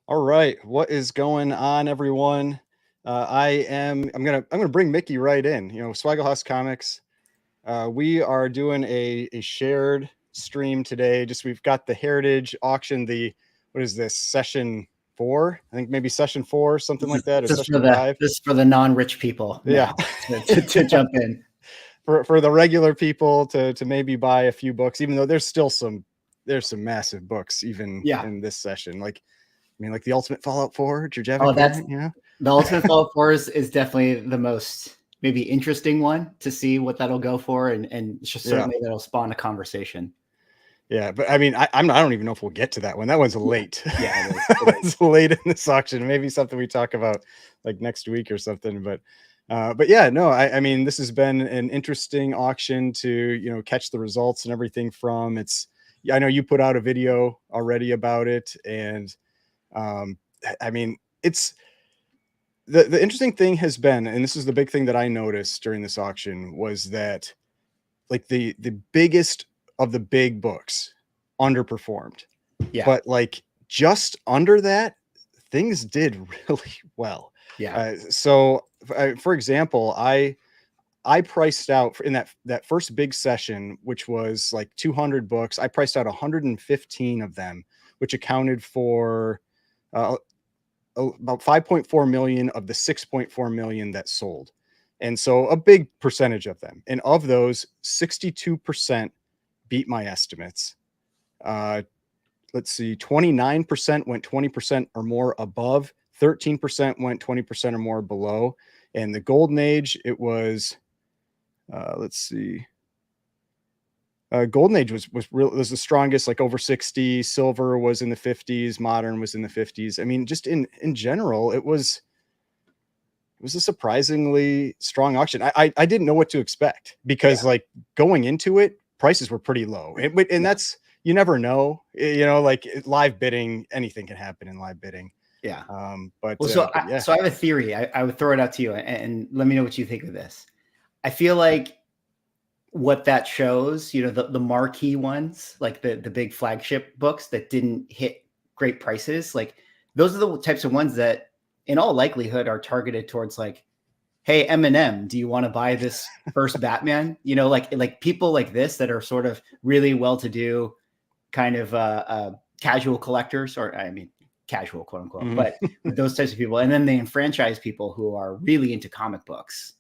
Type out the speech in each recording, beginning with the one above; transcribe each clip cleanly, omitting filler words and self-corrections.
All right, what is going on, everyone? I'm gonna bring Mickey right in. Swaggle Comics. We are doing a shared stream today. Just we've got the Heritage auction. What is this, session 4? I think maybe session 4, something like that, or session 5. This is for the non-rich people. Yeah, to jump in. For the regular people to maybe buy a few books, even though there's some massive books even in this session. Like the Ultimate Fallout 4, Oh, that's the Ultimate Fallout 4 is definitely the most maybe interesting one to see what that'll go for, and certainly that'll spawn a conversation. Yeah, but I don't even know if we'll get to that one. That one's late. Yeah, it's late in this auction. Maybe something we talk about like next week or something. But yeah, no, this has been an interesting auction to catch the results and everything from. I know you put out a video already about it, and it's the interesting thing has been, and this is the big thing that I noticed during this auction, was that like the biggest of the big books underperformed. Yeah. But like just under that, things did really well. Yeah. So for example, I priced out in that first big session, which was like 200 books. I priced out 115 of them, which accounted for about 5.4 million of the 6.4 million that sold. And so a big percentage of them. And of those, 62% beat my estimates. Let's see, 29% went 20% or more above, 13% went 20% or more below. And the Golden Age, it was, let's see. Golden Age was the strongest, like over 60. Silver was in the 50s. Modern was in the 50s. I mean, just in general, it was a surprisingly strong auction. I didn't know what to expect because like going into it, prices were pretty low. And that's, you never know, like live bidding, anything can happen in live bidding. Yeah. So I have a theory. I would throw it out to you and let me know what you think of this. I feel like what that shows, the marquee ones, like the big flagship books that didn't hit great prices, like those are the types of ones that in all likelihood are targeted towards like, hey, Eminem, do you want to buy this first Batman? Like people like this that are sort of really well-to-do kind of casual collectors, or casual, quote unquote, but those types of people. And then they enfranchise people who are really into comic books,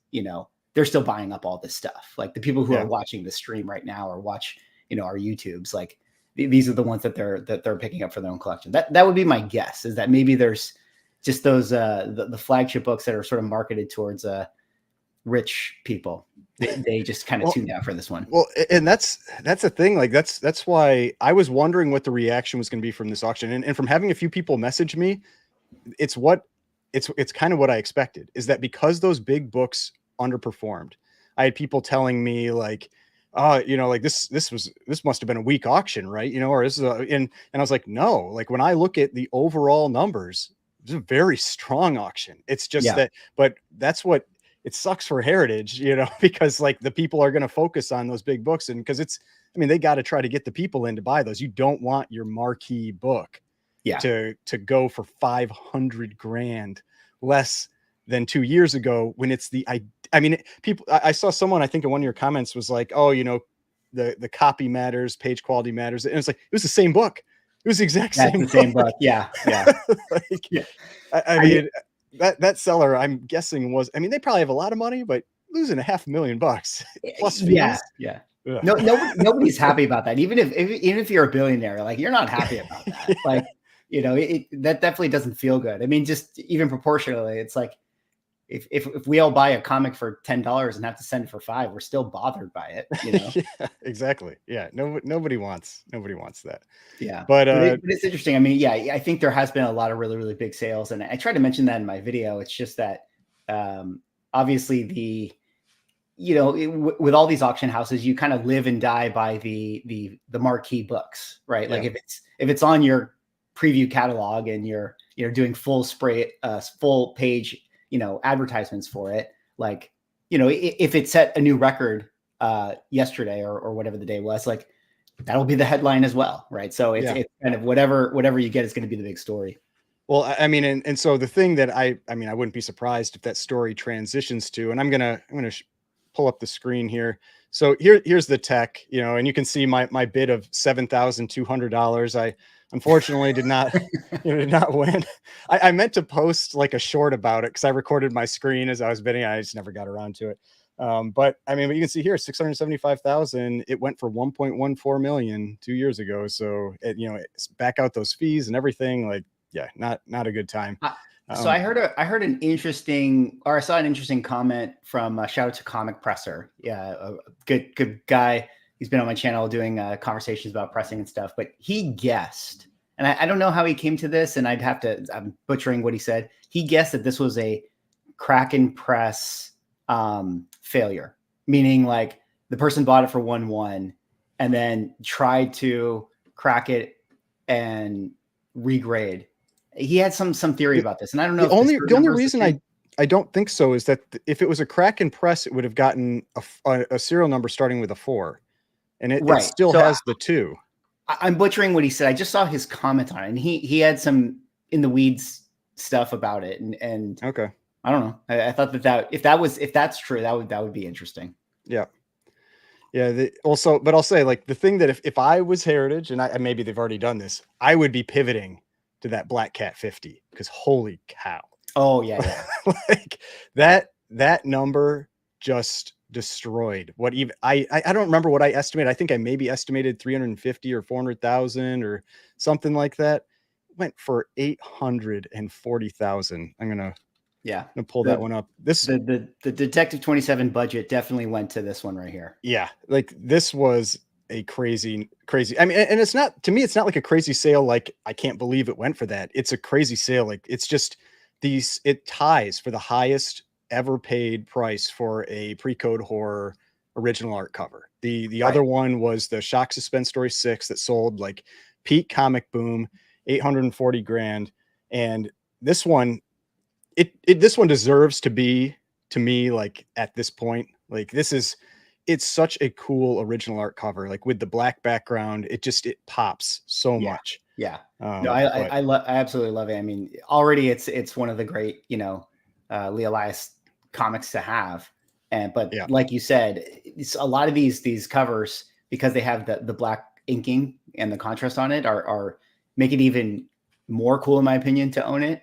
they're still buying up all this stuff. Like the people who are watching the stream right now or watch, our YouTubes, like these are the ones that they're picking up for their own collection. That would be my guess, is that maybe there's just those the flagship books that are sort of marketed towards rich people. They just kind of tuned out for this one. Well, and that's the thing. Like that's why I was wondering what the reaction was going to be from this auction, and from having a few people message me, it's kind of what I expected, is that because those big books underperformed, I had people telling me like, like this must have been a weak auction, right? Or this is and I was like, no, like when I look at the overall numbers, it's a very strong auction. It's just that, but that's what it sucks for Heritage, because like the people are going to focus on those big books, and because they got to try to get the people in to buy those. You don't want your marquee book to go for 500 grand less than 2 years ago, when it's people. I saw someone, I think in one of your comments was like, oh, the copy matters, page quality matters. And it's like, it was the same book. It was the exact same book. Yeah. Mean, that seller, I'm guessing they probably have a lot of money, but losing $500,000 plus fees. Yeah. No, nobody's happy about that. Even if you're a billionaire, like you're not happy about that. Like, that definitely doesn't feel good. Just even proportionally, it's like, if we all buy a comic for $10 and have to send it for $5, we're still bothered by it. Yeah, exactly. Yeah. Nobody wants that. Yeah. But it's interesting. I think there has been a lot of really, really big sales. And I tried to mention that in my video. It's just that, obviously with all these auction houses, you kind of live and die by the marquee books, right? Like if it's on your preview catalog and you're doing full page, advertisements for it, like, if it set a new record yesterday or whatever the day was, like that'll be the headline as well, right? So it's kind of whatever you get is going to be the big story. Well, I mean, and so the thing that I mean, I wouldn't be surprised if that story transitions to, and I'm gonna pull up the screen here. So here's the tech, you know, and you can see my bid of $7,200. I unfortunately did not, did not win. I meant to post like a short about it because I recorded my screen as I was bidding. I just never got around to it. But I mean, you can see here, 675,000. It went for 1.14 million 2 years ago. So it's back out those fees and everything. Like, yeah, not a good time. So I heard an interesting, or I saw an interesting comment from shout out to Comic Presser. Yeah, a good guy. He's been on my channel doing conversations about pressing and stuff. But he guessed, and I don't know how he came to this, and I'm butchering what he said. He guessed that this was a crack and press failure, meaning like the person bought it for 1.1 and then tried to crack it and regrade. He had some theory about this, and I don't know. The only reason I don't think so is that if it was a crack and press, it would have gotten a serial number starting with a 4, and it still has the 2. I'm butchering what he said. I just saw his comment on it, and he had some in the weeds stuff about it, and okay, I don't know. I thought that if that's true, that would be interesting. Yeah. Yeah. Also, but I'll say, like, the thing that if I was Heritage, and maybe they've already done this, I would be pivoting to that Black Cat 50, because holy cow. Oh yeah. Like that number just destroyed what even I don't remember what I estimated. I think I maybe estimated 350 or 400,000 or something like that. Went for 840,000. I'm gonna pull that one up. The Detective 27 budget definitely went to this one right here. Yeah, like this was a crazy. I mean, and it's not, to me, it's not like a crazy sale. Like, I can't believe it went for that. It's a crazy sale. Like, it's just it ties for the highest ever paid price for a pre-code horror original art cover. The other one was the Shock Suspense Story 6 that sold like peak comic boom, 840 grand. And this one, this one deserves to be, to me, like at this point, like it's such a cool original art cover, like with the black background. It pops so much. Yeah. No, I absolutely love it. I mean, already it's one of the great, Lee Elias comics to have. But like you said, it's a lot of these covers, because they have the black inking and the contrast on it are make it even more cool, in my opinion, to own it.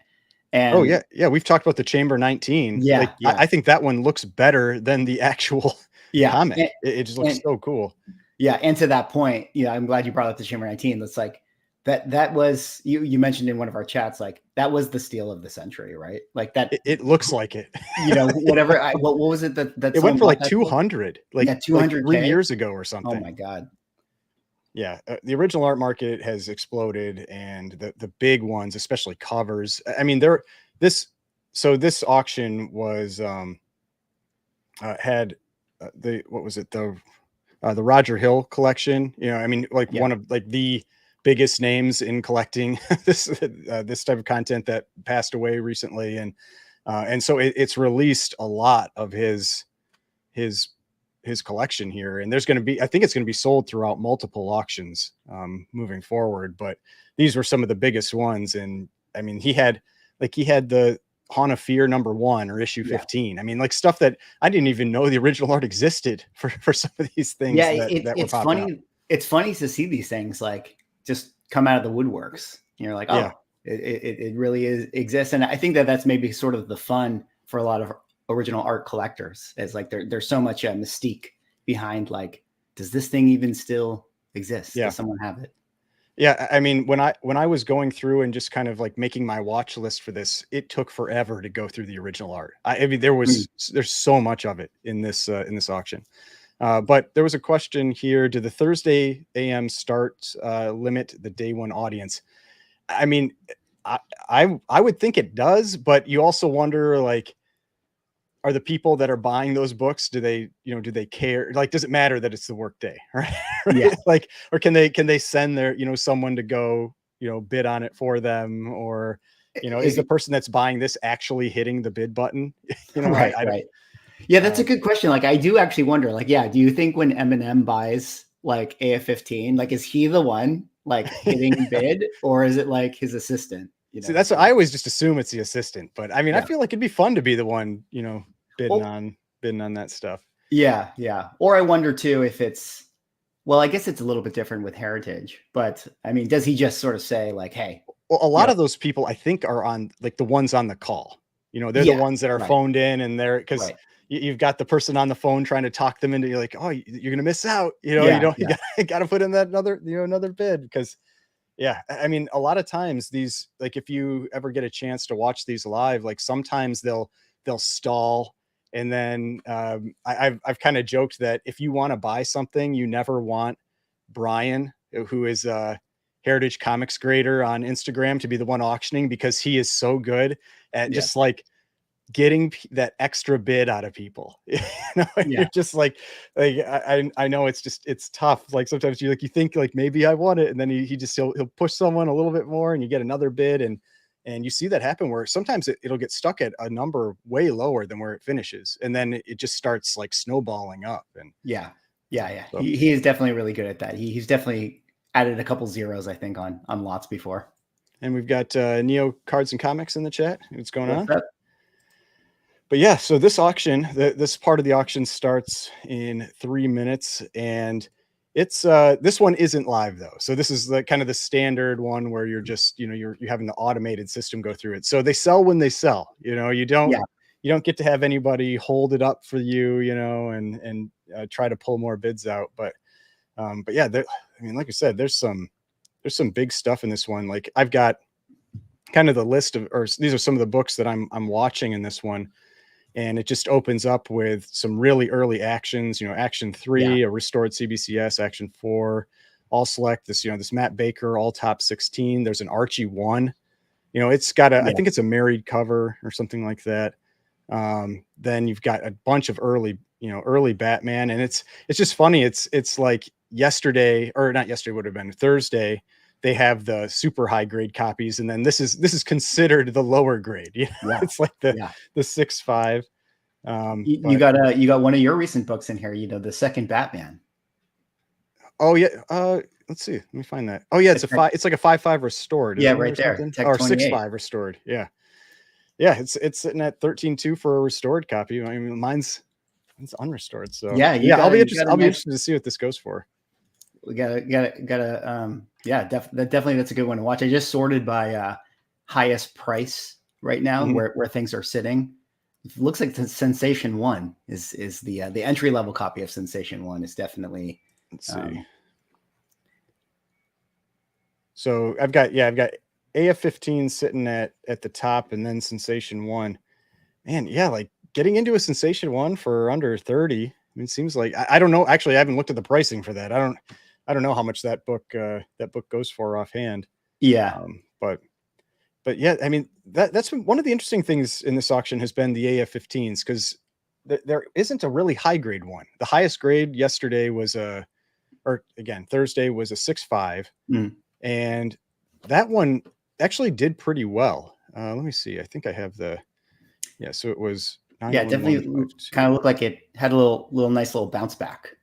And we've talked about the Chamber 19. I think that one looks better than the actual comic. It just looks so cool. Yeah, and to that point, I'm glad you brought up the Chamber 19. That's like that was you mentioned in one of our chats, like that was the steal of the century, right? Like that. It looks like it. Whatever. What was it that it went for like 200, like 200 3 years ago or something. Oh my god. Yeah, the original art market has exploded, and the big ones, especially covers. I mean, this auction was had the Roger Hill collection. I mean, like one of like the biggest names in collecting this type of content that passed away recently, and so it's released a lot of his collection here, and I think it's going to be sold throughout multiple auctions moving forward. But these were some of the biggest ones, and I mean, he had the Haunt of Fear #1 or issue 15. I mean, like stuff that I didn't even know the original art existed for some of these things. It's funny. Out. It's funny to see these things like just come out of the woodworks. You're like, it really exists, and I think that's maybe sort of the fun for a lot of original art collectors. It's like there's so much mystique behind, like, does this thing even still exist? Does someone have it? Yeah, I mean, when I was going through and just kind of like making my watch list for this, it took forever to go through the original art. I mean, there's so much of it in this auction. But there was a question here: did the Thursday AM start limit the day one audience? I mean, I would think it does, but you also wonder, like, are the people that are buying those books, do they care? Like, does it matter that it's the work day, right? Yeah. Like, or can they send their, someone to go, bid on it for them? Or, is the person that's buying this actually hitting the bid button? Right. Yeah, that's a good question. Like, I do actually wonder, like, do you think when Eminem buys like AF-15, like, is he the one like hitting bid, or is it like his assistant? You know, See, that's what I always just assume it's the assistant, but I mean, I yeah. feel like it'd be fun to be the one, bidding Well, on that stuff. yeah, yeah. Or I wonder too if it's, well, I guess it's a little bit different with Heritage, but I mean, does he just sort of say like, hey, Well, a you lot know, of those people I think are on like the ones on the call. They're the yeah, ones that are right, phoned in, and they're because right. you've got the person on the phone trying to talk them into, you're like, oh, you're gonna miss out. You Yeah, don't you yeah, got to put in that another bid because yeah, I mean, a lot of times these, like, if you ever get a chance to watch these live, like sometimes they'll stall. And then I've kind of joked that if you want to buy something, you never want Brian, who is a Heritage Comics grader on Instagram, to be the one auctioning, because he is so good at yeah, just like getting that extra bid out of people. And you're yeah, just like I know it's tough. Like sometimes you think like maybe I want it, and then he just he'll push someone a little bit more, and you get another bid, and you see that happen where sometimes it'll get stuck at a number way lower than where it finishes, and then it just starts like snowballing up. And yeah, yeah, yeah. so, He is definitely really good at that. He's definitely added a couple zeros, I think, on lots before. and we've got Neo Cards and Comics in the chat. What's going What's on? up? But yeah, so this auction, this part of the auction starts in 3 minutes, and it's this one isn't live though. So this is the kind of the standard one where you're just, you're having the automated system go through it. So they sell when they sell. Yeah, You don't get to have anybody hold it up for you, and try to pull more bids out. But yeah, I mean, like I said, there's some big stuff in this one. Like I've got kind of the list of, or these are some of the books that I'm watching in this one. And it just opens up with some really early actions, action yeah, 3, a restored CBCS, action 4, all select this, this Matt Baker, all top 16. There's an Archie 1, it's got I yeah, think it's a married cover or something like that. Then you've got a bunch of early Batman. And it's just funny. It's like yesterday, or not yesterday, would have been Thursday. They have the super high grade copies. And then this is considered the lower grade. yeah, It's like the yeah. 6.5. You But got you got one of your recent books in here. The second Batman. oh yeah, let's see. Let me find that. Oh yeah, it's It's a 5. It's like a 5.5 restored, yeah, isn't it, right or there. something? Tech Or 28. 6.5 restored. Yeah, yeah. It's sitting at 13.2 for a restored copy. I mean, it's unrestored. So Yeah, yeah, I'll be you interested. got a I'll be nice. interested to see what this goes for. We got a yeah, definitely that's a good one to watch. I just sorted by highest price right now, Mhm. where things are sitting. It looks like the Sensation One is the entry level copy of Sensation One is definitely Let's see. um, So I've got AF-15 sitting at the top, and then Sensation 1. Man, yeah, like getting into a Sensation 1 for under 30. I mean, it seems like I don't know. Actually, I haven't looked at the pricing for that. I don't know how much that book goes for offhand. yeah, But yeah, I mean, that's one of the interesting things in this auction has been the AF-15s, because there isn't a really high grade one. The highest grade yesterday was Thursday was a 6.5, mm, and that one actually did pretty well. Let me see. I think I have so it was yeah, definitely kind of 91152. looked like it had a little nice little bounce back.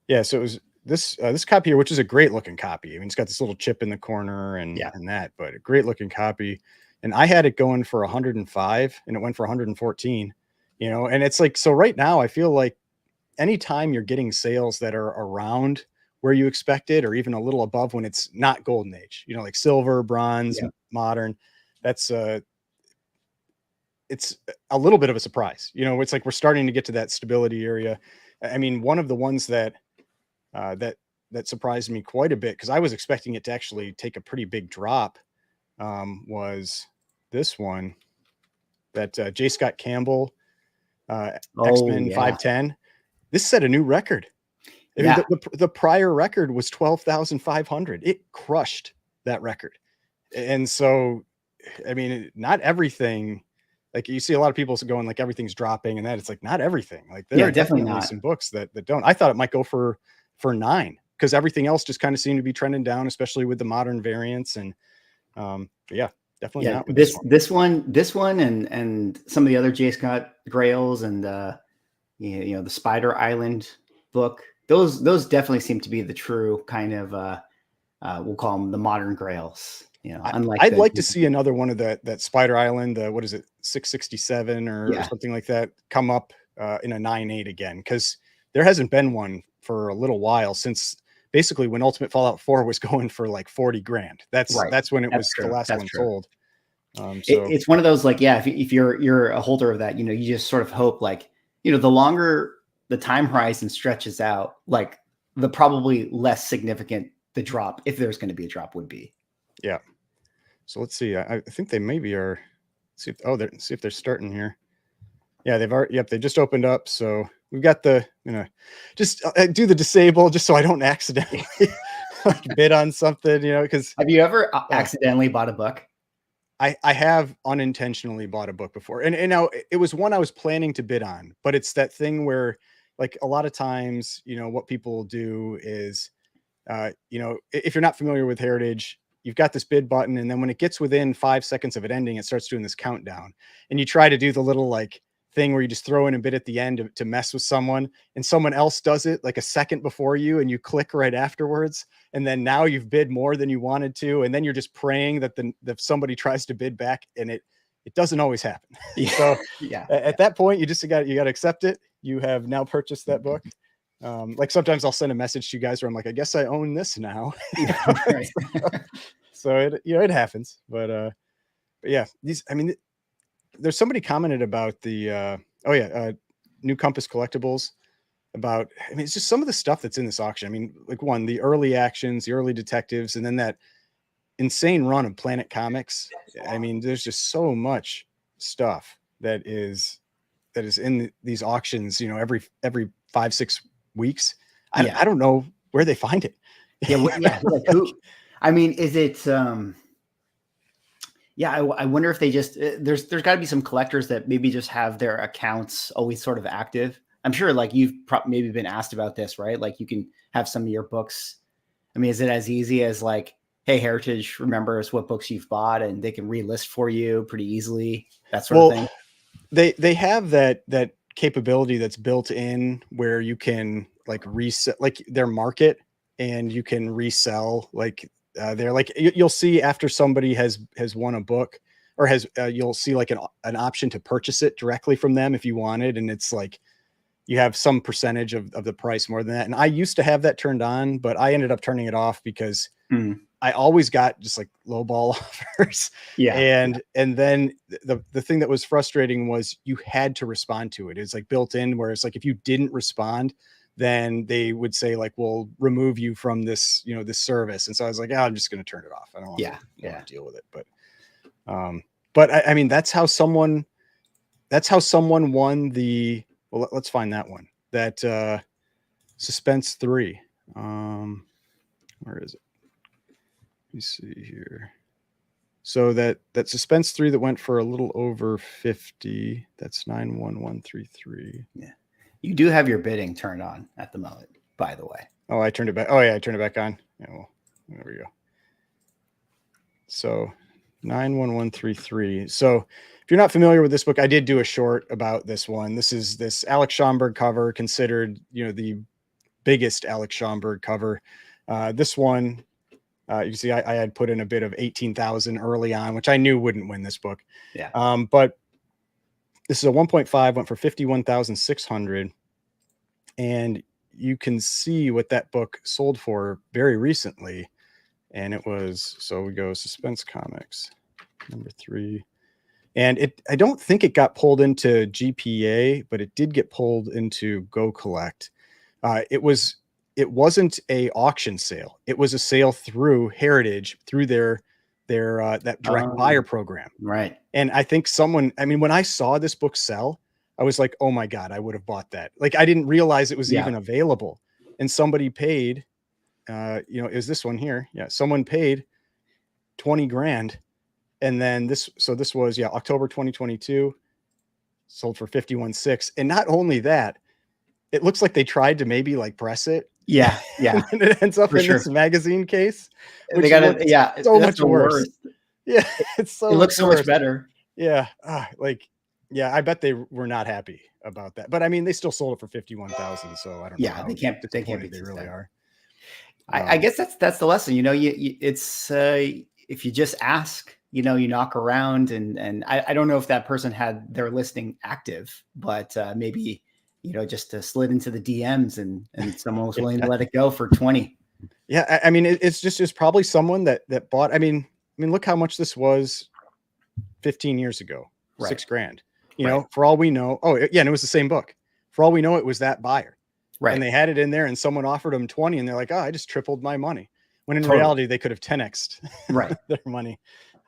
Yeah, so it was this copy here, which is a great looking copy. I mean, it's got this little chip in the corner Yeah, and that, but a great looking copy. And I had it going for 105, and it went for 114. And it's like, so right now I feel like anytime you're getting sales that are around where you expected, or even a little above when it's not golden age, like silver, bronze, yeah, modern, that's it's a little bit of a surprise. It's like we're starting to get to that stability area. I mean, one of the ones that that surprised me quite a bit, because I was expecting it to actually take a pretty big drop, was this one, that J. Scott Campbell, oh X-Men yeah, 510. This set a new record. I mean, yeah, the prior record was 12,500. It crushed that record. And so, I mean, not everything, like you see a lot of people going like everything's dropping and that. It's like not everything. Like there yeah, are definitely definitely not. some books that don't. I thought it might go for 9, because everything else just kind of seemed to be trending down, especially with the modern variants. And but yeah, definitely Yeah, not with this one. this one, and some of the other J. Scott Grails and the Spider Island book. Those definitely seem to be the true kind of we'll call them the modern Grails. You know, unlike I'd like to see another one of that Spider Island, what is it, 667 or something like that, come up in a 9.8 again, because there hasn't been one for a little while, since basically when Ultimate Fallout 4 was going for like 40 grand. That's when it was the last one sold. So it's one of those, like, yeah, if you're a holder of that, you know, you just sort of hope, like, you know, the longer the time horizon stretches out, like, the probably less significant the drop, if there's going to be a drop, would be. Yeah. So let's see. I think they maybe are. See if they're starting here. Yeah, they've already. Yep, they just opened up. So we've got the, you know, just do the disable just so I don't accidentally like bid on something, you know. Because have you ever accidentally bought a book? I have unintentionally bought a book before, and now it was one I was planning to bid on, but it's that thing where, like, a lot of times, you know, what people do is, you know, if you're not familiar with Heritage, you've got this bid button, and then when it gets within 5 seconds of it ending, it starts doing this countdown, and you try to do the little like thing where you just throw in a bid at the end to mess with someone, and someone else does it like a second before you, and you click right afterwards, and then now you've bid more than you wanted to, and then you're just praying that that somebody tries to bid back, and it doesn't always happen. So at that point, you got to accept it. You have now purchased that book. Like sometimes I'll send a message to you guys where I'm like, I guess I own this now. Right. So it, you know, it happens, but yeah, I mean, there's somebody commented about the, New Compass Collectibles, about, I mean, it's just some of the stuff that's in this auction. I mean, like, the early actions, the early detectives, and then that insane run of Planet Comics. I mean, there's just so much stuff that is in these auctions, you know, every 5-6 weeks. I don't know where they find it. Like who? I mean, is it? I wonder if they just there's got to be some collectors that maybe just have their accounts always sort of active. I'm sure, like, you've maybe been asked about this, right? Like, you can have some of your books. I mean, is it as easy as like, hey, Heritage remembers what books you've bought, and they can relist for you pretty easily, that sort of thing? They have that capability that's built in, where you can like reset like their market, and you can resell, like, they're like, you'll see after somebody has won a book, or has you'll see like an option to purchase it directly from them if you wanted, and it's like you have some percentage of the price more than that. And I used to have that turned on, but I ended up turning it off because I always got just like lowball offers. And then the thing that was frustrating was you had to respond to it. It's like built in, where it's like, if you didn't respond, then they would say like, we'll remove you from this, you know, this service. And so I was like, I'm just going to turn it off. I don't want to deal with it. But I mean, that's how someone won the, well, let's find that one, that Suspense 3. Where is it? Let me see here. So that Suspense 3 that went for a little over 50, that's 91133. Yeah. You do have your bidding turned on at the moment, by the way. Oh, I turned it back. Oh yeah, I turned it back on. Yeah, well, there we go. So 91133. So if you're not familiar with this book, I did do a short about this one. This is this Alex Schomburg cover, considered, you know, the biggest Alex Schomburg cover. This one, you can see I had put in a bid of 18,000 early on, which I knew wouldn't win this book. Yeah. But this is a 1.5, went for 51,600, and you can see what that book sold for very recently. And it was, so we go Suspense Comics number 3. And I don't think it got pulled into GPA, but it did get pulled into Go Collect. It wasn't a auction sale. It was a sale through Heritage, through their that direct buyer program. Right. And I think when I saw this book sell, I was like, oh my God, I would have bought that. Like, I didn't realize it was even available. And somebody paid, is this one here? Yeah. Someone paid 20 grand. And then this was October 2022, sold for 51.6. And not only that, it looks like they tried to maybe like press it. Yeah. And it ends up in this magazine case. They got it. So much worse. Yeah. It looks so much better. Yeah. I bet they were not happy about that. But I mean, they still sold it for 51,000. So I don't know. Yeah, they can't be. They really are. I guess that's the lesson. You know, it's if you just ask, you know, you knock around, and I don't know if that person had their listing active, but maybe, you know, just slid into the DMs and someone was willing to let it go for 20. Yeah, I mean, it's probably someone that bought. I mean, look how much this was 15 years ago, Right. $6,000. You know, for all we know. Oh, yeah, and it was the same book. For all we know, it was that buyer. Right. And they had it in there, and someone offered them 20, and they're like, "Oh, I just tripled my money." When in reality, they could have 10x'd their money.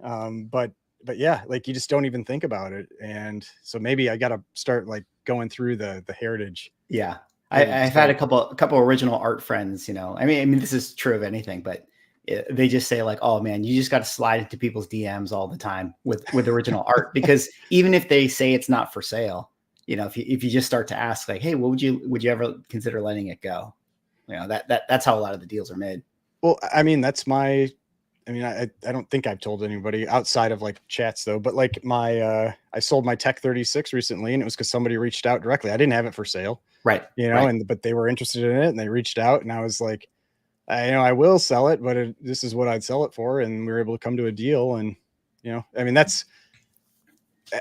But yeah, like you just don't even think about it. And so maybe I got to start like going through the heritage. Yeah. I've had a couple original art friends, you know, I mean, this is true of anything, but they just say like, "Oh man, you just got to slide into people's DMs all the time with original art," because even if they say it's not for sale, you know, if you just start to ask like, "Hey, would you ever consider letting it go?" You know, that's how a lot of the deals are made. Well, I mean, I don't think I've told anybody outside of like chats though, but like I sold my Tech 36 recently, and it was because somebody reached out directly. I didn't have it for sale. Right. You know, but they were interested in it, and they reached out, and I was like, I will sell it, but this is what I'd sell it for. And we were able to come to a deal. And, you know, I mean,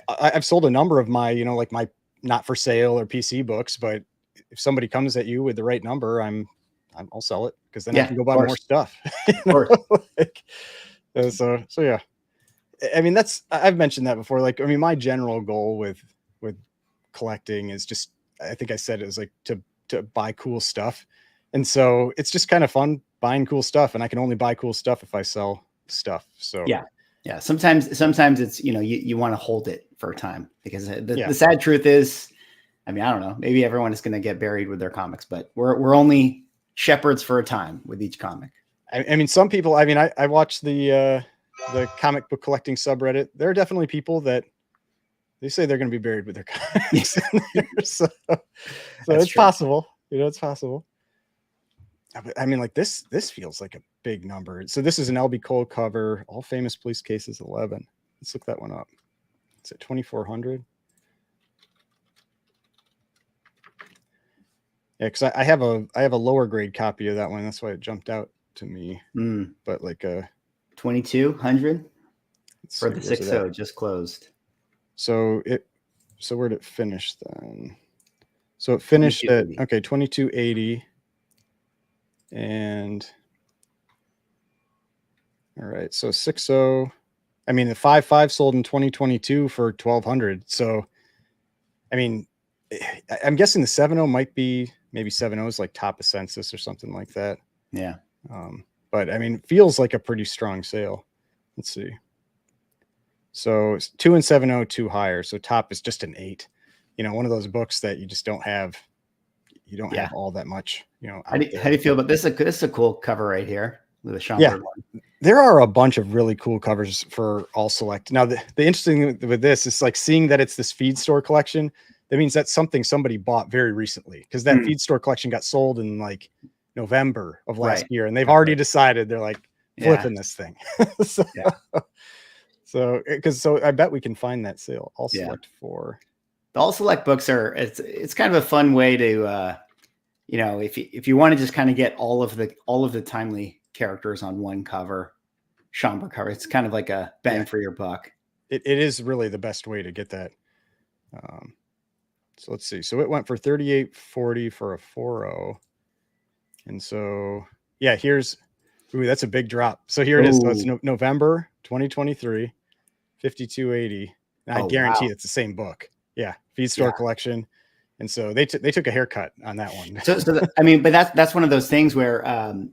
I've sold a number of my, you know, like my not for sale or PC books, but if somebody comes at you with the right number, I'll sell it, because then I can go buy more stuff. So yeah, I mean, I've mentioned that before. Like, I mean, my general goal with collecting is just, I think I said it was like to buy cool stuff. And so it's just kind of fun buying cool stuff, and I can only buy cool stuff if I sell stuff. So yeah. Sometimes it's, you know, you want to hold it for a time, because the sad truth is, I mean, I don't know, maybe everyone is going to get buried with their comics, but we're only shepherds for a time with each comic. I mean, some people, I mean, I watch the comic book collecting subreddit. There are definitely people that they say they're going to be buried with their comics. so it's possible, you know, it's possible. I mean, like this feels like a big number. So this is an LB Cole cover, All Famous Police Cases 11. Let's look that one up. It's at 2,400. Yeah, because I have a lower grade copy of that one. That's why it jumped out to me. But like 2,200 for the 6.0 just closed. So where'd it finish then? So it finished at 2,280. And all right, so 6.0. I mean, the 5.5 sold in 2022 for 1,200. So, I mean, I'm guessing the 7.0 might be, maybe 7.0 is like top of census or something like that. Yeah. But I mean, it feels like a pretty strong sale. Let's see. So 2 and 7.0, 2 higher. So top is just an 8. You know, one of those books that you just don't have. You don't have all that much, you know. How do you feel about this? This is a cool cover right here with a Schomburg one. There are a bunch of really cool covers for All Select. Now, the interesting thing with this is like seeing that it's this feed store collection. That means that's something somebody bought very recently, because that feed store collection got sold in like November of last year, and they've already decided they're like flipping this thing. So I bet we can find that sale. All Select for. The All Select books it's kind of a fun way to, you know, if you want to just kind of get all of the timely characters on one cover, Schomburg cover, it's kind of like a bang for your buck. It is really the best way to get that. So let's see. So it went for $38.40 for a 4.0. And so, yeah, that's a big drop. So here it is. So it's November 2023, $52.80. I guarantee it's the same book. Yeah, feed store collection. And so they took a haircut on that one. I mean, but that's one of those things where,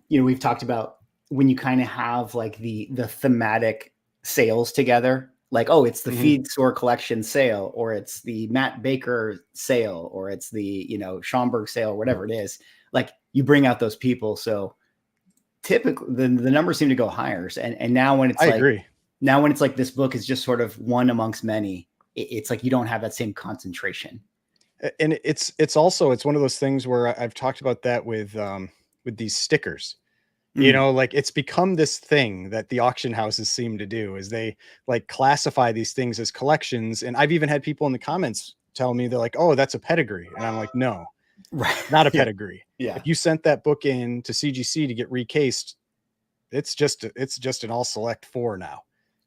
you know, we've talked about when you kind of have like the thematic sales together, like, oh, it's the feed store collection sale, or it's the Matt Baker sale, or it's the, you know, Schomburg sale, or whatever it is. Like, you bring out those people. So typically the numbers seem to go higher. And now when it's I agree. Now when it's like this book is just sort of one amongst many, it's like you don't have that same concentration. And it's one of those things where I've talked about that with these stickers. You know, like it's become this thing that the auction houses seem to do, is they like classify these things as collections. And I've even had people in the comments tell me, they're like, "Oh, that's a pedigree." And I'm like, "No, not a pedigree. If you sent that book in to CGC to get recased, it's just an all select 4 now.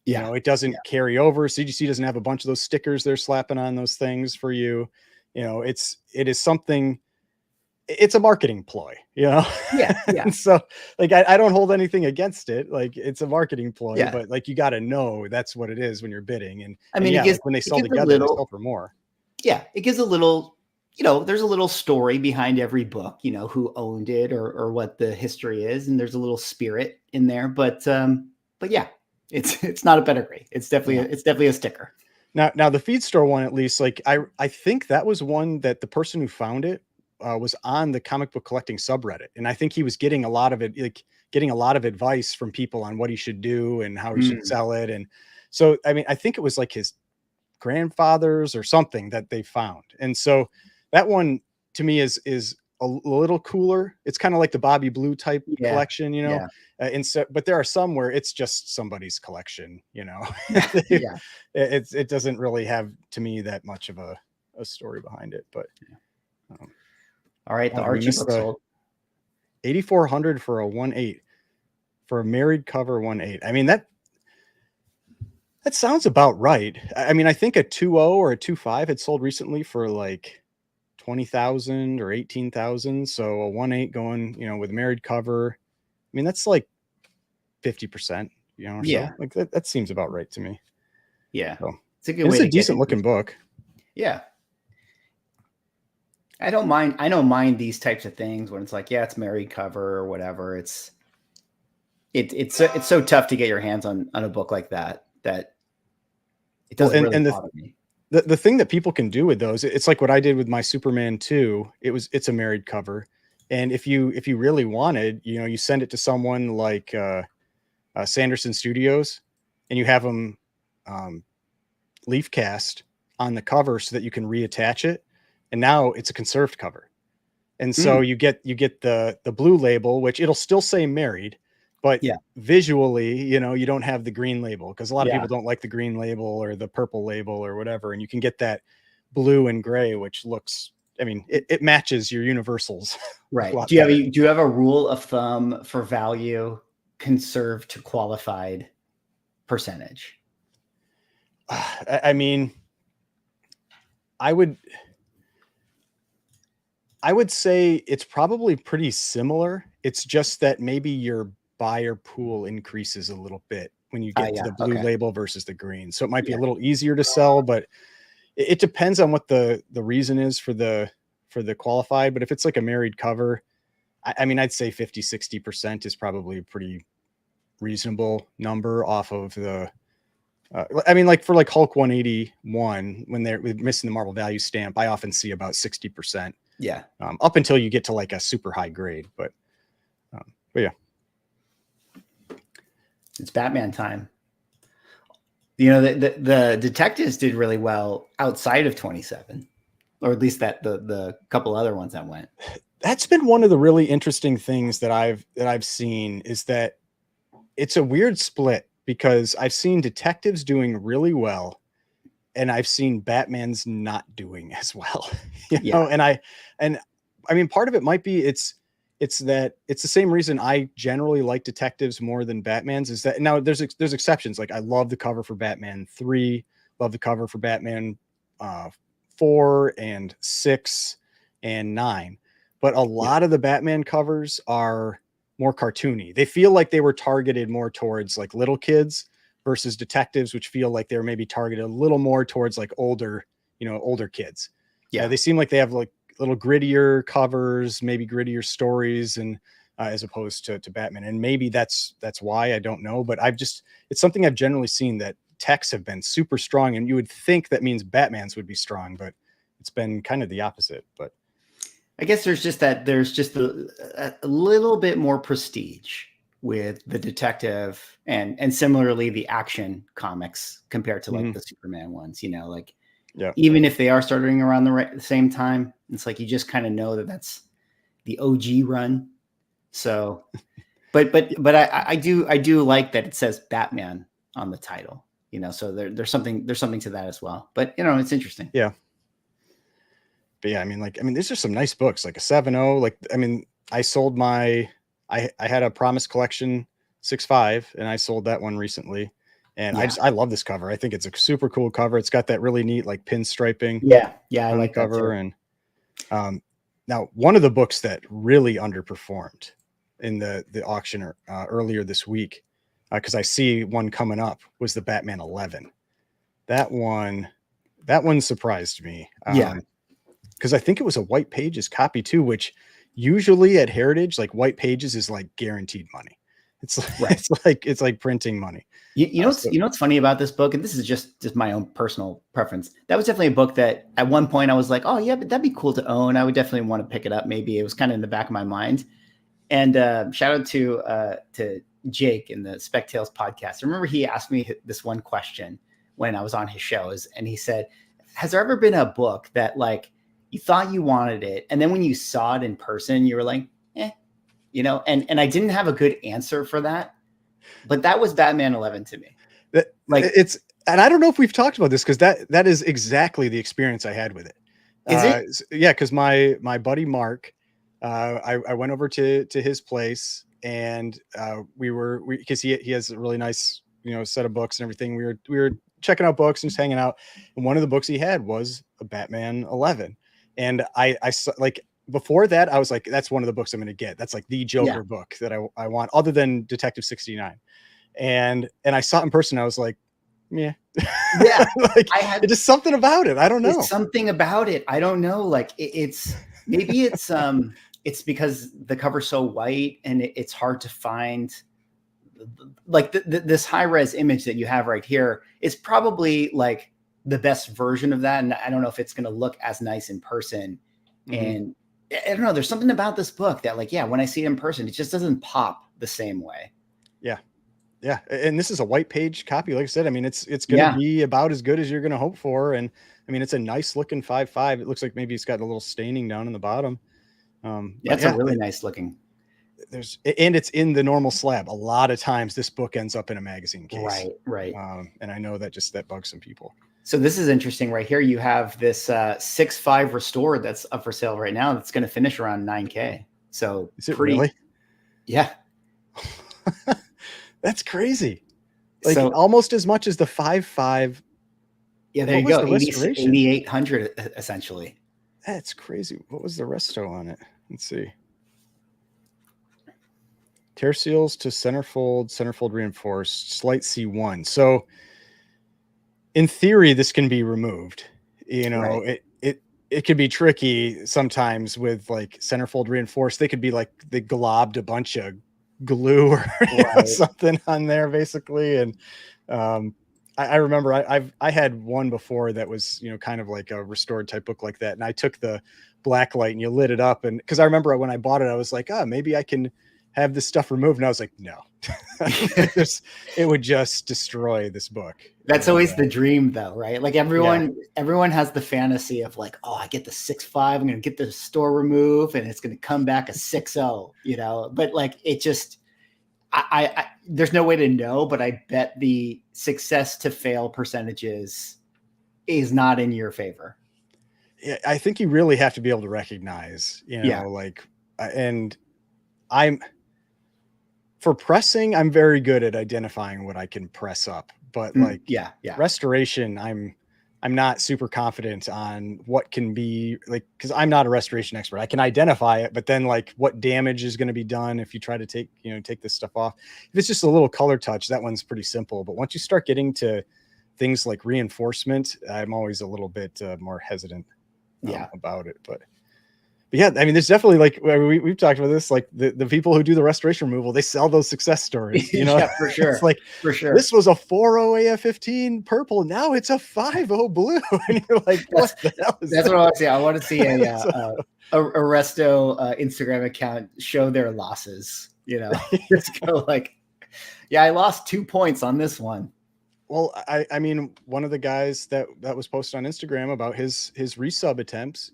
Yeah. You know, it doesn't carry over. CGC doesn't have a bunch of those stickers they're slapping on those things for you. You know, it is something, it's a marketing ploy, you know? Yeah. Yeah. And so like, I don't hold anything against it. Like it's a marketing ploy, Yeah. but like, you got to know that's what it is when you're bidding. I mean, yeah, it gives, like when they it sell gives a together, they little, sell for more. yeah, it gives a little, you know, there's a little story behind every book, you know, who owned it or what the history is. And there's a little spirit in there, but yeah, it's not a pedigree. It's definitely a sticker. Now the feed store one, at least, like I think that was one that the person who found it was on the comic book collecting subreddit, and I think he was getting a lot of it, like getting a lot of advice from people on what he should do and how he should sell it. And so, I mean, I think it was like his grandfather's or something that they found, and so that one to me is a little cooler. It's kind of like the Bobby Blue type collection, you know. But there are some where it's just somebody's collection, you know. It doesn't really have, to me, that much of a story behind it. But all right, the Archie book sold 8,400 for a 1/8 for a married cover 1/8. I mean, that sounds about right. I mean, I think a 2.0 or a 2.5 had sold recently for like 20,000 or 18,000. So a 1/8 going, you know, with married cover. I mean, that's like 50%, you know, or so. Like that seems about right to me. Yeah. So, it's a good way. It's a decent looking book. Yeah. I don't mind these types of things when it's like, yeah, it's married cover or whatever. It's so tough to get your hands on a book like that it doesn't really bother me. The thing that people can do with those, it's like what I did with my Superman 2. It's a married cover. And if you really wanted, you know, you send it to someone like Sanderson Studios, and you have them leaf cast on the cover so that you can reattach it. And now it's a conserved cover. And so you get the blue label, which it'll still say married, but visually, you know, you don't have the green label, because a lot of people don't like the green label or the purple label or whatever. And you can get that blue and gray, which looks, I mean, it matches your universals. Right. Do you have a rule of thumb for value, conserved to qualified percentage? I mean, I would say it's probably pretty similar. It's just that maybe your buyer pool increases a little bit when you get to the blue label versus the green. So it might be a little easier to sell, but it depends on what the reason is for the qualified. But if it's like a married cover, I mean, I'd say 50-60% is probably a pretty reasonable number off of the I mean, like for like Hulk 181, when they're missing the Marvel value stamp, I often see about 60%. Yeah. Up until you get to like a super high grade, but yeah. It's Batman time. You know, the detectives did really well outside of 27, or at least that the couple other ones that went. That's been one of the really interesting things that I've seen, is that it's a weird split, because I've seen detectives doing really well, and I've seen Batman's not doing as well. You know, and I mean, part of it might be it's the same reason I generally like detectives more than Batman's, is that now there's exceptions. Like I love the cover for Batman 3, love the cover for Batman 4 and 6 and 9. But a lot of the Batman covers are more cartoony. They feel like they were targeted more towards like little kids, versus detectives, which feel like they're maybe targeted a little more towards like older kids. They seem like they have like little grittier covers, maybe grittier stories, and as opposed to Batman. And maybe that's why, I don't know, but it's something I've generally seen, that techs have been super strong, and you would think that means Batman's would be strong, but it's been kind of the opposite. But I guess there's just a little bit more prestige with the detective and similarly the action comics compared to like the Superman ones, you know, like even if they are starting around the same time, it's like, you just kind of know that that's the OG run. So, but I do like that it says Batman on the title, you know, so there's something to that as well. But you know, it's interesting. Yeah. But yeah, I mean, these are some nice books, like a 7.0. Like, I mean, I sold I had a Promise collection 6.5, and I sold that one recently. And I love this cover. I think it's a super cool cover. It's got that really neat like pinstriping. Yeah, I on like the cover. that too. And now one of the books that really underperformed in the auction earlier this week, because I see one coming up, was the Batman 11. That one surprised me. Because I think it was a White Pages copy too, which usually at Heritage, like White Pages is like guaranteed money. It's like, right. it's like printing money. You know what's funny about this book, and this is just my own personal preference. That was definitely a book that at one point I was like, oh yeah, but that'd be cool to own. I would definitely want to pick it up. Maybe it was kind of in the back of my mind. And shout out to Jake in the Spec Tales podcast. I remember he asked me this one question when I was on his shows, and he said, "Has there ever been a book that like you thought you wanted it, and then when you saw it in person, you were like, eh, you know?" And I didn't have a good answer for that. But that was Batman 11 to me. And I don't know if we've talked about this, because that is exactly the experience I had with it. Is it? Yeah, because my buddy Mark, I went over to his place, and because he has a really nice set of books and everything. We were checking out books and just hanging out, and one of the books he had was a Batman 11, and I saw, like, before that, I was like, that's one of the books I'm going to get. That's like the Joker book that I want, other than Detective 69. And I saw it in person. I was like, yeah. Like, it's just something about it. I don't know. Something about it. I don't know. Like it's because the cover's so white and it's hard to find. Like this high res image that you have right here is probably like the best version of that. And I don't know if it's going to look as nice in person. Mm-hmm. And I don't know. There's something about this book that, like, when I see it in person, it just doesn't pop the same way. Yeah. Yeah. And this is a White Page copy. Like I said, I mean, it's going to be about as good as you're going to hope for. And I mean, it's a nice looking 5.5. It looks like maybe it's got a little staining down in the bottom. It's a really nice looking. And it's in the normal slab. A lot of times this book ends up in a magazine case. Right. And I know that bugs some people. So this is interesting right here. You have this 6.5 restored that's up for sale right now. That's going to finish around $9,000. So is it really? Yeah. That's crazy. Like, so, almost as much as the 5.5. Yeah, there you go. 8,800 essentially. That's crazy. What was the resto on it? Let's see. Tear seals to centerfold reinforced, slight C1. So in theory, this can be removed. Right. It could be tricky sometimes with like centerfold reinforced. They could be like they globbed a bunch of glue or something on there basically. And I remember I had one before that was kind of like a restored type book like that, and I took the black light and you lit it up, and because I remember when I bought it, I was like, maybe I can have this stuff removed, and I was like, no. It would just destroy this book. That's always the dream though, right? Like everyone has the fantasy of like, I get the 6.5, I'm gonna get the store remove and it's gonna come back a 6.0, but like it just I there's no way to know, but I bet the success to fail percentages is not in your favor. Yeah, I think you really have to be able to recognize, like, and for pressing, I'm very good at identifying what I can press up, but restoration, I'm not super confident on what can be like, because I'm not a restoration expert. I can identify it, but then like what damage is going to be done if you try to take this stuff off. If it's just a little color touch, that one's pretty simple. But once you start getting to things like reinforcement, I'm always a little bit more hesitant about it. But yeah, I mean, there's definitely like we've talked about this, like the people who do the restoration removal, they sell those success stories, Yeah, for sure. It's like, for sure, this was a 4.0 AF15 purple, now it's a 5.0 blue, and you're like, what the hell is that's what I want to see. I want to see a resto Instagram account show their losses. Just go like, I lost 2 points on this one. Well, I mean, one of the guys that was posted on Instagram about his resub attempts,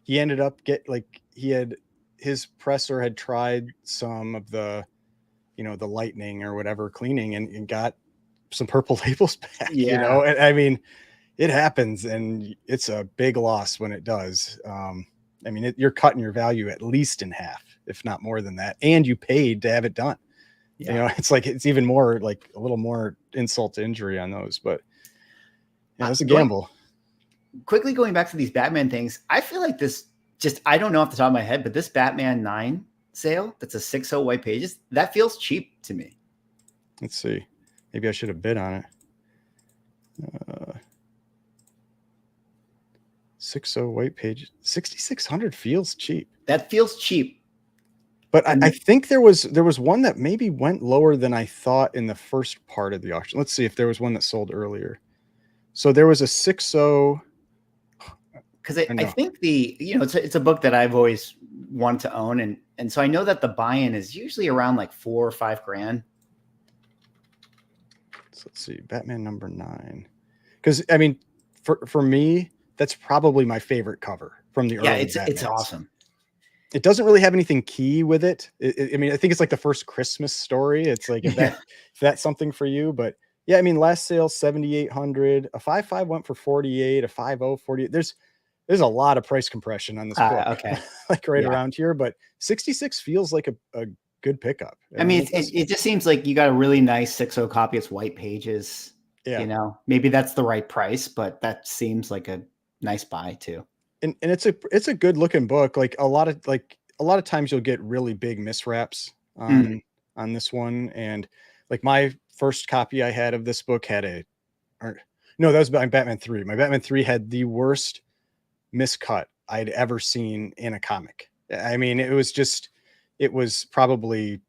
he ended up his presser had tried some of the, the lightning or whatever cleaning and got some purple labels back, and I mean, it happens and it's a big loss when it does. I mean, you're cutting your value at least in half, if not more than that. And you paid to have it done. You know, it's like it's even more like a little more insult to injury on those. But yeah, it's a gamble. Quickly going back to these Batman things, I feel like this I don't know off the top of my head, but this Batman 9 sale that's a 6.0 white pages, that feels cheap to me. Let's see. Maybe I should have bid on it. 6.0 white pages. 6,600 feels cheap. That feels cheap. But I think there was one that maybe went lower than I thought in the first part of the auction. Let's see if there was one that sold earlier. So there was a 6.0. Because I think it's a book that I've always wanted to own, and so I know that the buy-in is usually around like $4 or $5 grand. So let's see, Batman number 9. Because I mean, for me, that's probably my favorite cover from the early. Yeah, it's awesome. It doesn't really have anything key with it. I mean, I think it's like the first Christmas story. It's like if that's something for you, but yeah, I mean, last sale 7,800. A 5.5 went for 48. A 5.0 48. There's a lot of price compression on this book. Okay, like around here, but 66 feels like a good pickup. I mean, it just seems like you got a really nice 6.0 copy. It's white pages. Yeah, you know, maybe that's the right price, but that seems like a nice buy too. And it's a good looking book. Like a lot of times you'll get really big miswraps on this one. And like my first copy I had of this book had that was Batman 3. My Batman 3 had the worst miscut I'd ever seen in a comic. I mean, it was probably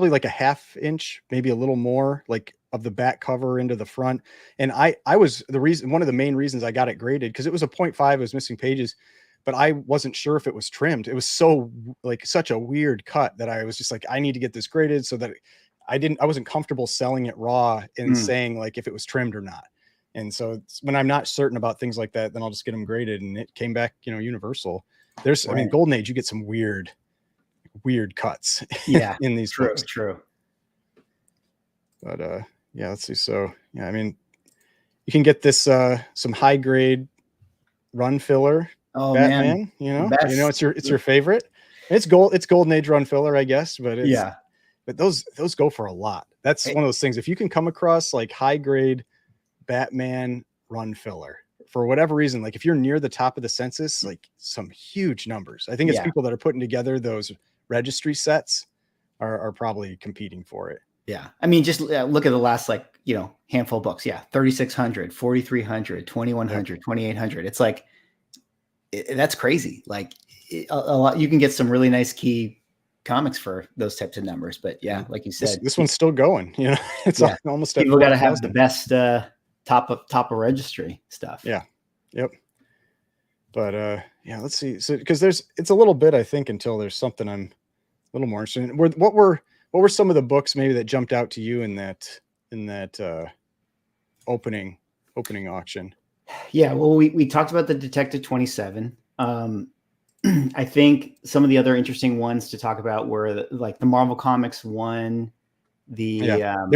like a half inch, maybe a little more, like of the back cover into the front. And I was one of the main reasons I got it graded, because it was a 0.5, it was missing pages, but I wasn't sure if it was trimmed. It was such a weird cut that I was just like, I need to get this graded so that I wasn't comfortable selling it raw and saying like if it was trimmed or not. And so when I'm not certain about things like that, then I'll just get them graded. And it came back, universal. I mean, Golden Age, you get some weird cuts in these books. True. But yeah, let's see. So yeah, I mean, you can get this some high grade run filler. Oh Batman, man. It's your favorite. It's Golden Age run filler, I guess, but but those go for a lot. That's one of those things. If you can come across like high grade Batman run filler for whatever reason, like if you're near the top of the census, like some huge numbers, I think it's people that are putting together those registry sets are probably competing for it. Yeah. I mean, just look at the last, handful of books. Yeah. 3,600, 4,300, 2,100, 2,800. It's like, that's crazy. Like a lot, you can get some really nice key comics for those types of numbers, but yeah, like you said, this one's still going, it's almost people got to have the best, top of registry stuff. Yeah. Yep. But yeah, let's see. So, because it's a little bit, I think, until there's something I'm a little more interested in. What were some of the books maybe that jumped out to you in that opening auction? Yeah, well, we talked about the Detective 27. I think some of the other interesting ones to talk about were like the Marvel Comics one. There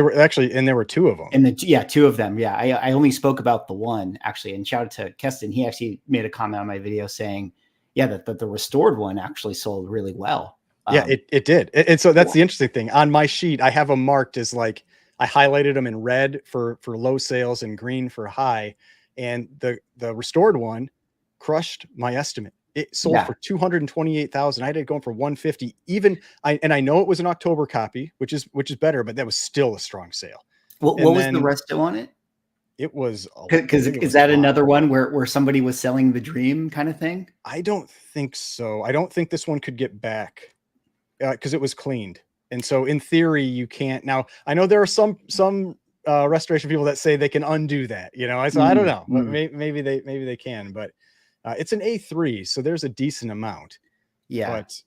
were two of them. And two of them. Yeah, I only spoke about the one actually, and shout out to Keston. He actually made a comment on my video saying, that the restored one actually sold really well. Yeah, it did. And so that's the interesting thing. On my sheet, I have them marked as like I highlighted them in red for low sales and green for high. And the restored one crushed my estimate. It sold for 228,000. I had it going for 150. I know it was an October copy, which is better, but that was still a strong sale. What was the resto on it? It was because is that another one where somebody was selling the dream kind of thing? I don't think so. I don't think this one could get back because it was cleaned. And so in theory, you can't. Now I know there are some restoration people that say they can undo that. So I don't know, but maybe they can. But it's an A3, so there's a decent amount. Yeah. But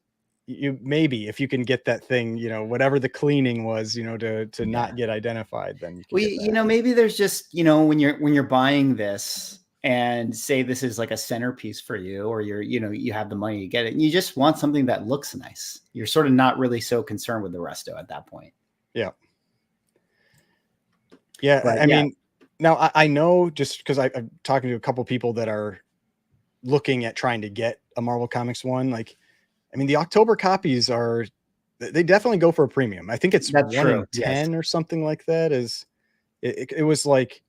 maybe if you can get that thing, whatever the cleaning was, to not get identified, then you can maybe there's just, when you're buying this and say this is like a centerpiece for you, or you have the money to get it, and you just want something that looks nice. You're sort of not really so concerned with the resto at that point. Yeah. Yeah. But, I mean, now I know just because I'm talking to a couple people that are looking at trying to get a Marvel Comics one. Like, I mean, the October copies are they definitely go for a premium. I think it's That's 1 true. in 10 or something like that. It was like,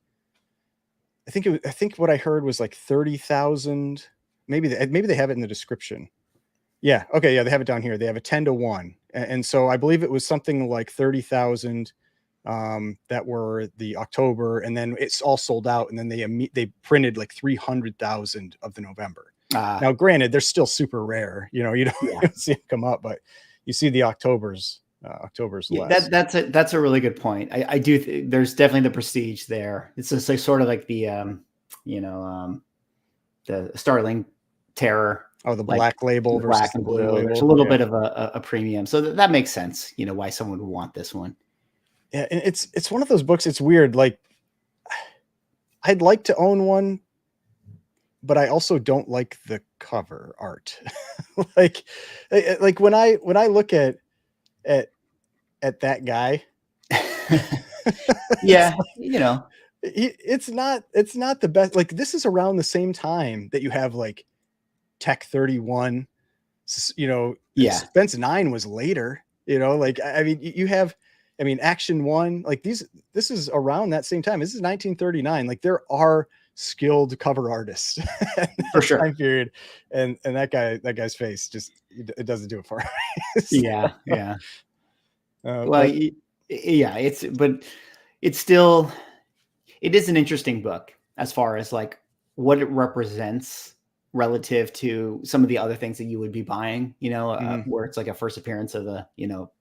I think what I heard was like 30,000. Maybe they have it in the description. Yeah. Okay. Yeah. They have it down here. They have a 10 to 1. And so I believe it was something like 30,000 that were the October, and then it's all sold out. And then they printed like 300,000 of the November. Now, granted, they're still super rare. You know, you don't see them come up, but you see the October's less. That's a really good point. I do. There's definitely the prestige there. It's just like sort of like the the Starling Terror. Oh, the black label the versus black the and blue blue. label. There's a little bit of a premium, so that makes sense. You know why someone would want this one. Yeah, and it's one of those books. It's weird. Like, I'd like to own one, but I also don't like the cover art. like when I look at that guy, yeah, you know, it's not the best. Like, this is around the same time that you have like Tech 31. You know, Suspense 9 was later. You know, like, I mean, you have. I mean, Action 1, like this is around that same time. This is 1939. Like, there are skilled cover artists for sure. Time period, and that guy's face just, it doesn't do it for me. So, yeah. Well, it's still, it is an interesting book as far as like what it represents relative to some of the other things that you would be buying. You know, where it's like a first appearance of a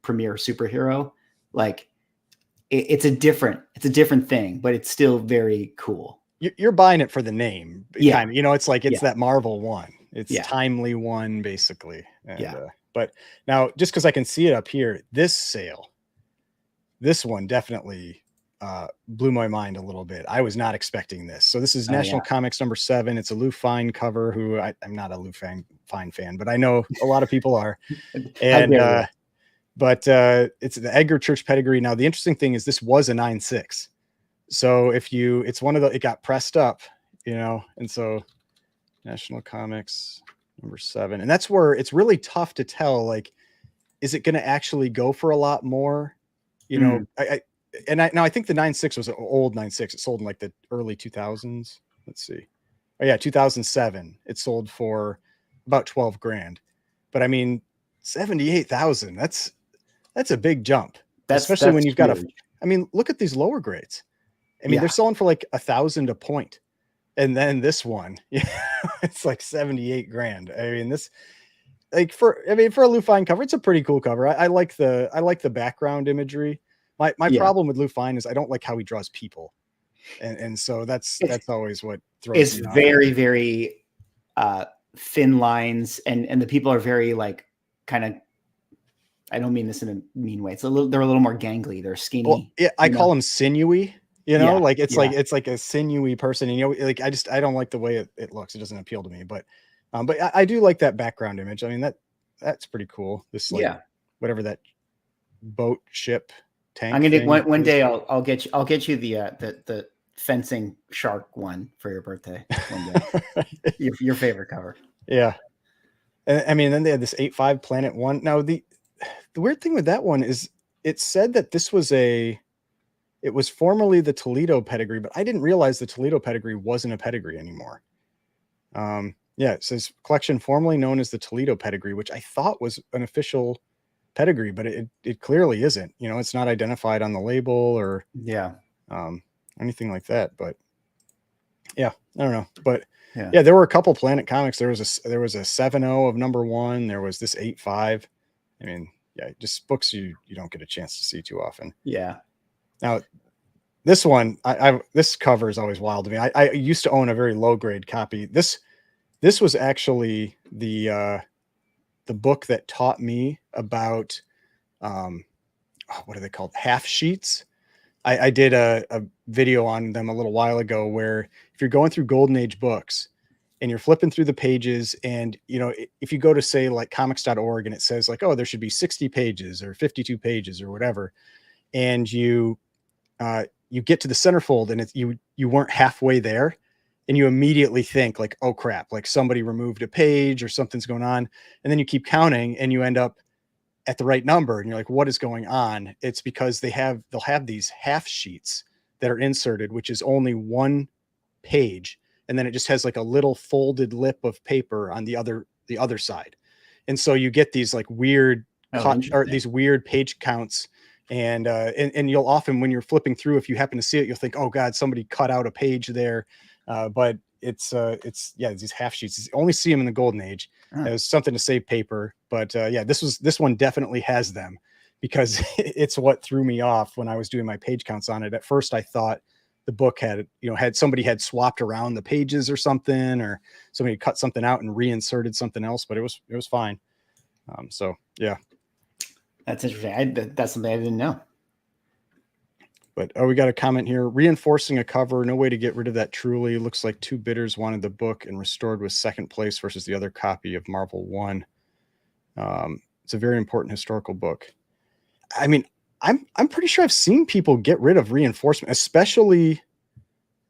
premier superhero. Like, it's a different thing, but it's still very cool. You're buying it for the name. Yeah. Kind of, it's like, it's that Marvel one. It's timely one, basically. And, but now, just because I can see it up here, this one definitely blew my mind a little bit. I was not expecting this. So this is National Comics number 7. It's a Lou Fine cover, who I'm not a Lou Fine fan, but I know a lot of people are. And but it's the Edgar Church pedigree. Now, the interesting thing is this was a 9.6. So it's one of it got pressed up, and so National Comics number 7. And that's where it's really tough to tell, like, is it going to actually go for a lot more? Now I think the 9.6 was an old 9.6. It sold in like the early 2000s. Let's see. Oh yeah, 2007. It sold for about 12 grand. But I mean, 78,000. That's a big jump. Especially when you've got look at these lower grades. I mean, they're selling for like 1,000 a point. And then this one, it's like 78 grand. I mean, for a Lou Fine cover, it's a pretty cool cover. I like the background imagery. My problem with Lou Fine is I don't like how he draws people. And so that's always what throws me off. It's very, very thin lines, and the people are very like kind of, I don't mean this in a mean way. They're a little more gangly. They're skinny. Well, yeah, I call them sinewy. Like it's like a sinewy person. And like I don't like the way it looks. It doesn't appeal to me. But I do like that background image. I mean, that's pretty cool. This whatever that boat ship tank. I'm gonna one day I'll get you the fencing shark one for your birthday one day. your favorite cover. Yeah. I mean, then they had this 8.5 Planet One. Now the weird thing with that one is it said that it was formerly the Toledo pedigree, but I didn't realize the Toledo pedigree wasn't a pedigree anymore. It says collection formerly known as the Toledo pedigree, which I thought was an official pedigree, but it clearly isn't. It's not identified on the label or anything like that. But I don't know. But there were a couple Planet Comics. There was a 7.0 of number 1. There was this 8.5. I mean, just books you don't get a chance to see too often. Yeah. Now, this one, this cover is always wild to me. I used to own a very low grade copy. This was actually the book that taught me about what are they called? Half sheets. I did a video on them a little while ago where if you're going through Golden Age books and you're flipping through the pages, and if you go to say like comics.org and it says like, oh, there should be 60 pages or 52 pages or whatever, and you get to the centerfold and you weren't halfway there, and you immediately think like, oh crap, like somebody removed a page or something's going on, and then you keep counting and you end up at the right number, and you're like, what is going on? It's because they'll have these half sheets that are inserted, which is only one page, and then it just has like a little folded lip of paper on the other side. And so you get these like weird or these weird page counts. And you'll often, when you're flipping through, if you happen to see it, you'll think, oh God, somebody cut out a page there. But it's these half sheets. You only see them in the golden age. It was something to save paper. But this one definitely has them, because it's what threw me off when I was doing my page counts on it. At first I thought the book had somebody had swapped around the pages or something, or somebody cut something out and reinserted something else, but it was fine. So yeah. That's interesting. That's something I didn't know. But we got a comment here. Reinforcing a cover. No way to get rid of that truly. Looks like two bidders wanted the book and restored with second place versus the other copy of Marvel 1. It's a very important historical book. I mean, I'm pretty sure I've seen people get rid of reinforcement, especially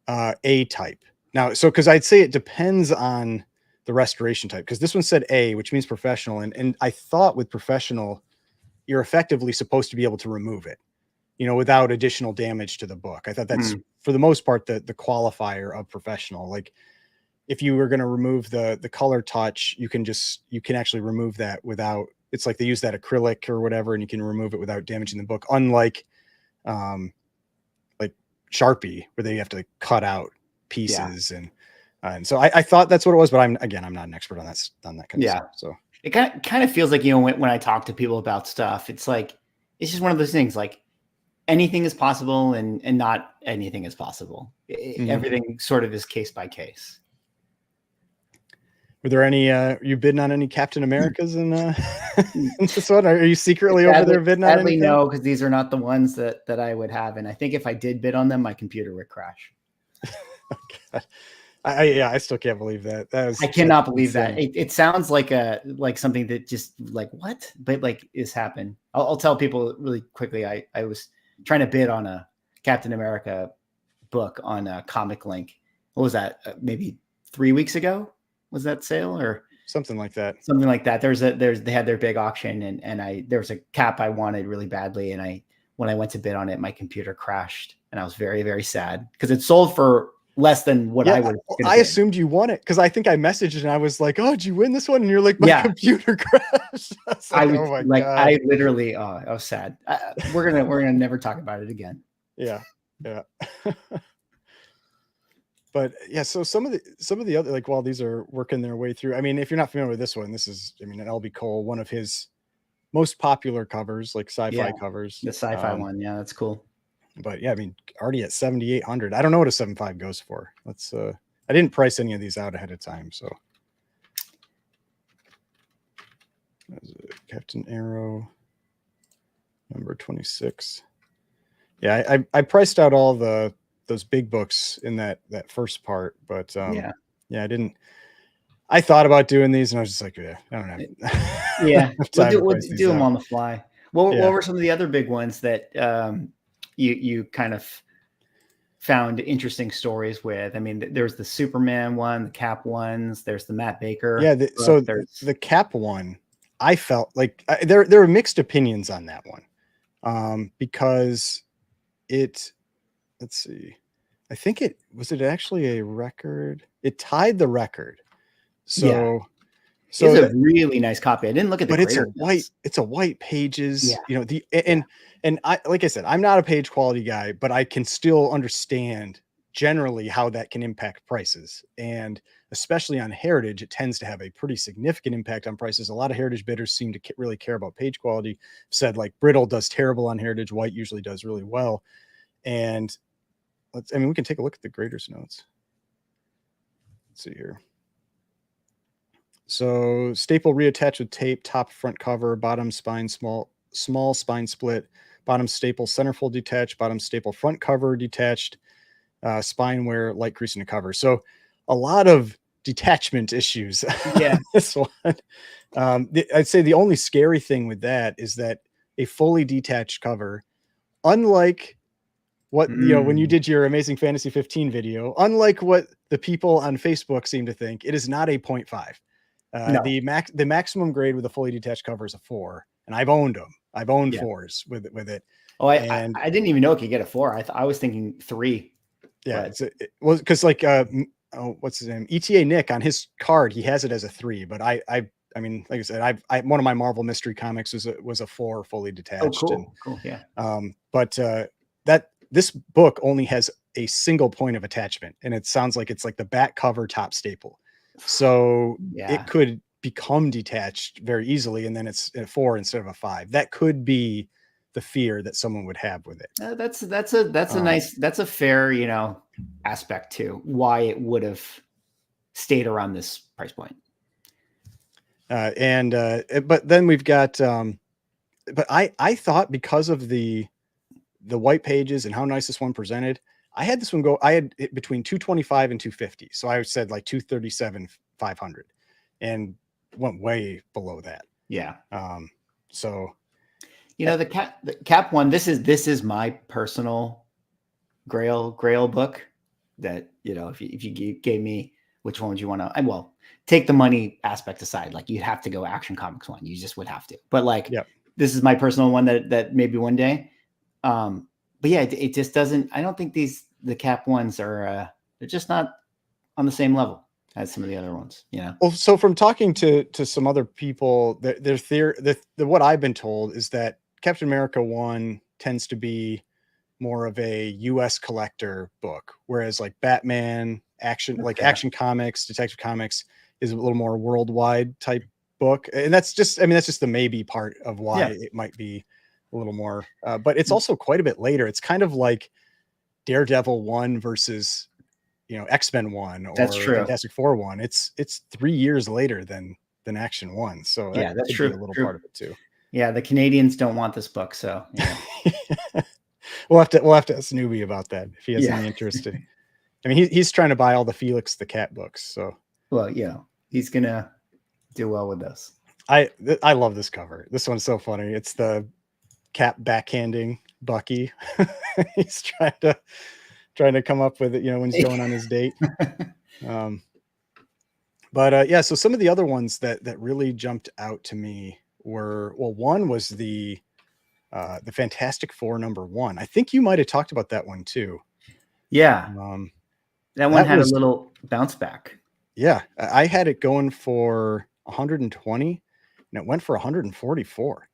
A type. Now, so because I'd say it depends on the restoration type, because this one said A, which means professional. And I thought with professional, you're effectively supposed to be able to remove it, without additional damage to the book. I thought that's for the most part the qualifier of professional. Like if you were going to remove the color touch, you can actually remove that without, it's like they use that acrylic or whatever, and you can remove it without damaging the book. Unlike like Sharpie, where they have to cut out pieces. And so I thought that's what it was, but I'm not an expert on that kind of stuff. So it kind of feels like, when I talk to people about stuff, it's like, it's just one of those things, like anything is possible and not anything is possible. Everything sort of is case by case. Were there any, you bidding on any Captain Americas in this one? Are you secretly over there bidding on anything? No, because these are not the ones that I would have. And I think if I did bid on them, my computer would crash. Oh, God. I still can't believe that. I cannot believe that. It sounds like something that just like what, but like is happened. I'll tell people really quickly. I was trying to bid on a Captain America book on a Comic Link. What was that? Maybe 3 weeks ago was that sale or something like that? Something like that. They had their big auction and there was a cap I wanted really badly, and when I went to bid on it, my computer crashed, and I was very, very sad because it sold for less than what I would. I assumed you won it because I think I messaged and I was like, "Oh, did you win this one?" And you're like, "My computer crashed." I was oh my God. I literally, I was sad. We're gonna never talk about it again. Yeah. But yeah, so some of the other, like, while these are working their way through, I mean, if you're not familiar with this one, this is, an L.B. Cole, one of his most popular covers, like sci-fi covers. The sci-fi one, yeah, that's cool. But yeah, already at 7,800. I don't know what a 7.5 goes for. Let's I didn't price any of these out ahead of time, so Captain Arrow number 26. Yeah, I priced out all those big books in that first part, but I didn't. I thought about doing these, and I was just like, I don't have. Yeah, we'll do them on the fly. What were some of the other big ones that you kind of found interesting stories with? I mean, there's the Superman one, the Cap ones. There's the Matt Baker. Yeah, the Cap one, I felt like there were mixed opinions on that one, because it. Let's see. I think it actually a record. It tied the record. So it's a really nice copy. I didn't look at the, but it's a white pages. Yeah. And I, like I said, I'm not a page quality guy, but I can still understand generally how that can impact prices. And especially on Heritage, it tends to have a pretty significant impact on prices. A lot of Heritage bidders seem to really care about page quality. Said like Brittle does terrible on Heritage. White usually does really well. And we can take a look at the graders notes. Let's see here. So staple reattached with tape, top front cover, bottom spine, small spine split, bottom staple centerfold detached, bottom staple front cover detached, spine wear, light crease in the cover. So a lot of detachment issues. Yeah. This one. I'd say the only scary thing with that is that a fully detached cover, unlike what, when you did your Amazing Fantasy 15 video, unlike what the people on Facebook seem to think, it is not a 0.5. No. The maximum grade with a fully detached cover is a 4. and I've owned them. I've owned Yeah. 4s with it. Oh, And I didn't even know it could get a 4. I was thinking 3. yeah, But it was because like what's his name? ETA Nick on his card, he has it as a 3, but I mean, like I said, one of my Marvel Mystery Comics was a 4 fully detached. oh, cool, cool, yeah. But that this book only has a single point of attachment, and it sounds like it's like the back cover top staple, so Yeah. it could become detached very easily, and then it's a 4 instead of a 5. That could be the fear that someone would have with it. That's a nice, that's a fair, you know, aspect to why it would have stayed around this price point. But then we've got but I thought because of the white pages and how nice this one presented, I had this one go, I had it between 225 and 250. So I said like 237 500 and went way below that. Yeah. So you know, the cap one, this is my personal grail book that, you know, if you gave me which one would you want to, well, take the money aspect aside, like you'd have to go Action Comics one. You just would have to, but like, yep. This is my personal one that maybe one day. But yeah, it just doesn't, I don't think the cap ones are, they're just not on the same level as some of the other ones, you know? Well, so from talking to some other people, their theory, what I've been told is that Captain America 1 tends to be more of a US collector book, whereas like Batman Action Comics, Detective Comics is a little more worldwide type book. And that's just the maybe part of why it might be a little more, but it's also quite a bit later. It's kind of like Daredevil 1 versus, you know, X-Men 1 or Fantastic Four 1. It's 3 years later than Action 1. So yeah, that's true. A little part of it too. Yeah, the Canadians don't want this book, so yeah. we'll have to ask Newbie about that if he has any interest in. I mean, he's trying to buy all the Felix the Cat books. So well, you know, he's gonna do well with this. I love this cover. This one's so funny. It's the Cap backhanding Bucky. He's trying to come up with it, you know, when he's going on his date. Yeah, so some of the other ones that really jumped out to me were, well, one was the Fantastic Four #1. I think you might have talked about that one too. Yeah. That one had a little bounce back. Yeah. I had it going for 120 and it went for 144.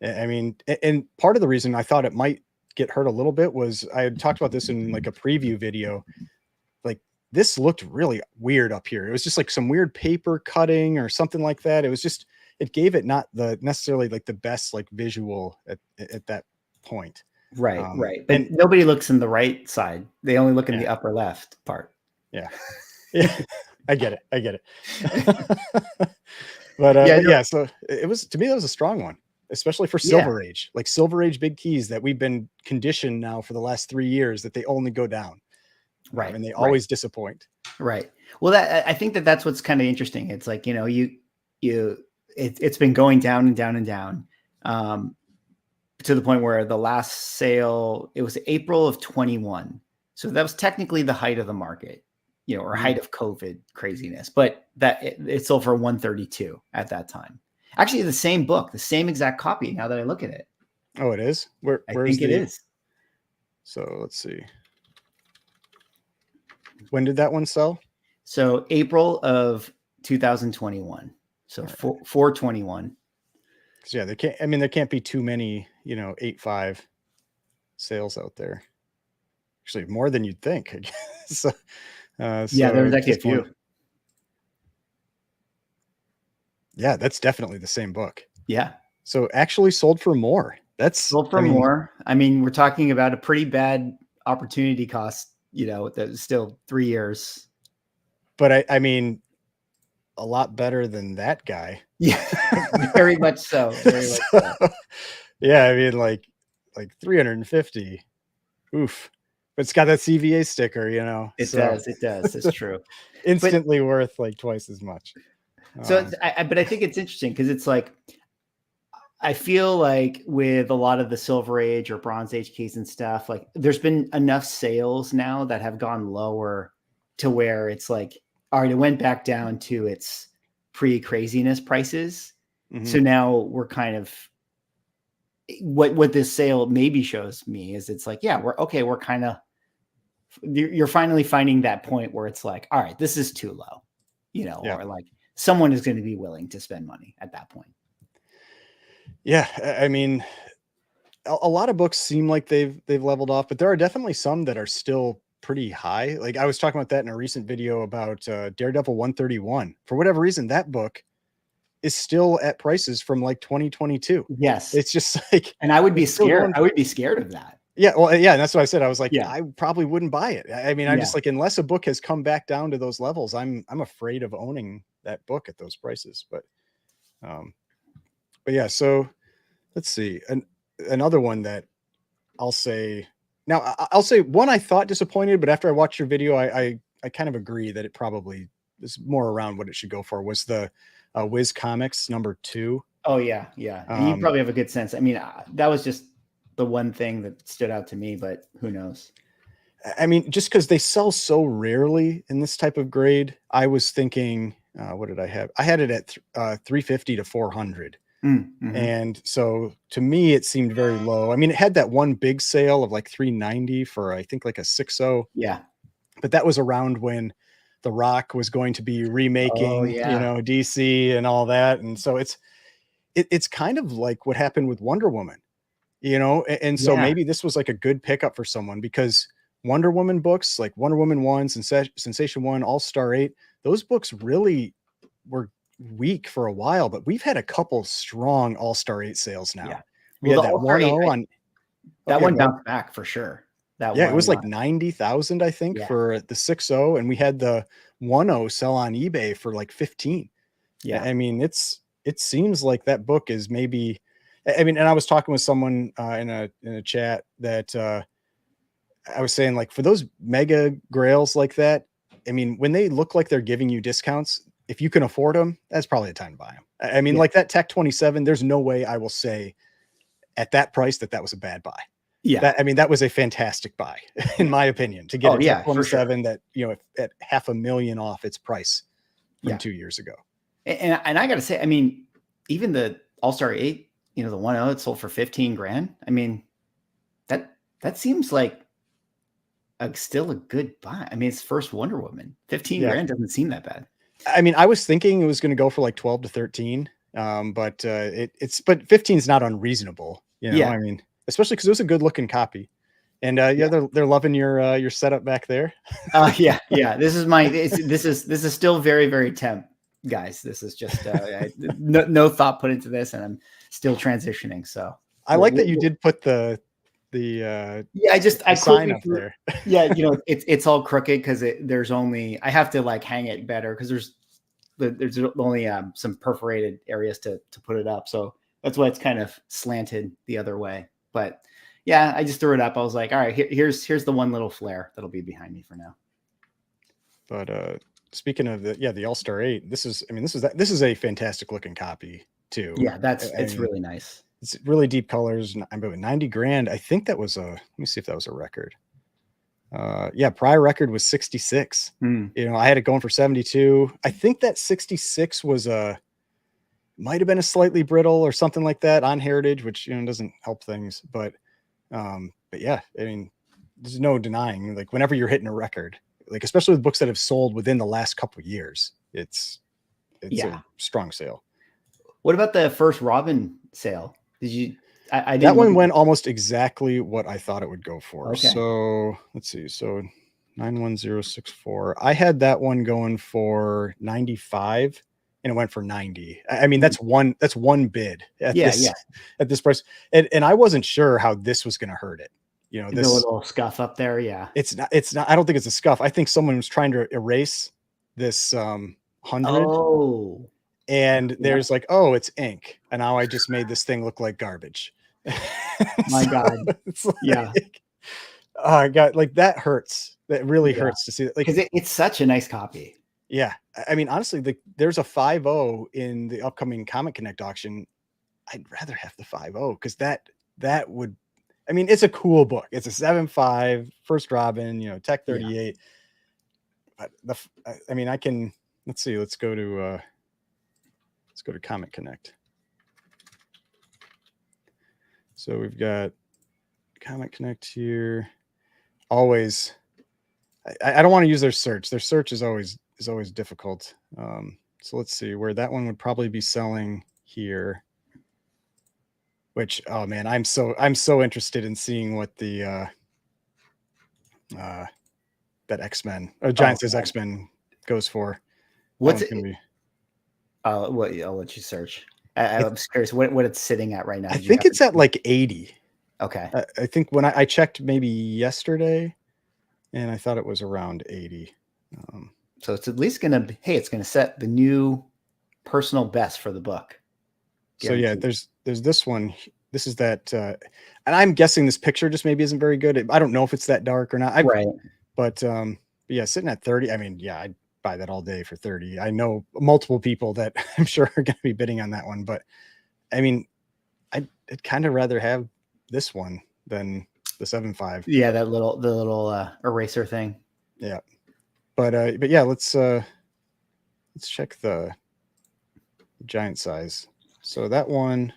I mean, and part of the reason I thought it might get hurt a little bit was I had talked about this in like a preview video. Like this looked really weird up here. It was just like some weird paper cutting or something like that. It was just, it gave it not the necessarily like the best like visual at that point. Right. Right. But nobody looks in the right side. They only look in the upper left part. Yeah. Yeah. I get it. But so it was, to me, that was a strong one, especially for Silver Age, like Silver Age big keys that we've been conditioned now for the last 3 years that they only go down. Right. And they always disappoint. Right. Well, I think that's what's kind of interesting. It's like, you know, it's been going down and down and down, to the point where the last sale, it was April of 21. So that was technically the height of the market, you know, or height of COVID craziness, but it sold for 132 at that time. Actually, the same book, the same exact copy. Now that I look at it. Oh, it is? Where I think it is. So let's see. When did that one sell? So April of 2021. So 4/21. Yeah, there can't be too many, you know, 8.5 sales out there. Actually, more than you'd think, I guess. Yeah, there was actually a few. Yeah, that's definitely the same book. Yeah. So actually sold for more. That's sold for more. I mean, we're talking about a pretty bad opportunity cost, you know, that's still 3 years. But I mean, a lot better than that guy. Yeah, very much so. Very much so. Yeah, I mean, like 350. Oof. But it's got that CVA sticker, you know. It does. It's true. Instantly worth like twice as much. So, but I think it's interesting because it's like, I feel like with a lot of the Silver Age or Bronze Age keys and stuff, like there's been enough sales now that have gone lower to where it's like, all right, it went back down to its pre-craziness prices. Mm-hmm. So now we're kind of what this sale maybe shows me is it's like, yeah, we're kind of, you're finally finding that point where it's like, all right, this is too low, or like someone is going to be willing to spend money at that point. Yeah. I mean, a lot of books seem like they've leveled off, but there are definitely some that are still pretty high. Like I was talking about that in a recent video about Daredevil 131. For whatever reason, that book is still at prices from like 2022. Yes. It's just like, and I would be scared. going... I would be scared of that. Yeah. Well, yeah. And that's what I said. I was like, Yeah. I probably wouldn't buy it. I mean, I'm just like, unless a book has come back down to those levels, I'm afraid of owning that book at those prices. But yeah, so let's see. Another one that I'll say now, I'll say one I thought disappointed, but after I watched your video, I kind of agree that it probably is more around what it should go for, was the Wiz Comics #2. Oh yeah. Yeah. And you probably have a good sense. I mean, that was just the one thing that stood out to me, but who knows? I mean, just because they sell so rarely in this type of grade, I was thinking, what did I have? I had it at 350 to 400. Mm-hmm. And so to me, it seemed very low. I mean, it had that one big sale of like 390 for, I think, like a 6.0. Yeah. But that was around when The Rock was going to be remaking, DC and all that. And so it's kind of like what happened with Wonder Woman, and so maybe this was like a good pickup for someone, because Wonder Woman books like Wonder Woman 1, Sensation 1, All-Star 8, those books really were weak for a while, but we've had a couple strong All-Star 8 sales now. Yeah. We had that 1.0 on that one bounced back for sure. It was like 90,000, I think, for the 6.0, and we had the 1.0 sell on eBay for like 15. Yeah. I mean, it seems like that book is maybe, I mean, and I was talking with someone in a chat that I was saying, like, for those mega grails like that, I mean, when they look like they're giving you discounts, if you can afford them, that's probably the time to buy them. I mean, like that Tech 27, there's no way I will say at that price that was a bad buy. Yeah. I mean, that was a fantastic buy, in my opinion, to get a Tech 27 that, at $500,000 off its price from 2 years ago. And I got to say, I mean, even the All-Star 8, the 1.0, it sold for $15,000. I mean, that seems like still a good buy. I mean, it's first Wonder Woman. $15,000 doesn't seem that bad. I mean, I was thinking it was going to go for like 12 to 13, but but 15 is not unreasonable. I mean, especially because it was a good looking copy. And they're loving your setup back there. Yeah. This is still very, very temp, guys. This is just no thought put into this, and I'm still transitioning. So I like that you did put the I sign up there. Yeah, it's all crooked because I have to like hang it better because there's only some perforated areas to put it up. So that's why it's kind of slanted the other way. But yeah, I just threw it up. I was like, all right, here's the one little flare that'll be behind me for now. But speaking of the All-Star 8, this is a fantastic looking copy too. Yeah, it's really nice. It's really deep colors. I'm about $90,000. I think that was let me see if that was a record. Prior record was 66. I had it going for 72. I think that 66 was might have been a slightly brittle or something like that on Heritage, which doesn't help things. But yeah, I mean, there's no denying, like, whenever you're hitting a record, like especially with books that have sold within the last couple of years, it's a strong sale. What about the first Robin sale? Did you? I didn't. That one went almost exactly what I thought it would go for. Okay. So let's see. So 91064. I had that one going for 95, and it went for 90. I mean, that's one bid at this price, and I wasn't sure how this was going to hurt it. This the little scuff up there. Yeah, it's not. I don't think it's a scuff. I think someone was trying to erase this 100. Oh. And there's like, oh, it's ink. And now I just made this thing look like garbage. My God. Oh, God, like that hurts. That really hurts to see it. Like, because it's such a nice copy. Yeah. I mean, honestly, there's a 5.0 in the upcoming Comic Connect auction. I'd rather have the 5.0 because that would, I mean, it's a cool book. It's a 7.5 first Robin, Tech 38. But I mean, let's see, let's go to Comic Connect. So we've got Comic Connect here. Always, I don't want to use their search. Their search is always difficult. So let's see where that one would probably be selling here. Which, oh man, I'm so interested in seeing what the that X-Men Giant Says X-Men goes for. What's it gonna be? I'll let you search. I'm curious what it's sitting at right now. I think it's at like 80. Okay. I think when I checked maybe yesterday, and I thought it was around 80. So it's at least gonna it's gonna set the new personal best for the book. Guaranteed. So yeah, there's this one. This is that, and I'm guessing this picture just maybe isn't very good. I don't know if it's that dark or not. Right. But yeah, sitting at 30. I mean, yeah, I'd buy that all day for 30. I know multiple people that I'm sure are going to be bidding on that one. But I mean, I'd kind of rather have this one than the 7.5. Yeah, the little eraser thing. Yeah, but yeah, let's check the giant size. So that one,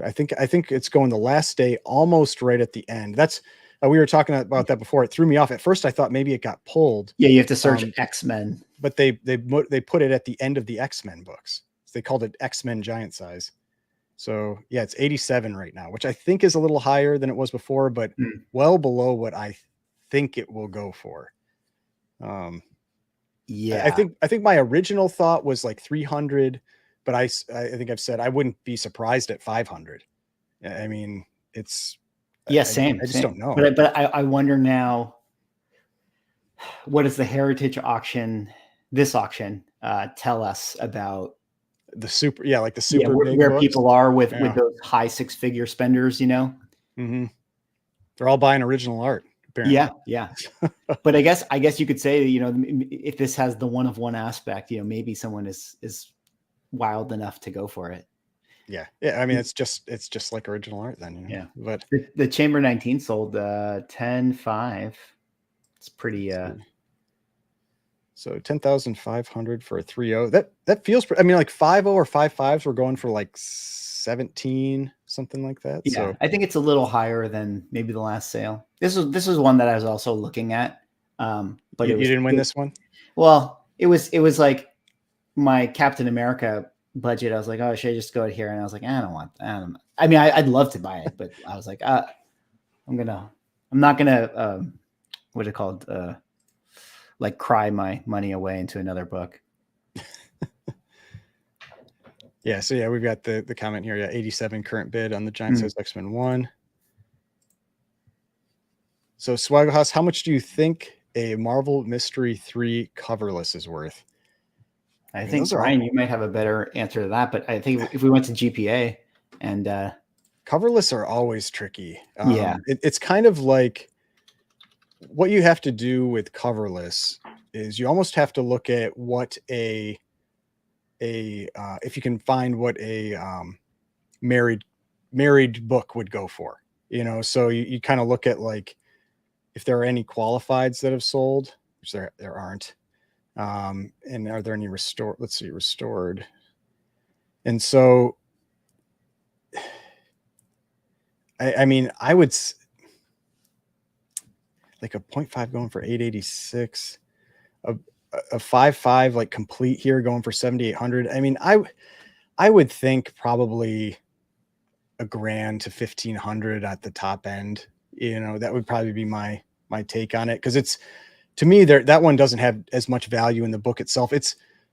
I think it's going the last day, almost right at the end. That's we were talking about that before. It threw me off at first. I thought maybe it got pulled. Yeah, you have to search X-Men, but they put it at the end of the X-Men books. So they called it X-Men Giant Size. So yeah, it's 87 right now, which I think is a little higher than it was before, but well below what I think it will go for. Yeah, I think my original thought was like 300, but I think I've said I wouldn't be surprised at 500. I mean, it's same. I just don't know. But I wonder now, what does the Heritage auction, this auction, tell us about the super? Yeah, like the super where books. People are with those high 6-figure spenders. You know, they're all buying original art. Apparently. Yeah. But I guess you could say, you know, if this has the one of one aspect, you know, maybe someone is wild enough to go for it. Yeah. I mean, it's just like original art then. You know? Yeah. But the Chamber 19 sold 10.5. It's pretty. So 10,500 for a 3.0. That feels. I mean, like 5.0 or 5.5s were going for like 17, something like that. Yeah, so I think it's a little higher than maybe the last sale. This was one that I was also looking at. But you didn't win this one. Well, it was like my Captain America budget. I was like, oh, should I just go here? And I was like, I don't want. I mean, I'd love to buy it, but I was like, I'm not gonna. What is it called? Like cry my money away into another book. Yeah, so yeah, we've got the comment here. Yeah, 87 current bid on the Giant Size X-Men 1. So Swaghouse, how much do you think a Marvel Mystery 3 coverless is worth? I think Brian, you might have a better answer to that, but I think if we went to GPA and coverless are always tricky. Yeah, it's kind of like what you have to do with coverless is you almost have to look at what if you can find what a married book would go for, you know. So you kind of look at like if there are any qualifieds that have sold, which there aren't, and are there any restored? Let's see, restored. And so I mean, I would like a 0.5 going for 886, a 5.5 like complete here going for 7,800. I mean, I would think probably $1,000 to 1,500 at the top end. You know, that would probably be my take on it, because it's, to me, that one doesn't have as much value in the book itself.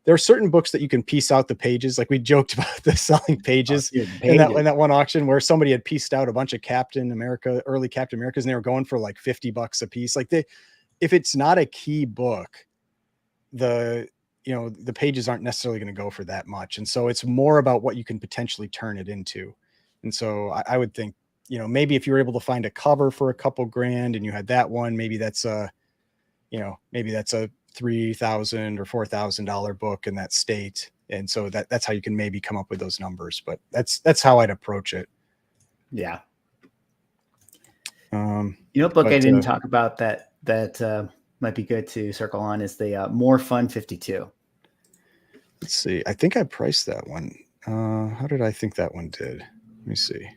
There are certain books that you can piece out the pages. Like we joked about the selling pages in that one auction where somebody had pieced out a bunch of early Captain Americas, and they were going for like $50 a piece. Like if it's not a key book, the pages aren't necessarily going to go for that much. And so it's more about what you can potentially turn it into. And so I would think, you know, maybe if you were able to find a cover for a couple grand and you had that one, maybe that's a $3,000 or $4,000 book in that state. And so that's how you can maybe come up with those numbers, but that's how I'd approach it. Yeah. Book I didn't talk about that might be good to circle on is the More Fun 52. Let's see. I think I priced that one. How did I think that one did? Let me see.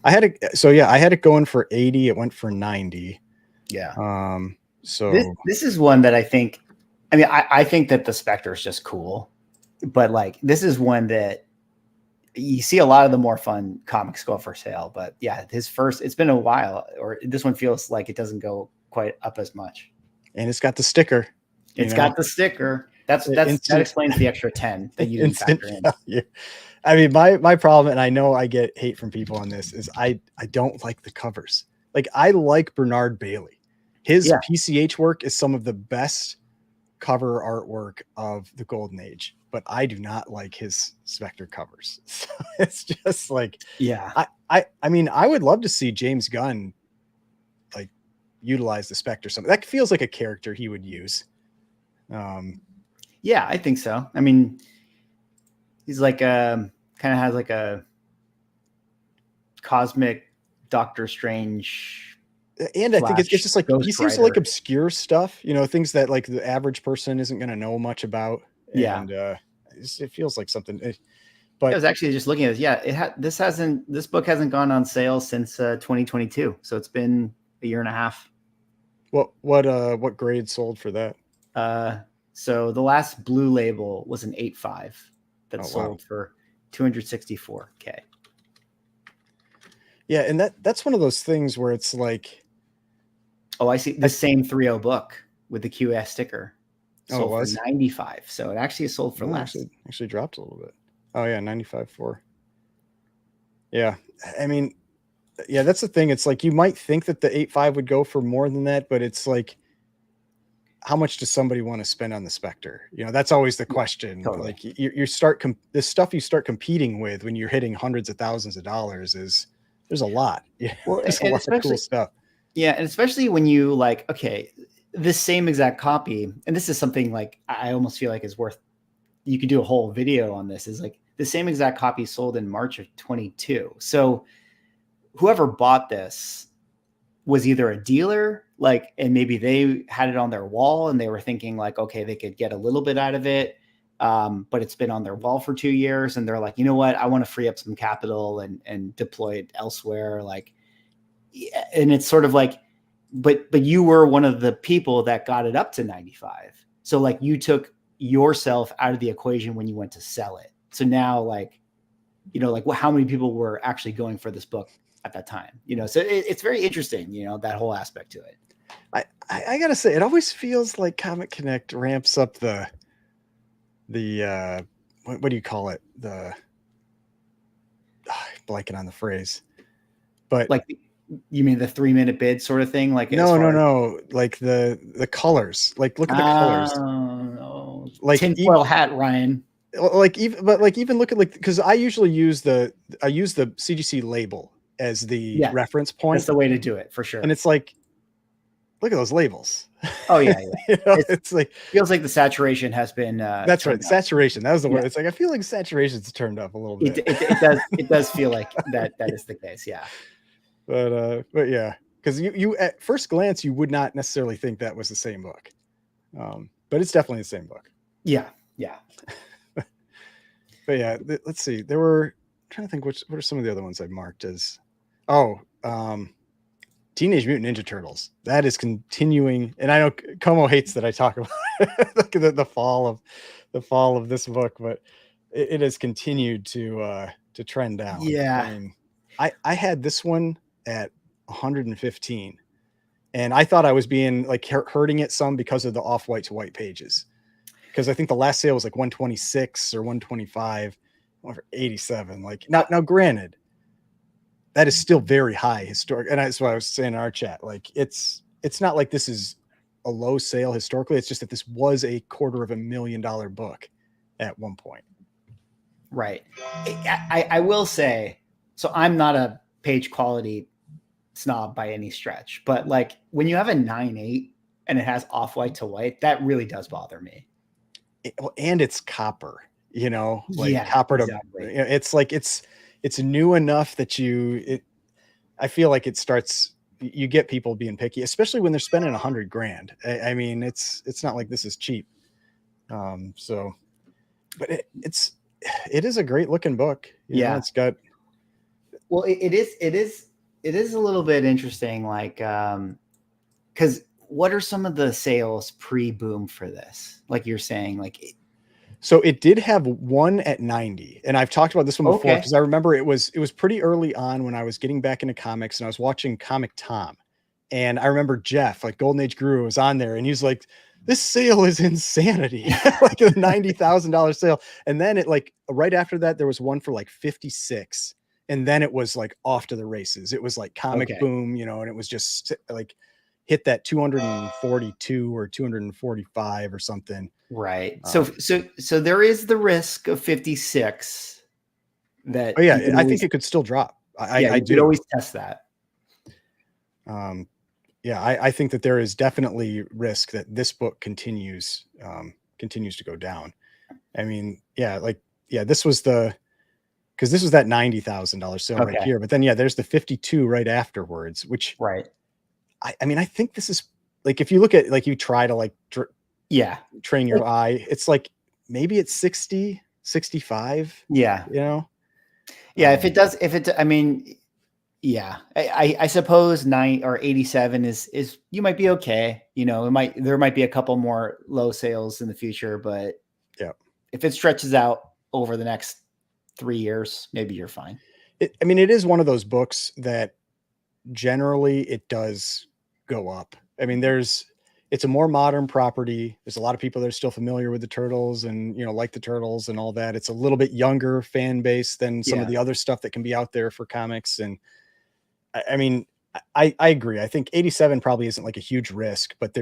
I had it. So yeah, I had it going for 80. It went for 90. Yeah. So This is one that I think, I mean, I think that the Spectre is just cool, but like this is one that you see a lot of the more fun comics go for sale. But yeah, it's been a while, or this one feels like it doesn't go quite up as much. and it's got the sticker. It's got the sticker. That explains the extra 10 that you didn't factor in. Value. I mean, my problem, and I know I get hate from people on this, is I don't like the covers. Like, I like Bernard Bailey. His PCH work is some of the best cover artwork of the Golden Age, but I do not like his Spectre covers. So it's just like, I mean, I would love to see James Gunn like utilize the Spectre. Something that feels like a character he would use. Yeah, I think so. I mean, he's like kind of has like a cosmic Doctor Strange. And I think it's just like he seems to like obscure stuff, you know, things that like the average person isn't going to know much about. And it feels like something. But I was actually just looking at it. Yeah, this book hasn't gone on sale since 2022, so it's been a year and a half. What grade sold for that? So the last blue label was an 8.5 that sold for $264K. Yeah, and that's one of those things where it's like, oh, I see the same 3.0 book with the QS sticker sold for 95. So it actually sold for less. Actually dropped a little bit. Oh yeah, 95.4. Yeah, I mean, yeah, that's the thing. It's like you might think that the 8.5 would go for more than that, but it's like, how much does somebody want to spend on the Spectre? You know, that's always the question. Totally. Like you start this stuff you start competing with when you're hitting hundreds of thousands of dollars is there's a lot. Yeah, well, there's a lot of cool stuff. Yeah, and especially when you like, okay, this same exact copy, and this is something like I almost feel like is worth. You could do a whole video on this. Is like the same exact copy sold in March of 22. So whoever bought this was either a dealer, like, and maybe they had it on their wall and they were thinking like, okay, they could get a little bit out of it. But it's been on their wall for 2 years and they're like, you know what, I want to free up some capital and deploy it elsewhere. Like, and it's sort of like, but you were one of the people that got it up to 95. So like you took yourself out of the equation when you went to sell it. So now like, you know, like how many people were actually going for this book at that time, you know? So it's very interesting, you know, that whole aspect to it. I gotta say, it always feels like Comic Connect ramps up the what do you call it? Blanking on the phrase, but like, you mean the 3-minute bid sort of thing? Like no, like the colors. Like look at the colors. No. Like tinfoil hat, Ryan. Like even look at like, because I usually use the CGC label as the reference point. That's the way to do it for sure. And it's like, look at those labels. Oh yeah. You know, it's like feels like the saturation has been. That's right. Saturation. That was the word. It's like I feel like saturation's turned up a little bit. It does feel like that is the case. Yeah. But yeah, because you at first glance you would not necessarily think that was the same book, but it's definitely the same book. Yeah. But yeah, let's see. I'm trying to think what are some of the other ones I marked as. Teenage Mutant Ninja Turtles. That is continuing, and I know Como hates that I talk about the fall of this book, but it has continued to trend down. Yeah, I mean, I had this one at 115, and I thought I was being like hurting it some because of the off-white to white pages, because I think the last sale was like 126 or 125 or 87. Like now granted, that is still very high historic, and that's what I was saying in our chat. Like it's not like this is a low sale historically. It's just that this was a $250,000 book at one point. Right. I will say, so I'm not a page quality snob by any stretch, but like when you have a 9.8 and it has off-white to white, that really does bother me. And it's copper, you know, like copper to, you know, it's like it's new enough that I feel like you get people being picky, especially when they're spending $100,000. I mean, it's not like this is cheap. But it is a great looking book. You know, it's got, Well, it is a little bit interesting, like, because what are some of the sales pre-boom for this? Like you're saying, like, So it did have one at 90, and I've talked about this one before okay, because I remember it was pretty early on when I was getting back into comics and I was watching Comic Tom, and I remember Jeff, like Golden Age Guru, was on there, and he's like, "This sale is insanity!" Like a $90,000 sale, and then it like right after that there was one for like 56, and then it was like off to the races. It was like Comic okay, Boom, you know, and it was just like hit that 242 or 245 or something. right. So, Um, so there is the risk of 56 Oh that you yeah, can I think always, it could still drop. yeah, I you could do. always test that. Um, yeah, I think that there is definitely risk that this book continues to go down. I mean, yeah, like yeah, this was the because this was that $90,000 sale right Okay, here, but then yeah, there's the 52 right afterwards, which right. I mean, I think this is like if you look at like you try to like Yeah, train like, your eye, it's like maybe it's 60, 65, yeah, you know. yeah. If it Um, does, if it, I mean, yeah, I suppose 87 is you might be okay. You know, there might be a couple more low sales in the future, but yeah. if it stretches out over the next 3 years, maybe you're fine. I mean, it is one of those books that generally it does go up. I mean, it's a more modern property. There's a lot of people that are still familiar with the turtles and, you know, like the turtles and all that. It's a little bit younger fan base than some of Yeah, the other stuff that can be out there for comics. And I mean, I agree. I think 87 probably isn't like a huge risk, but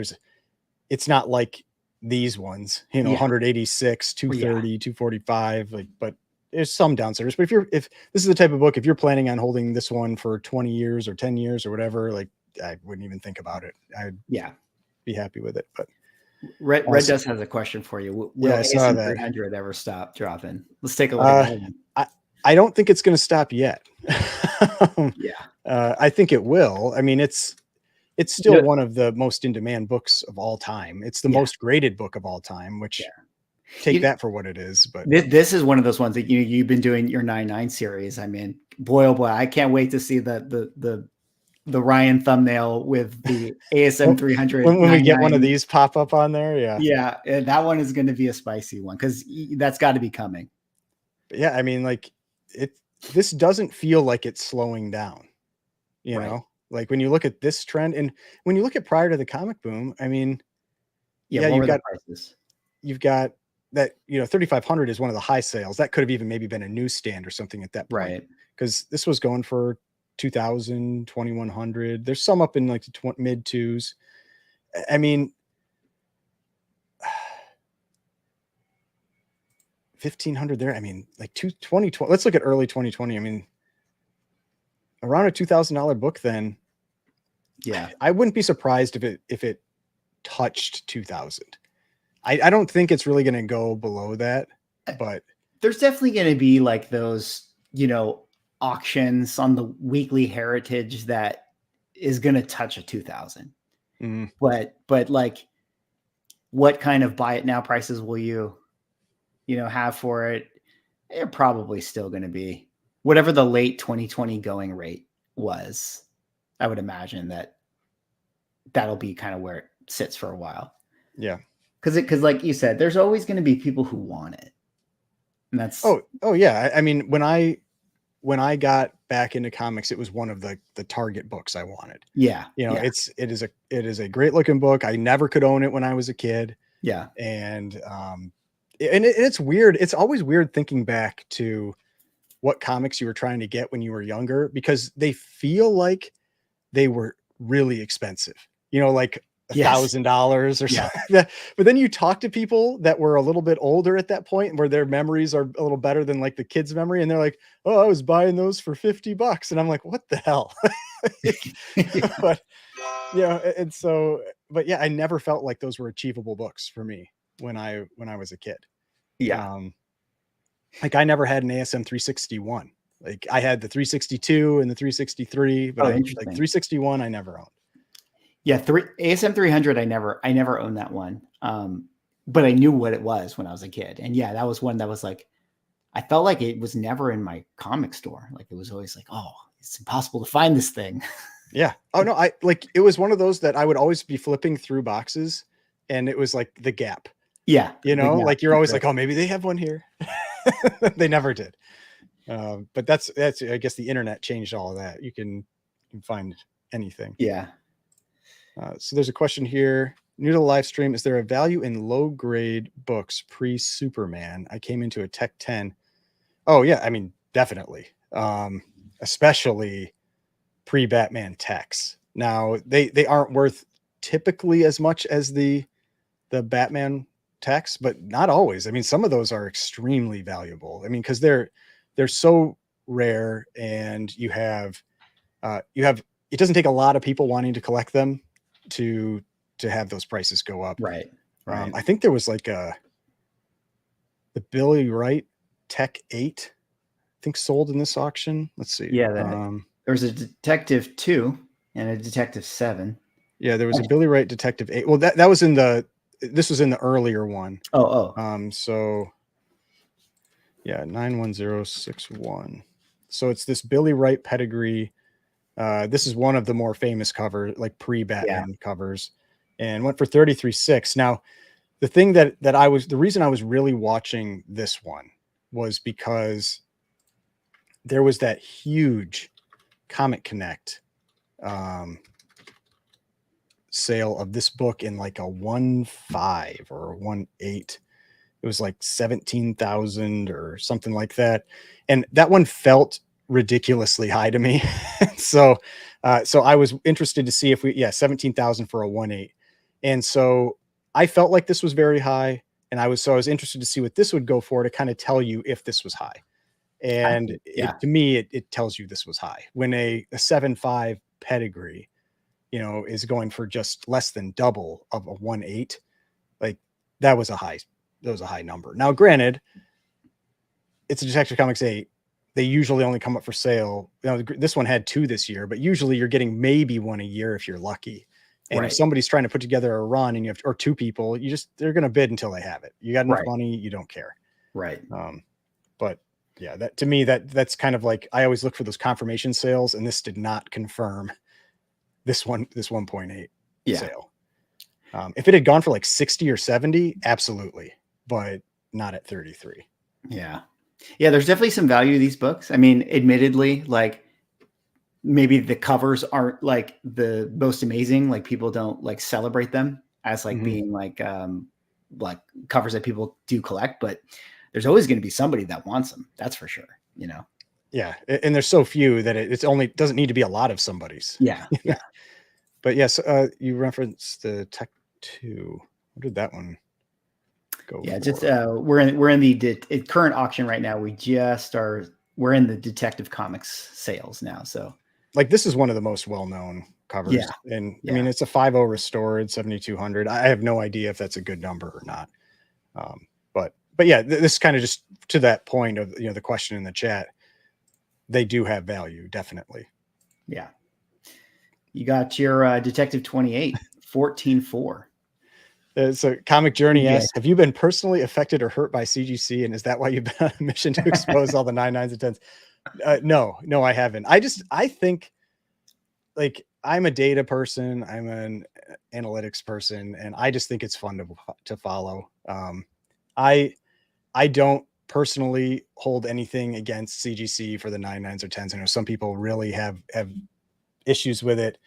it's not like these ones, you know, yeah, 186, yeah, 230, 245, like, but there's some downside. But if this is the type of book, if you're planning on holding this one for 20 years or 10 years or whatever, like I wouldn't even think about it. I'd yeah. be happy with it. But Red so, Dust has a question for you. yeah, Will I saw ASM that. 300 ever stop dropping? Let's take a look at Uh, that one. I, I don't think it's going to stop yet. Yeah. I think it will. I mean, it's You still know, one of the most in demand books of all time. It's the yeah, most graded book of all time, which yeah. take You, that for what it is. But this is one of those ones that you've been doing your 9-9 series. I mean, boy oh boy, I can't wait to see the Ryan thumbnail with the ASM 300 when we get one of 99. these pop up on there, yeah. Yeah, that one is going to be a spicy one because that's got to be coming. But yeah, I mean, like this doesn't feel like it's slowing down, you Right. know? Like when you look at this trend and when you look at prior to the comic boom, I mean, Yeah. yeah, What were the prices? you've got that, you know, 3,500 is one of the high sales. That could have even maybe been a newsstand or something at that point. Right. Because this was going for 2,000, 2,100. There's some up in like the mid twos. I mean, 1,500 there. I mean, like 2020. Let's look at early 2020. I mean, around a $2,000 book then. Yeah. I wouldn't be surprised if it touched 2,000. I don't think it's really going to go below that, but There's definitely going to be like those, auctions on the Weekly Heritage that is going to touch a 2,000. mm, But like, what kind of buy it now prices will you have for it? They're probably still going to be whatever the late 2020 going rate was. I would imagine that'll be kind of where it sits for a while. yeah. Because like you said, there's always going to be people who want it, and that's Oh yeah. I mean, when I got back into comics, it was one of the target books I wanted. yeah, You know, yeah, it is a great looking book. I never could own it when I was a kid, yeah, and it's weird. It's always weird thinking back to what comics you were trying to get when you were younger because they feel like they were really expensive. You know, like yes, $1,000 or yeah, something. Like that. But then you talk to people that were a little bit older at that point where their memories are a little better than like the kids' memory. And they're like, oh, I was buying those for $50. And I'm like, what the hell? But yeah. And so, but yeah, I never felt like those were achievable books for me when I was a kid. yeah. Um, like I never had an ASM 361. Like I had the 362 and the 363, but Oh, like interesting. 361, I never owned. Yeah, ASM 300. I never owned that one. But I knew what it was when I was a kid, and yeah, that was one that was like I felt like it was never in my comic store. Like it was always like, oh, it's impossible to find this thing. Yeah. Oh no, it was one of those that I would always be flipping through boxes and it was like the Gap. Yeah. Like you're always like, oh, maybe they have one here. They never did. But that's I guess the internet changed all of that. You can find anything. Yeah. So there's a question here. New to the live stream, is there a value in low grade books pre-Superman? I came into a Tech 10. Oh yeah, I mean, definitely. Especially pre-Batman techs. Now they aren't worth typically as much as the Batman techs, but not always. I mean, some of those are extremely valuable. I mean, because they're so rare, and you have it doesn't take a lot of people wanting to collect them to have those prices go up. Right. I think there was like the Billy Wright Tech 8, I think, sold in this auction. Let's see. Yeah. There was a Detective 2 and a Detective 7. Yeah, there was a Billy Wright Detective 8. Well, that was this was in the earlier one. So yeah, 91061. So it's this Billy Wright pedigree. This is one of the more famous covers, like pre-Batman covers, and went for 33.6. Now, the thing the reason I was really watching this one was because there was that huge Comic Connect sale of this book in like a 1.5 or 1.8. It was like 17,000 or something like that, and that one felt ridiculously high to me. So I was interested to see if 17,000 for a 1.8, and so I felt like this was very high, and I was interested to see what this would go for, to kind of tell you if this was high. And to me, it tells you this was high when a 7.5 pedigree, is going for just less than double of a 1.8. Like that was a high number. Now, granted, it's a Detective Comics 8. They usually only come up for sale. This one had 2 this year, but usually you're getting maybe 1 a year if you're lucky. And if somebody's trying to put together a run and you have, or 2 people, they're going to bid until they have it. You got enough money, you don't care. Right. But yeah, that to me, that's kind of like, I always look for those confirmation sales, and this did not confirm this 1.8 sale. If it had gone for like 60 or 70, absolutely, but not at 33. Yeah. There's definitely some value to these books. I mean, admittedly, like maybe the covers aren't like the most amazing. Like people don't like celebrate them as like being like covers that people do collect, but there's always going to be somebody that wants them. That's for sure. Yeah. And there's so few that it's only doesn't need to be a lot of somebody's. Yeah. But yes, you referenced the Tech 2. What did that one go for? Just we're in the current auction right now. We're in the Detective Comics sales now. So like this is one of the most well-known covers. And I mean, it's a 5.0 restored 7,200. I have no idea if that's a good number or not. But yeah, this kind of just to that point of, the question in the chat, they do have value. Definitely. Yeah. You got your Detective 28, 14.4. So Comic Journey asks, have you been personally affected or hurt by CGC? And is that why you've been on a mission to expose all the 9, 9s and 10s? No, I haven't. I think like I'm a data person. I'm an analytics person, and I just think it's fun to follow. I don't personally hold anything against CGC for the 9, 9s or 10s. I know some people really have issues with it.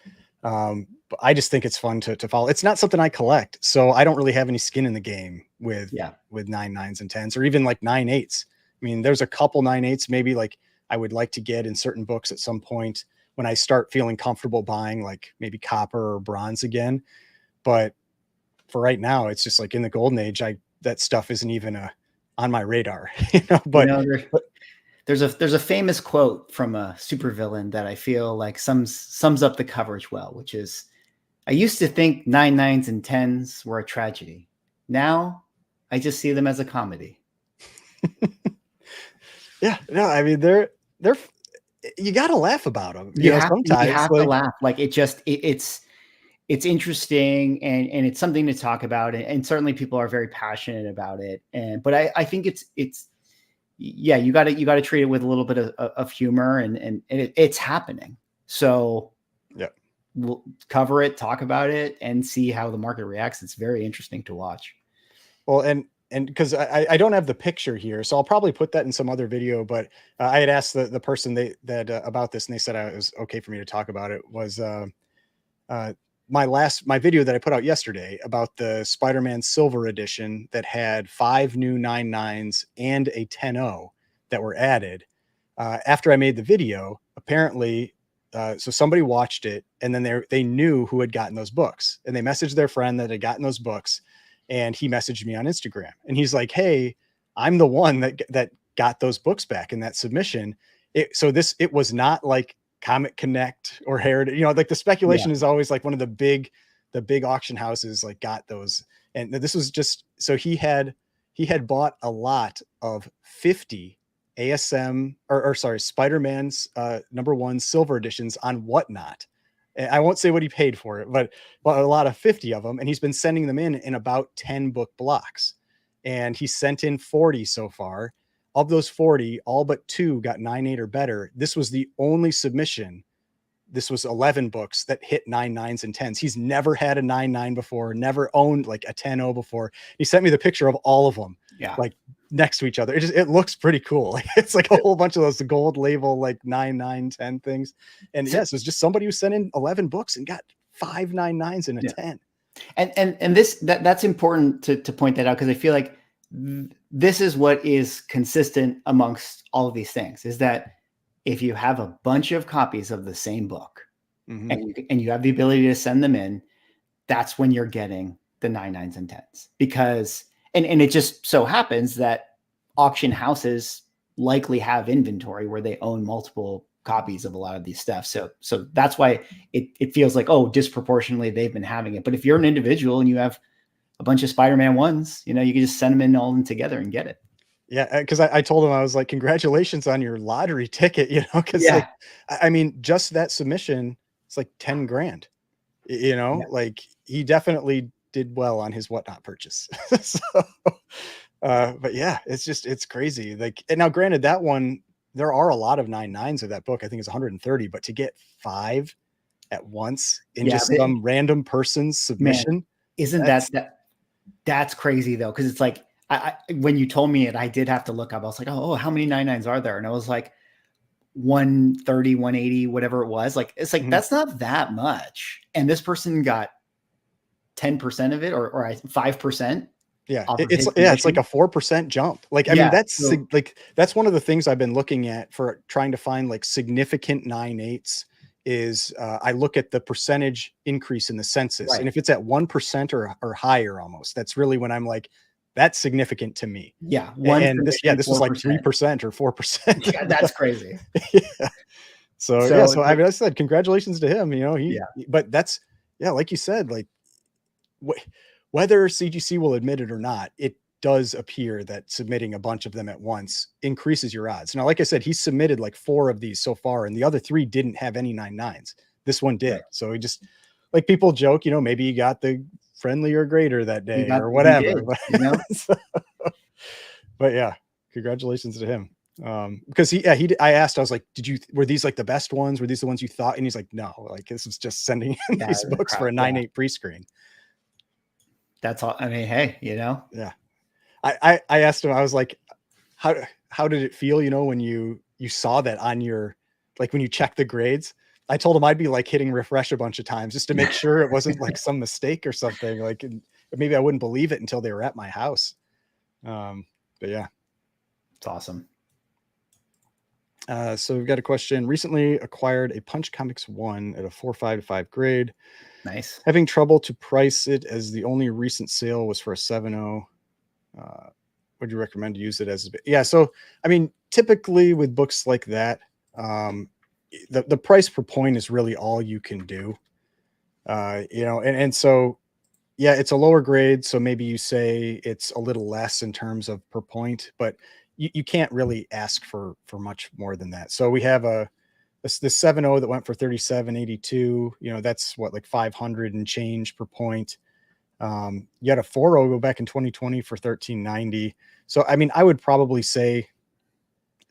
But I just think it's fun to follow. It's not something I collect, so I don't really have any skin in the game with 9, 9s and 10s, or even like 9, 8s. I mean, there's a couple 9, 8s maybe like I would like to get in certain books at some point when I start feeling comfortable buying like maybe copper or bronze again. But for right now, it's just like in the golden age, that stuff isn't even on my radar. But there's a famous quote from a supervillain that I feel like sums up the coverage well, which is, I used to think 9, 9s and 10s were a tragedy. Now I just see them as a comedy. Yeah, no, I mean, they're you got to laugh about them. Sometimes you have to laugh. Like it's interesting and it's something to talk about. And certainly people are very passionate about it. But I think yeah, you got to treat it with a little bit of humor, and it's happening. So yeah, we'll cover it, talk about it, and see how the market reacts. It's very interesting to watch. well, and because I don't have the picture here, so I'll probably put that in some other video. But I had asked the person that about this, and they said it was okay for me to talk about it. Was my video that I put out yesterday about the Spider-Man Silver Edition that had 5 new 9.9s and a 10.0 that were added. After I made the video, apparently, so somebody watched it, and then they knew who had gotten those books, and they messaged their friend that had gotten those books, and he messaged me on Instagram, and he's like, "Hey, I'm the one that got those books back in that submission." It was not like Comic Connect or Heritage, like the speculation is always like one of the big auction houses like got those, and this was just so he had bought a lot of 50 ASM or sorry, Spider-Man's #1 silver editions on Whatnot. I won't say what he paid for it, but a lot of 50 of them, and he's been sending them in about 10 book blocks, and he sent in 40 so far. Of those 40, all but 2 got 9.8 or better. This was the only submission. This was 11 books that hit 9.9s and 10s. He's never had a 9.9 before, never owned like a 10.0 before. He sent me the picture of all of them, like next to each other. It looks pretty cool. Like it's like a whole bunch of those gold label like 9.9, 10 things. And yes, it was just somebody who sent in 11 books and got 5 9.9s and a 10. And that's important to point that out, because I feel like this is what is consistent amongst all of these things, is that if you have a bunch of copies of the same book and you have the ability to send them in, that's when you're getting the 9.9s and 10s, because and it just so happens that auction houses likely have inventory where they own multiple copies of a lot of these stuff. So that's why it feels like, oh, disproportionately they've been having it. But if you're an individual and you have a bunch of Spider-Man ones, you can just send them in all together and get it. Yeah, because I told him, I was like, congratulations on your lottery ticket, because like, I mean, just that submission, it's like 10 grand, like he definitely did well on his Whatnot purchase. So, but yeah, it's crazy. Like, and now granted, that one, there are a lot of 9.9s of that book. I think it's 130, but to get 5 at once in just some random person's submission, man, isn't that's crazy though? Because it's like, when you told me it, I did have to look up. I was like, oh, how many 9.9s are there? And I was like 130, 180, whatever it was. Like, it's like, that's not that much. And this person got 10% of it or 5%. Yeah. It's like a 4% jump. Like, I mean, that's one of the things I've been looking at for trying to find like significant 9.8s is I look at the percentage increase in the census. Right. And if it's at 1% or higher, almost, that's really when I'm like, that's significant to me. Yeah. This was like 3% or 4%. Yeah, that's crazy. Yeah. So I mean, I said, congratulations to him, but that's, like you said, like whether CGC will admit it or not, it does appear that submitting a bunch of them at once increases your odds. Now, like I said, he submitted like 4 of these so far, and the other 3 didn't have any 9.9s. This one did. Right. So he just, like, people joke, maybe he got the friendly or greater that day or whatever. But yeah, congratulations to him. Because I asked, I was like, were these like the best ones? Were these the ones you thought? And he's like, no, like this is just sending these books for a 9.8 pre-screen. That's all. I mean, hey, Yeah. I asked him, I was like, how did it feel, when you saw that on your, like when you check the grades? I told him I'd be like hitting refresh a bunch of times just to make sure it wasn't like some mistake or something. Like maybe I wouldn't believe it until they were at my house. But yeah, it's awesome. So we've got a question. Recently acquired a Punch Comics 1 at a 4.5 grade. Nice. Having trouble to price it as the only recent sale was for a 7.0. Would you recommend to use it as so I mean, typically with books like that, the price per point is really all you can do, and so it's a lower grade, so maybe you say it's a little less in terms of per point, but you can't really ask for much more than that. So we have the 7.0 that went for 37.82. That's what, like 500 and change per point. You had a 4.0 go back in 2020 for 13.90. So I mean, I would probably say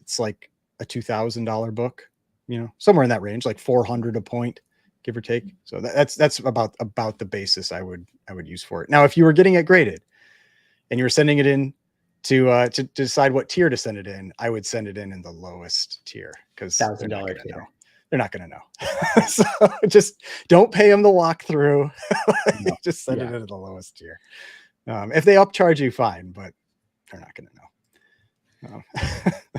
it's like a $2,000 book, you know, somewhere in that range, like 400 a point, give or take. So that's about the basis I would use for it. Now, if you were getting it graded and you were sending it in to decide what tier to send it in, I would send it in the lowest tier, because $1,000 tier. They're not going to know. So just don't pay them the walkthrough. No. Just send it into the lowest tier. If they upcharge you, fine, but they're not going to know.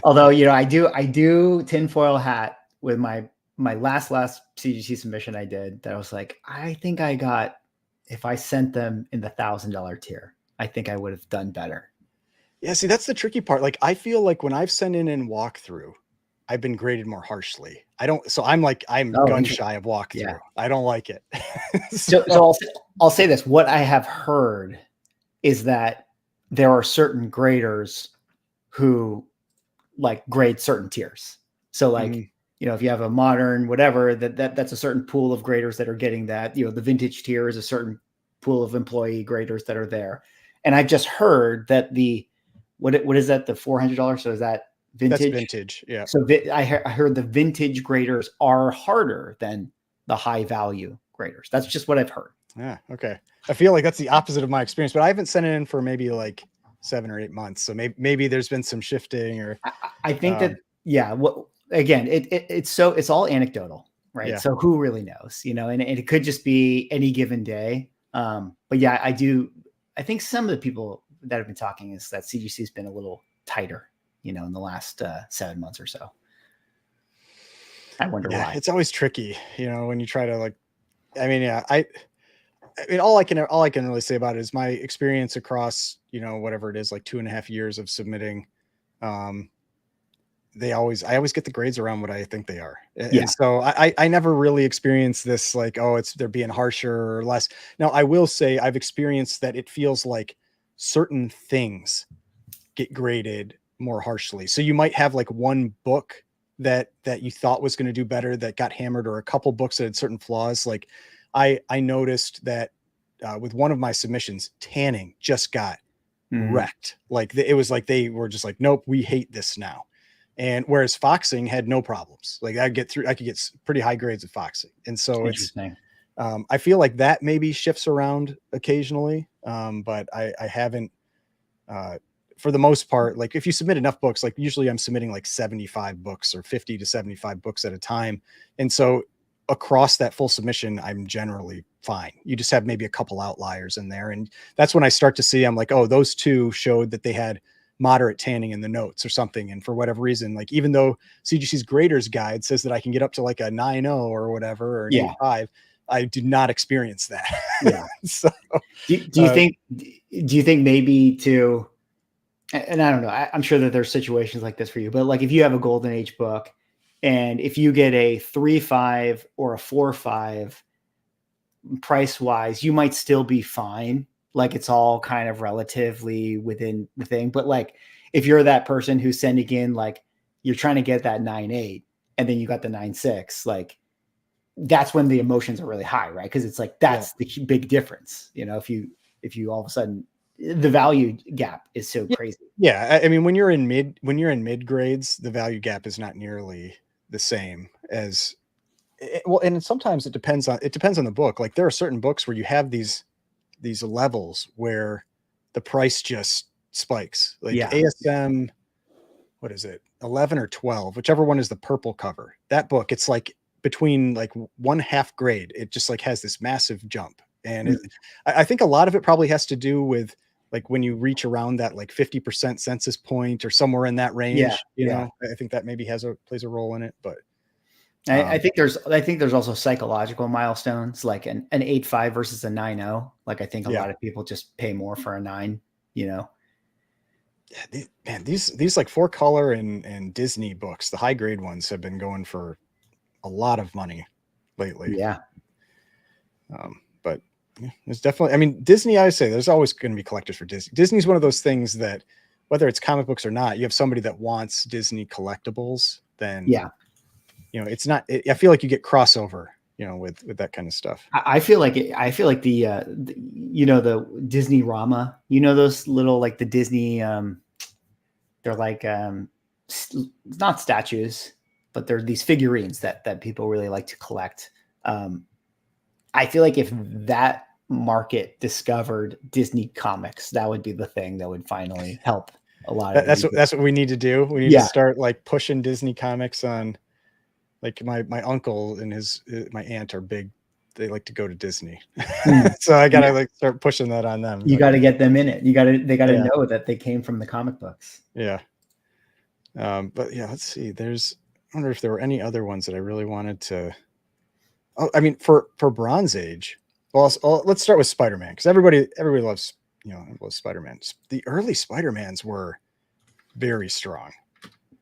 Although, you know, I do tinfoil hat with my last CGC submission I did, that I was like, I think I got, if I sent them in the $1,000 tier, I think I would have done better. Yeah, see, that's the tricky part. Like, I feel like when I've sent in walkthrough, I've been graded more harshly. I'm gun shy of walkthrough. Yeah. I don't like it. So I'll say this. What I have heard is that there are certain graders who like grade certain tiers. So like, you know, if you have a modern, whatever, that's a certain pool of graders that are getting that, you know, the vintage tier is a certain pool of employee graders that are there. And I've just heard that what is that? The $400. So is that vintage? That's vintage. Yeah. So I heard the vintage graders are harder than the high value graders. That's just what I've heard. Yeah. Okay. I feel like that's the opposite of my experience, but I haven't sent it in for maybe like 7 or 8 months. So maybe there's been some shifting, or I think that, yeah. Well, again, it's all anecdotal, right? Yeah. So who really knows, you know, and it could just be any given day. But yeah, I think some of the people that have been talking is that CGC has been a little tighter, you know, in the last 7 months or so. I wonder why. It's always tricky, you know, when you try to like, I mean, yeah, I mean, all I can really say about it is my experience across, you know, whatever it is, like 2.5 years of submitting. I always get the grades around what I think they are. And so I never really experienced this, like, oh, they're being harsher or less. Now, I will say I've experienced that it feels like certain things get graded more harshly. So you might have like one book that you thought was going to do better that got hammered, or a couple books that had certain flaws. Like I noticed that with one of my submissions, tanning just got wrecked. Like it was like they were just like, nope, we hate this now. And whereas foxing had no problems. Like I could get pretty high grades of foxing. And so it's I feel like that maybe shifts around occasionally. But I haven't for the most part. Like if you submit enough books, like usually I'm submitting like 75 books or 50 to 75 books at a time. And so across that full submission, I'm generally fine. You just have maybe a couple outliers in there. And that's when I start to see, I'm like, oh, those two showed that they had moderate tanning in the notes or something. And for whatever reason, like, even though CGC's graders guide says that I can get up to like a 9.0 or whatever, or an 8.5, I did not experience that. Yeah. So do you think maybe to, and I don't know, I'm sure that there's situations like this for you, but like if you have a golden age book and if you get a 3.5 or a 4.5 price wise, you might still be fine. Like it's all kind of relatively within the thing. But like, if you're that person who's sending in, like you're trying to get that 9.8 and then you got the 9.6, like that's when the emotions are really high, right? Cause it's like, that's the big difference. You know, if you all of a sudden the value gap is so crazy. Yeah. I mean, when you're in mid grades, the value gap is not nearly the same as well. And sometimes it depends on the book. Like there are certain books where you have these levels where the price just spikes. Like ASM, what is it? 11 or 12, whichever one is the purple cover. That book, it's like between like 1/2 grade. It just like has this massive jump. And I think a lot of it probably has to do with like when you reach around that like 50% census point or somewhere in that range, you know, I think that maybe plays a role in it, but I think there's also psychological milestones, like an 8.5 versus a 9.0. Like I think a lot of people just pay more for a 9, you know? Yeah, these like 4-color and Disney books, the high grade ones have been going for a lot of money lately. Yeah. But there's definitely, I mean, Disney, I say there's always going to be collectors for Disney. Disney's one of those things that whether it's comic books or not, you have somebody that wants Disney collectibles, then you know, it's not, I feel like you get crossover, you know, with that kind of stuff. I feel like the you know, the Disney Rama, you know, those little, like the Disney, they're like, not statues, but they're these figurines that people really like to collect. I feel like if that market discovered Disney comics, that would be the thing that would finally help a lot of that's what we need to do. We need to start like pushing Disney comics on. Like my uncle and my aunt are big. They like to go to Disney. So I gotta like start pushing that on them. You got to get them in it. They gotta know that they came from the comic books. Yeah. But yeah, let's see. I wonder if there were any other ones that I really wanted to. Oh, I mean, for Bronze Age. Well, let's start with Spider-Man, because everybody loves loves Spider-Man. The early Spider-Mans were very strong.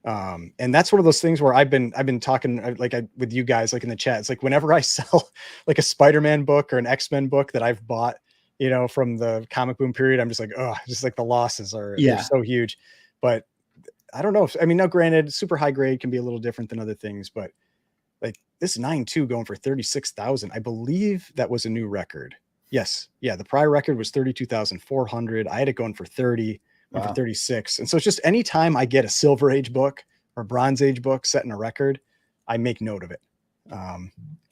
And that's one of those things where I've been talking with you guys, like in the chat. It's like whenever I sell like a Spider-Man book or an X-Men book that I've bought, from the comic boom period, I'm just like, oh, just like the losses they're so huge. But I don't know. Now granted, super high grade can be a little different than other things, but like this 9.2 going for 36,000, I believe that was a new record. Yes. Yeah. The prior record was 32,400. I had it going for 30. Went for 36. And so it's just anytime I get a Silver Age book or Bronze Age book setting a record, I make note of it.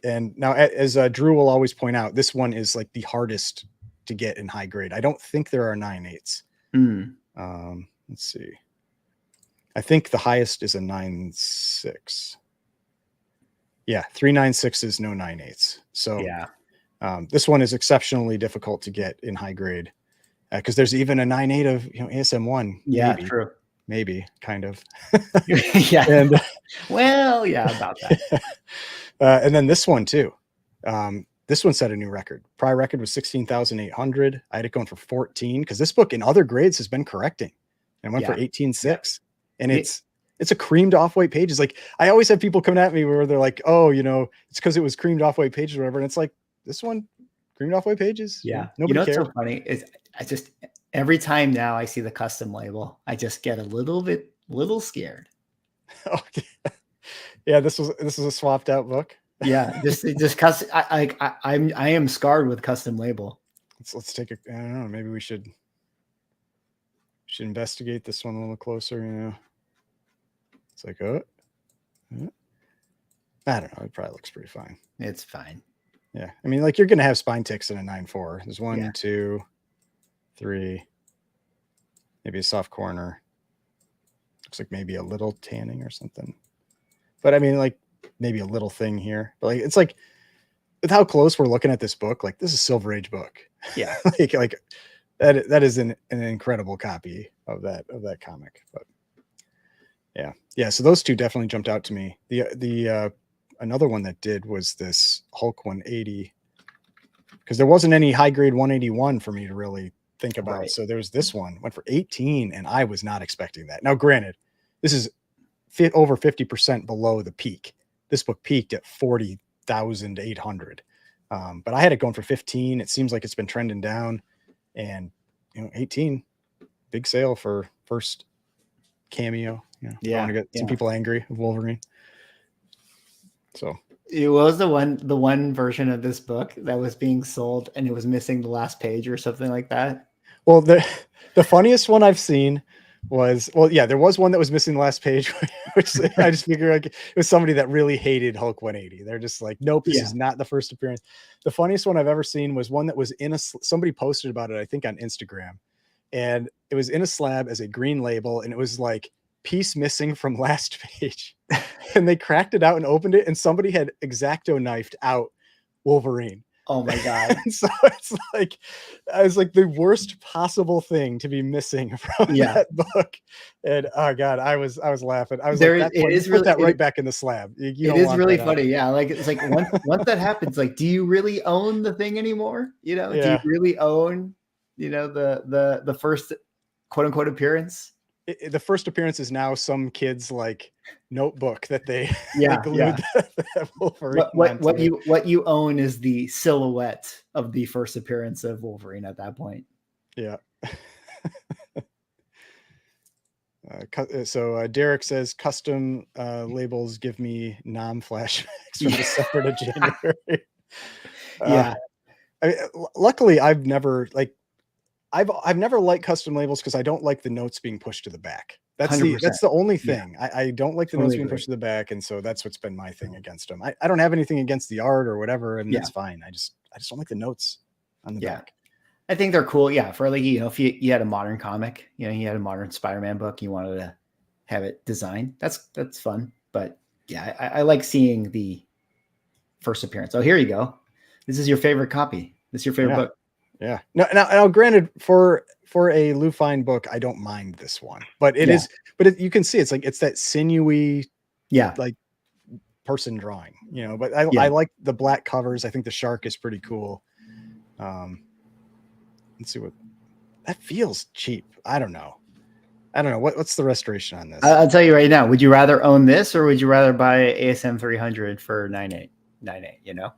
And now, as Drew will always point out, this one is like the hardest to get in high grade. I don't think there are 9.8s. Let's see. I think the highest is a 9.6. Yeah, 3.96s, no 9.8s. So this one is exceptionally difficult to get in high grade. Because there's even a 9.8 of ASM1. Yeah, maybe, true. Maybe, kind of. Yeah. And about that. And then this one too. This one set a new record. Prior record was 16,800. I had it going for 14 because this book in other grades has been correcting and went for 18.6. And it's a creamed off-white pages. Like I always have people coming at me where they're like, oh, it's because it was creamed off-white pages or whatever. And it's like this one. Creamed off white pages. Yeah. Nobody cares. What's so funny is I just every time now I see the custom label, I just get a little scared. Okay. Yeah, this was a swapped out book. Yeah, just custom. I am scarred with custom label. Let's take I don't know. Maybe we should investigate this one a little closer. It's like I don't know. It probably looks pretty fine. It's fine. Yeah, like you're gonna have spine ticks in a 9.4. There's 1, 2, 3, maybe a soft corner. Looks like maybe a little tanning or something. But like maybe a little thing here. But it's like with how close we're looking at this book, like this is Silver Age book. Yeah, like that is an incredible copy of that comic. But yeah. So those two definitely jumped out to me. The another one that did was this Hulk 180, because there wasn't any high grade 181 for me to really think about. Right. So there's this one went for 18 and I was not expecting that. Now, granted, this is over 50% below the peak. This book peaked at 40,800. But I had it going for 15. It seems like it's been trending down, and 18, big sale for first cameo. I want to get some people angry with Wolverine. So it was the one version of this book that was being sold and it was missing the last page or something like that. Well, the funniest one I've seen was, there was one that was missing the last page, which I just figured like it was somebody that really hated Hulk 180. They're just like, nope, this is not the first appearance. The funniest one I've ever seen was one that was somebody posted about it, I think on Instagram, and it was in a slab as a green label, and it was like piece missing from last page. And they cracked it out and opened it, and somebody had X-Acto knifed out Wolverine. Oh my God. So it's like, I was like the worst possible thing to be missing from that book. And oh God, I was laughing. I was like, put that right back in the slab. It is really funny. Yeah. Like, it's like once that happens, like, do you really own the thing anymore? Do you really own, the first quote unquote appearance? The first appearance is now some kid's like notebook that they glued that Wolverine. What you own is the silhouette of the first appearance of Wolverine at that point. Yeah. So Derek says custom labels give me nom flashbacks from December to January. Luckily, I've never liked custom labels because I don't like the notes being pushed to the back. That's 100%. the only thing. I don't like the Totally notes being agree. pushed to the back, and so that's what's been my thing against them. I don't have anything against the art or whatever, and that's fine. I just don't like the notes on the back. I think they're cool. Yeah, for like, if you had a modern comic, you had a modern Spider-Man book, you wanted to have it designed. That's fun. But yeah, I like seeing the first appearance. Oh, here you go. This is your favorite copy. This is your favorite book. Yeah. Now, granted, for a Lou Fine book, I don't mind this one, but it is. But you can see it's like it's that sinewy, like person drawing, But I like the black covers. I think the shark is pretty cool. Let's see what that feels cheap. I don't know. What's the restoration on this? I'll tell you right now. Would you rather own this, or would you rather buy ASM 300 for $9.8?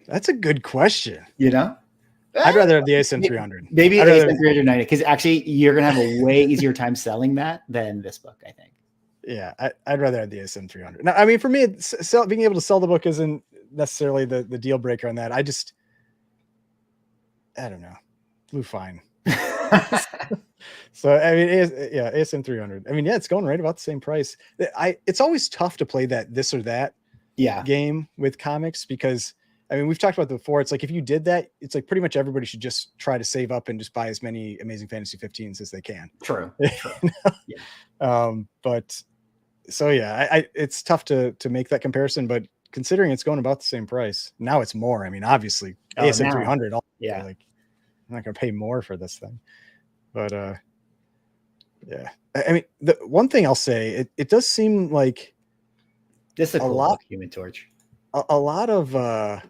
That's a good question. I'd rather have the ASM 300. Maybe ASM 390, because actually you're gonna have a way easier time selling that than this book, I think. Yeah, I'd rather have the ASM 300. Now, I mean, for me, being able to sell the book isn't necessarily the deal breaker on that. I don't know. Blue Fine. So I mean, ASM 300. I mean, it's going right about the same price. It's always tough to play that this or that game with comics, because I mean, we've talked about it before. It's like if you did that, it's like pretty much everybody should just try to save up and just buy as many Amazing Fantasy 15s as they can. True. But so it's tough to make that comparison, but considering it's going about the same price, now it's more. I mean, obviously ASM 300. Like I'm not going to pay more for this thing, but I mean, the one thing I'll say, it does seem like this is a lot Human Torch. A lot of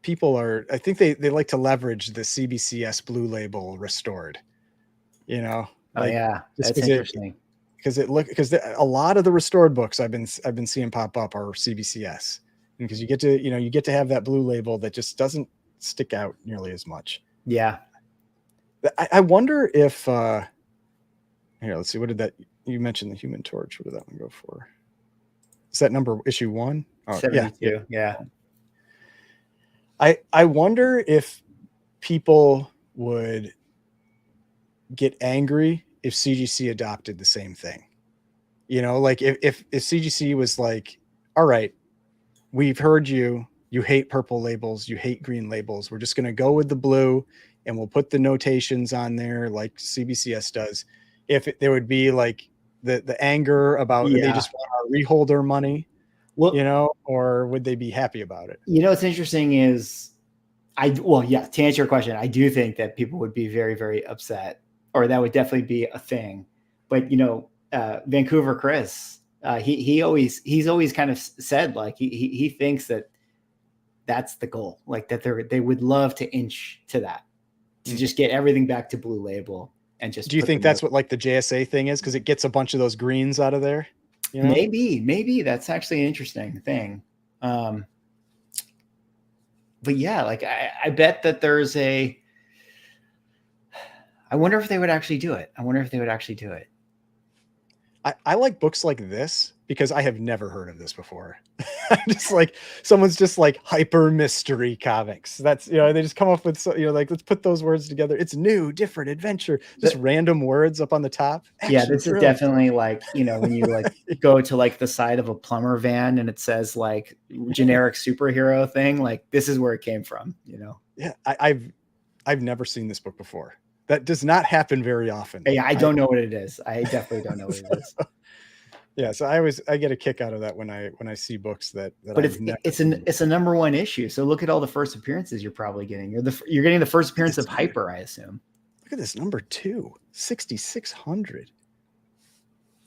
people I think they like to leverage the CBCS blue label restored, that's interesting. Because a lot of the restored books I've been seeing pop up are CBCS, because you get to have that blue label that just doesn't stick out nearly as much. Yeah. I wonder if here, let's see, what did that, you mentioned the Human Torch, what did that one go for? Is that number issue 1? Oh, 72. Yeah. I wonder if people would get angry if CGC adopted the same thing. Like if CGC was like, all right, we've heard you hate purple labels, you hate green labels, we're just going to go with the blue and we'll put the notations on there like CBCS does. If there would be like the anger about they just want to rehold their money, or would they be happy about it? What's interesting is to answer your question, I do think that people would be very, very upset, or that would definitely be a thing. But, Vancouver Chris, he's always kind of said, like, he thinks that's the goal, like that they would love to inch to that, to just get everything back to blue label. And just, do you think that's what like the JSA thing is? Because it gets a bunch of those greens out of there. Maybe that's actually an interesting thing. But yeah, like I bet that there's I wonder if they would actually do it. I like books like this because I have never heard of this before. Just like someone's just like hyper mystery comics. That's, they just come up with, like, let's put those words together. It's new, different adventure, just random words up on the top. This is definitely like, when you like go to like the side of a plumber van and it says like generic superhero thing, like this is where it came from, Yeah. I've never seen this book before. That does not happen very often. Yeah, I don't know what it is. I definitely don't know what it is. Yeah, so I get a kick out of that when I see books that but it's a number 1 issue. So look at all the first appearances you're probably getting. You're getting the first appearance of Hyper, I assume. Look at this, number 2, 6,600.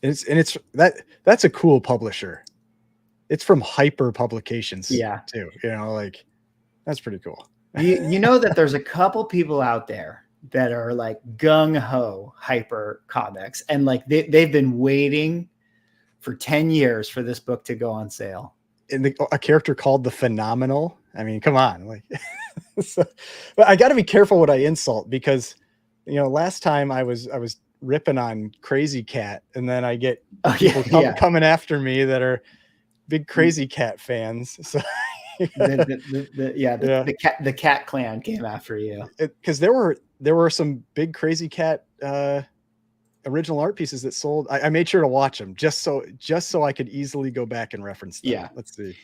That's a cool publisher. It's from Hyper Publications. Yeah, too. Like that's pretty cool. You know that there's a couple people out there that are like gung-ho Hyper Comics, and like they've been waiting for 10 years for this book to go on sale. And a character called the Phenomenal. I mean, come on. Like, but I got to be careful what I insult, because, last time I was ripping on Crazy Cat, and then I get people coming after me that are big Crazy Cat fans. So, The cat clan came after you. Because there were some big crazy cat original art pieces that sold. I made sure to watch them just so I could easily go back and reference them. Yeah. Let's see.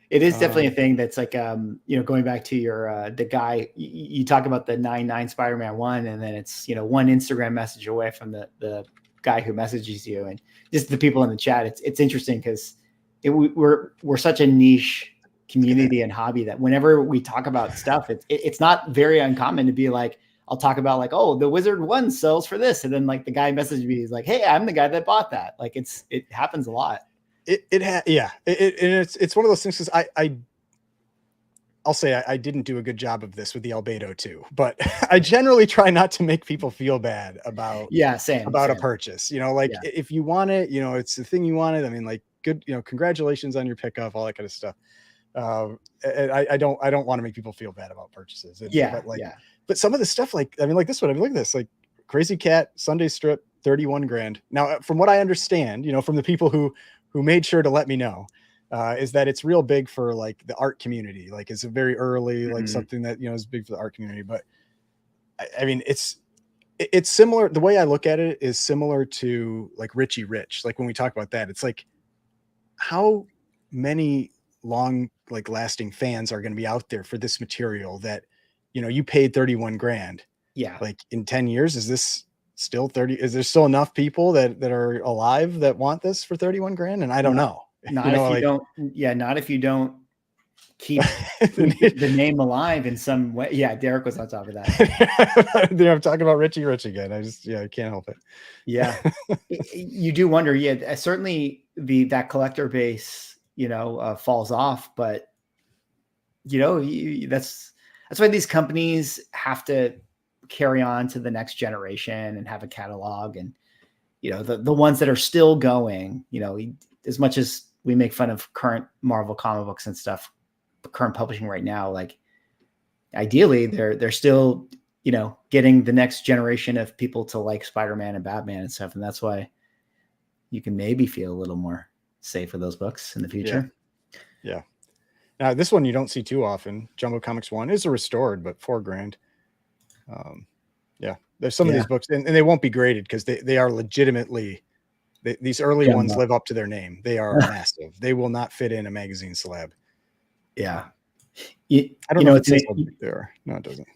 It is definitely a thing that's like, going back to your, the guy, you talk about the 99 Spider-Man 1, and then it's, one Instagram message away from the guy who messages you, and just the people in the chat. It's interesting because we're such a niche community and hobby that whenever we talk about stuff, it's not very uncommon to be like, I'll talk about like, oh, the Wizard 1 sells for this. And then like the guy messaged me, he's like, hey, I'm the guy that bought that. Like it happens a lot. It's one of those things, because I'll say I didn't do a good job of this with the Albedo too, but I generally try not to make people feel bad about a purchase. If you want it, it's the thing you wanted. I mean, like, good, congratulations on your pickup, all that kind of stuff. And I don't want to make people feel bad about purchases. But some of the stuff, like, I mean, like this one, I mean, look at this, like Crazy Cat Sunday strip, 31 grand. Now, from what I understand, from the people who made sure to let me know, is that it's real big for like the art community. Like it's a very early, like something that, is big for the art community. But I mean, it's similar. The way I look at it is similar to like Richie Rich. Like when we talk about that, it's like, how many long, like lasting fans are going to be out there for this material that, you paid 31 grand. Yeah. Like in 10 years, is this still 30? Is there still enough people that are alive that want this for 31 grand? And I don't know. Not if you don't keep the name alive in some way. Yeah. Derek was on top of that. I'm talking about Richie Rich again. I can't help it. Yeah. You do wonder. Yeah. Certainly that collector base, falls off, but that's why these companies have to carry on to the next generation and have a catalog. And, the ones that are still going, as much as we make fun of current Marvel comic books and stuff, current publishing right now, like ideally they're still, getting the next generation of people to like Spider-Man and Batman and stuff. And that's why you can maybe feel a little more safe with those books in the future. Yeah. Now this one you don't see too often. Jumbo Comics 1 is a restored, but 4 grand. There's some of these books, and they won't be graded because they are legitimately, these early ones live up to their name. They are massive. They will not fit in a magazine slab. Yeah. I don't know if it's there. No, it doesn't.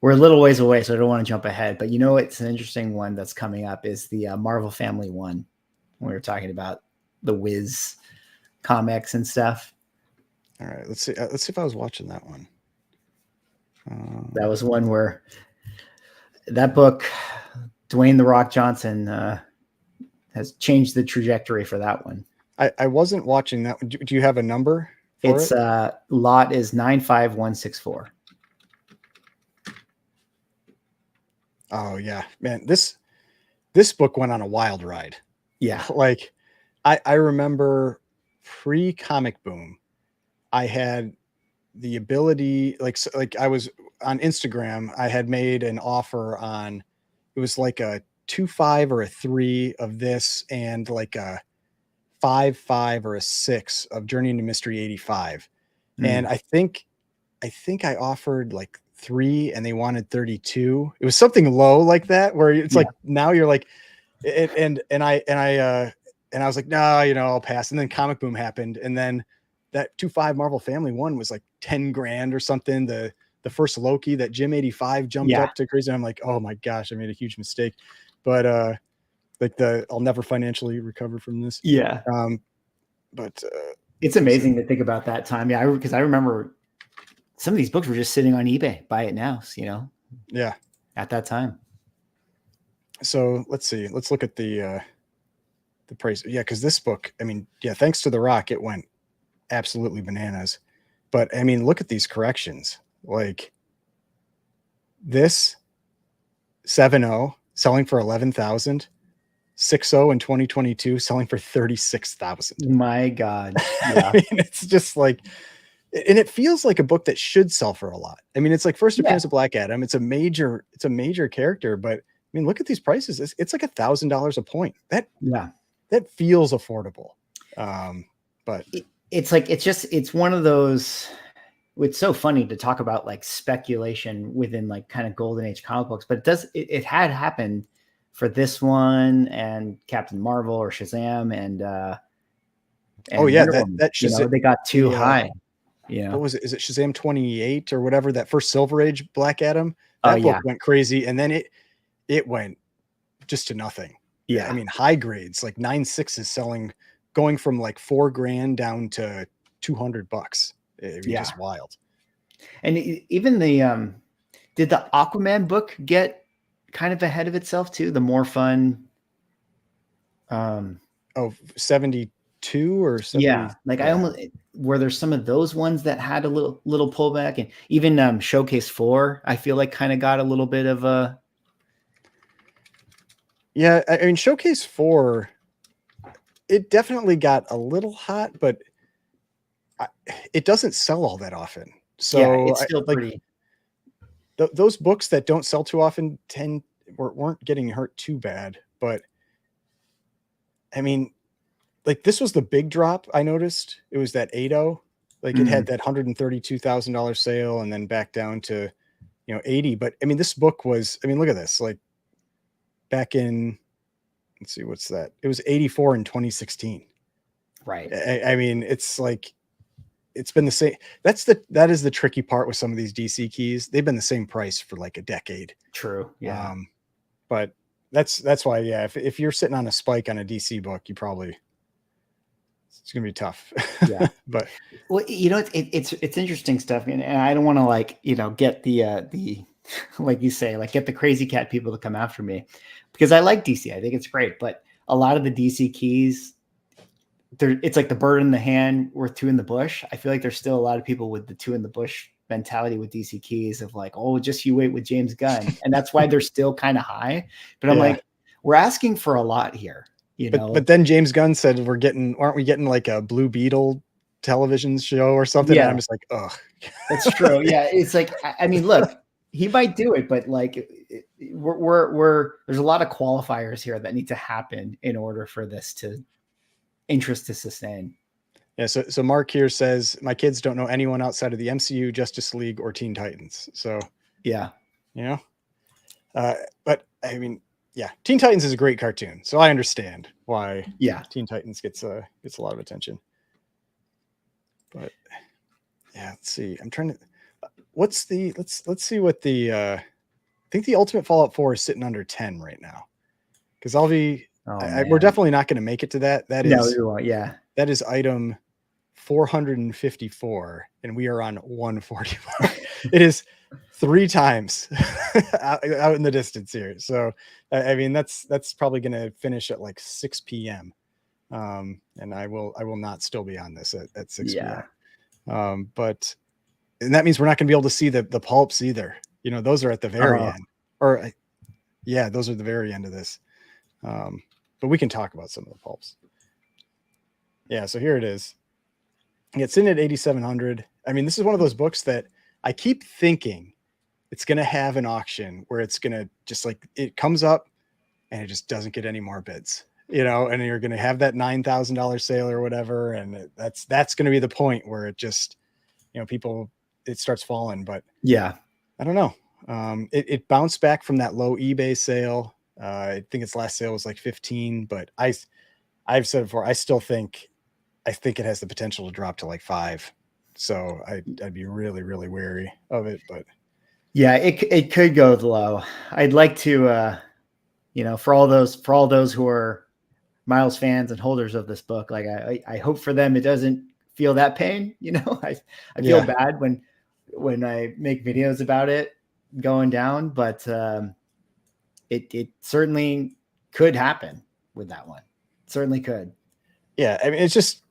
We're a little ways away, so I don't want to jump ahead, but it's an interesting one that's coming up is the Marvel Family 1. We were talking about the Wiz comics and stuff. All right, let's see if I was watching that one. That was one where that book, Dwayne "The Rock" Johnson, has changed the trajectory for that one. I wasn't watching that one. Do you have a number? It's lot is 95164. Oh yeah, man, this book went on a wild ride. Yeah, like I remember pre-comic boom, I had the ability, like I was on Instagram, I had made an offer on, it was like a 2.5 or a 3 of this, and like a 5.5 or a 6 of Journey into Mystery 85. And I think I offered like 3 and they wanted 32. It was something low like that, where it's like, now you're like, and I was like, no, I'll pass. And then Comic Boom happened. And then that 2.5 Marvel Family 1 was like 10 grand or something. The first Loki, that Jim 85 jumped up to crazy. And I'm like, oh my gosh, I made a huge mistake. But I'll never financially recover from this. Yeah. But it's amazing to think about that time. Yeah. Because I remember some of these books were just sitting on eBay, buy it now, Yeah. At that time. So let's see. Let's look at the price. Yeah. Cause this book, I mean, thanks to The Rock, it went absolutely bananas. But I mean, look at these corrections. Like this 7.0 selling for 11,000, 6.0 in 2022 selling for 36,000. My God. Yeah. I mean, it's just like, and it feels like a book that should sell for a lot. I mean, it's like first appearance of Black Adam. It's a major character, but I mean, look at these prices. It's like $1,000 a point. That feels affordable. But it's like, it's one of those, it's so funny to talk about like speculation within like kind of golden age comic books, but it had happened for this one and Captain Marvel or Shazam and oh yeah, Wonder Woman. that Shazam, they got too high. What was it? Is it Shazam 28 or whatever? That first Silver Age Black Adam, Oh that book yeah. went crazy, and then it went just to nothing. Yeah. I mean, high grades like 9.6 selling, going from like $4,000 down to $200. It was just wild. And even the did the Aquaman book get kind of ahead of itself too? The more fun. 72 or 70. Yeah, like I almost were there some of those ones that had a little pullback, and even Showcase 4, I feel like kind of got a little bit of a. Yeah, I mean Showcase 4, it definitely got a little hot, but it doesn't sell all that often. So yeah, it's still pretty. Those books that don't sell too often weren't getting hurt too bad. But I mean, like this was the big drop I noticed. It was that 80. Like it had that $132,000 sale and then back down to 80. But I mean, this book was, I mean, look at this. Like back in, let's see, what's that? It was 84 in 2016. Right. I mean, it's like it's been the same. That is the tricky part with some of these DC keys. They've been the same price for like a decade. True. Yeah. But that's why, yeah, if you're sitting on a spike on a DC book, you probably, it's gonna be tough. Yeah. But well, it's interesting stuff, and I don't want to like get the like you say, like get the crazy cat people to come after me, because I like DC. I think it's great, but a lot of the DC keys, it's like the bird in the hand worth two in the bush. I feel like there's still a lot of people with the two in the bush mentality with DC keys of like, oh, just you wait with James Gunn, and that's why they're still kind of high. But I'm like, we're asking for a lot here. But then James Gunn said aren't we getting like a Blue Beetle television show or something? Yeah. And I'm just like, ugh. That's true. Yeah, it's like, I mean, look, he might do it, but like we're there's a lot of qualifiers here that need to happen in order for this interest to sustain. Yeah, so Mark here says my kids don't know anyone outside of the MCU, Justice League, or Teen Titans. So yeah, but I mean, yeah, Teen Titans is a great cartoon, so I understand why. Yeah, Teen Titans gets a lot of attention. But yeah, let's see. I'm trying to. Let's see what the. I think the Ultimate Fallout 4 is sitting under 10 right now, because I'll be. We're definitely not going to make it to that. That is. No, yeah. That is item 454, and we are on 144. It is 3 times out in the distance here. So, I mean, that's probably going to finish at like 6 p.m. And I will not still be on this at 6 p.m. But and that means we're not going to be able to see the pulps either. Those are at the very end. Or yeah, those are the very end of this. But we can talk about some of the pulps. Yeah, so here it is. It's in at 8,700. I mean, this is one of those books that I keep thinking it's going to have an auction where it's going to just like it comes up and it just doesn't get any more bids, and you're going to have that $9,000 sale or whatever. And that's going to be the point where it just, it starts falling. But yeah, I don't know. It bounced back from that low eBay sale. I think its last sale was like 15, but I've said before, I think it has the potential to drop to like 5. So I'd be really, really wary of it, but yeah, it could go low. I'd like to, for all those who are Miles fans and holders of this book, like I hope for them, it doesn't feel that pain. I feel bad when I make videos about it going down, but it certainly could happen with that one. It certainly could. Yeah. I mean, it's just,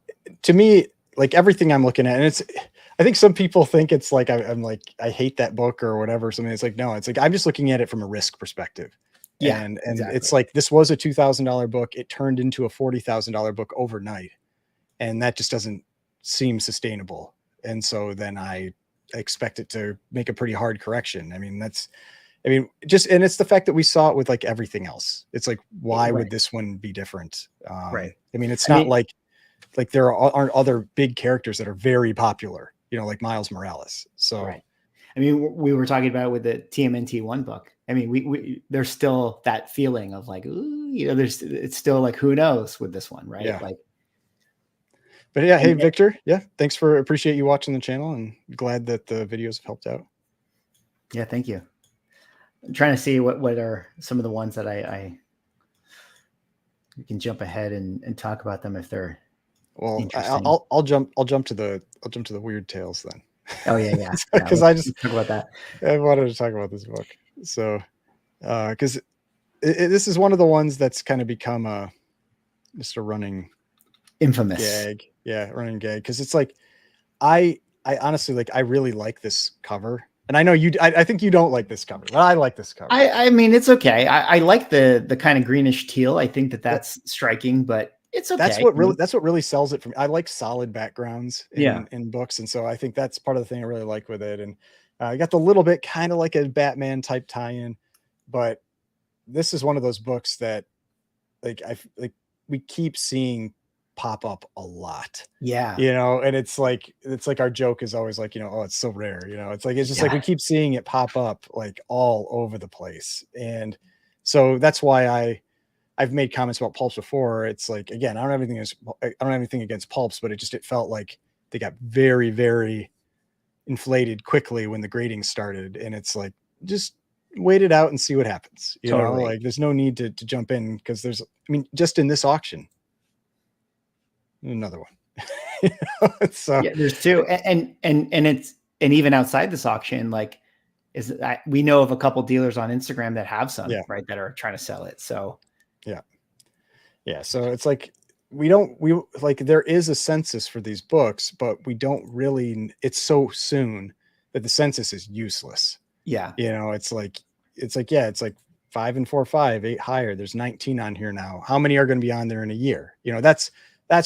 to me, like everything I'm looking at, and I think some people think it's like, I'm like, I hate that book or whatever. Something. It's like, no, it's like, I'm just looking at it from a risk perspective. Yeah. And exactly. It's like, this was a $2,000 book. It turned into a $40,000 book overnight. And that just doesn't seem sustainable. And so then I expect it to make a pretty hard correction. I mean, and it's the fact that we saw it with like everything else. It's like, why would this one be different? Right. I mean, it's not like there aren't other big characters that are very popular like Miles Morales. So right. I mean, we were talking about it with the TMNT one book. I mean, we there's still that feeling of like, ooh, it's still like, who knows with this one, right? Yeah. Like, but yeah, hey Victor, yeah, appreciate you watching the channel, and glad that the videos have helped out. Yeah, thank you. I'm trying to see what are some of the ones that we can jump ahead and talk about them if they're interesting. I'll jump to the weird tales then. Oh yeah. Because let's talk about that. I wanted to talk about this book. So because this is one of the ones that's kind of become just a running infamous gag. Yeah, running gag. Because it's like I honestly, like, I really like this cover. And I know I think you don't like this cover, but I like this cover. I mean, it's okay. I like the kind of greenish teal. I think that's striking, but it's okay. That's what really sells it for me. I like solid backgrounds in books. And so I think that's part of the thing I really like with it. And I got the little bit kind of like a Batman type tie-in, but this is one of those books that like we keep seeing pop up a lot. Yeah. And it's like our joke is always like, oh, it's so rare. It's just like we keep seeing it pop up like all over the place. And so that's why I've made comments about Pulps before. It's like, again, I don't have anything against Pulps, but it felt like they got very, very inflated quickly when the grading started. And it's like, just wait it out and see what happens. Totally. Like there's no need to jump in, because just in this auction, another one. So yeah, there's two. And even outside this auction, like, we know of a couple dealers on Instagram that have some, right, that are trying to sell it. So yeah. So it's like, we like, there is a census for these books, but we don't really, it's so soon that the census is useless. Yeah. It's like 5 and 4, 5, 8 higher. There's 19 on here now. How many are going to be on there in a year? That's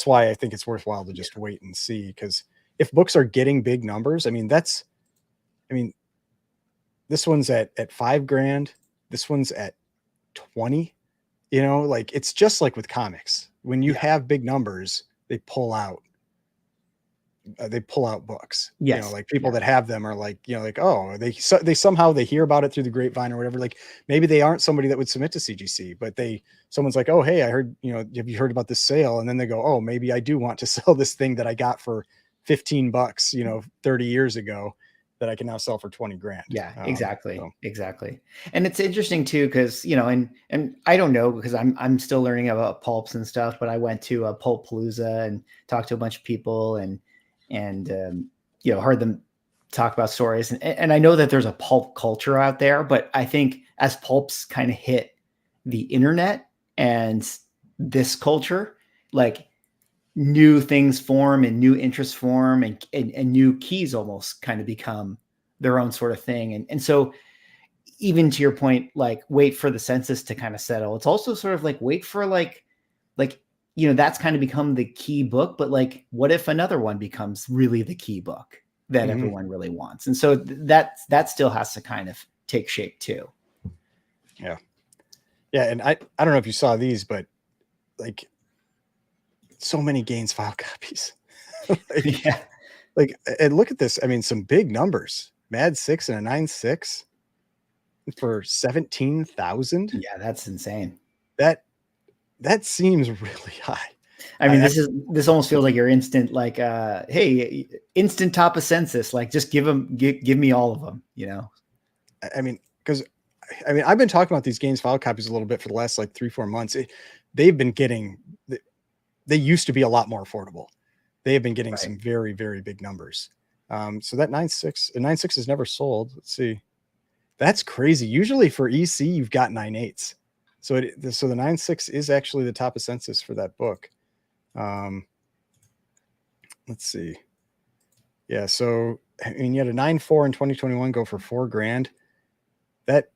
why I think it's worthwhile to just wait and see. Because if books are getting big numbers, this one's at $5,000. This one's at 20. Like, it's just like with comics. When you have big numbers, they pull out books. Yes. Like people that have them are like, oh, they somehow they hear about it through the grapevine or whatever. Like maybe they aren't somebody that would submit to CGC, but someone's like, oh, hey, I heard, have you heard about this sale? And then they go, oh, maybe I do want to sell this thing that I got for $15, 30 years ago, that I can now sell for $20,000. Yeah, exactly. Exactly. And it's interesting too, because, and I don't know, because I'm still learning about pulps and stuff, but I went to a Pulp Palooza and talked to a bunch of people and heard them talk about stories. And I know that there's a pulp culture out there, but I think as pulps kind of hit the internet and this culture, like, new things form and new interests form and new keys almost kind of become their own sort of thing. And so even to your point, like, wait for the census to kind of settle. It's also sort of like, wait for like, that's kind of become the key book, but like, what if another one becomes really the key book that everyone really wants? And so that still has to kind of take shape too. Yeah. Yeah. And I don't know if you saw these, but like, so many Gaines file copies. And look at this. Some big numbers. Mad 6 and a 9.6 for 17,000. Yeah, that's insane. That seems really high. This almost feels like your instant, like, hey, instant top of census. Like, just give me all of them. Because I've been talking about these Gaines file copies a little bit for the last like 3-4 months. They've been getting. They used to be a lot more affordable. They have been getting some very, very big numbers. So that 9.6 is never sold. Let's see. That's crazy. Usually for EC, you've got 9.8s. So the 9.6 is actually the top of census for that book. Let's see. Yeah. So, you had a 9.4 in 2021 go for $4,000. That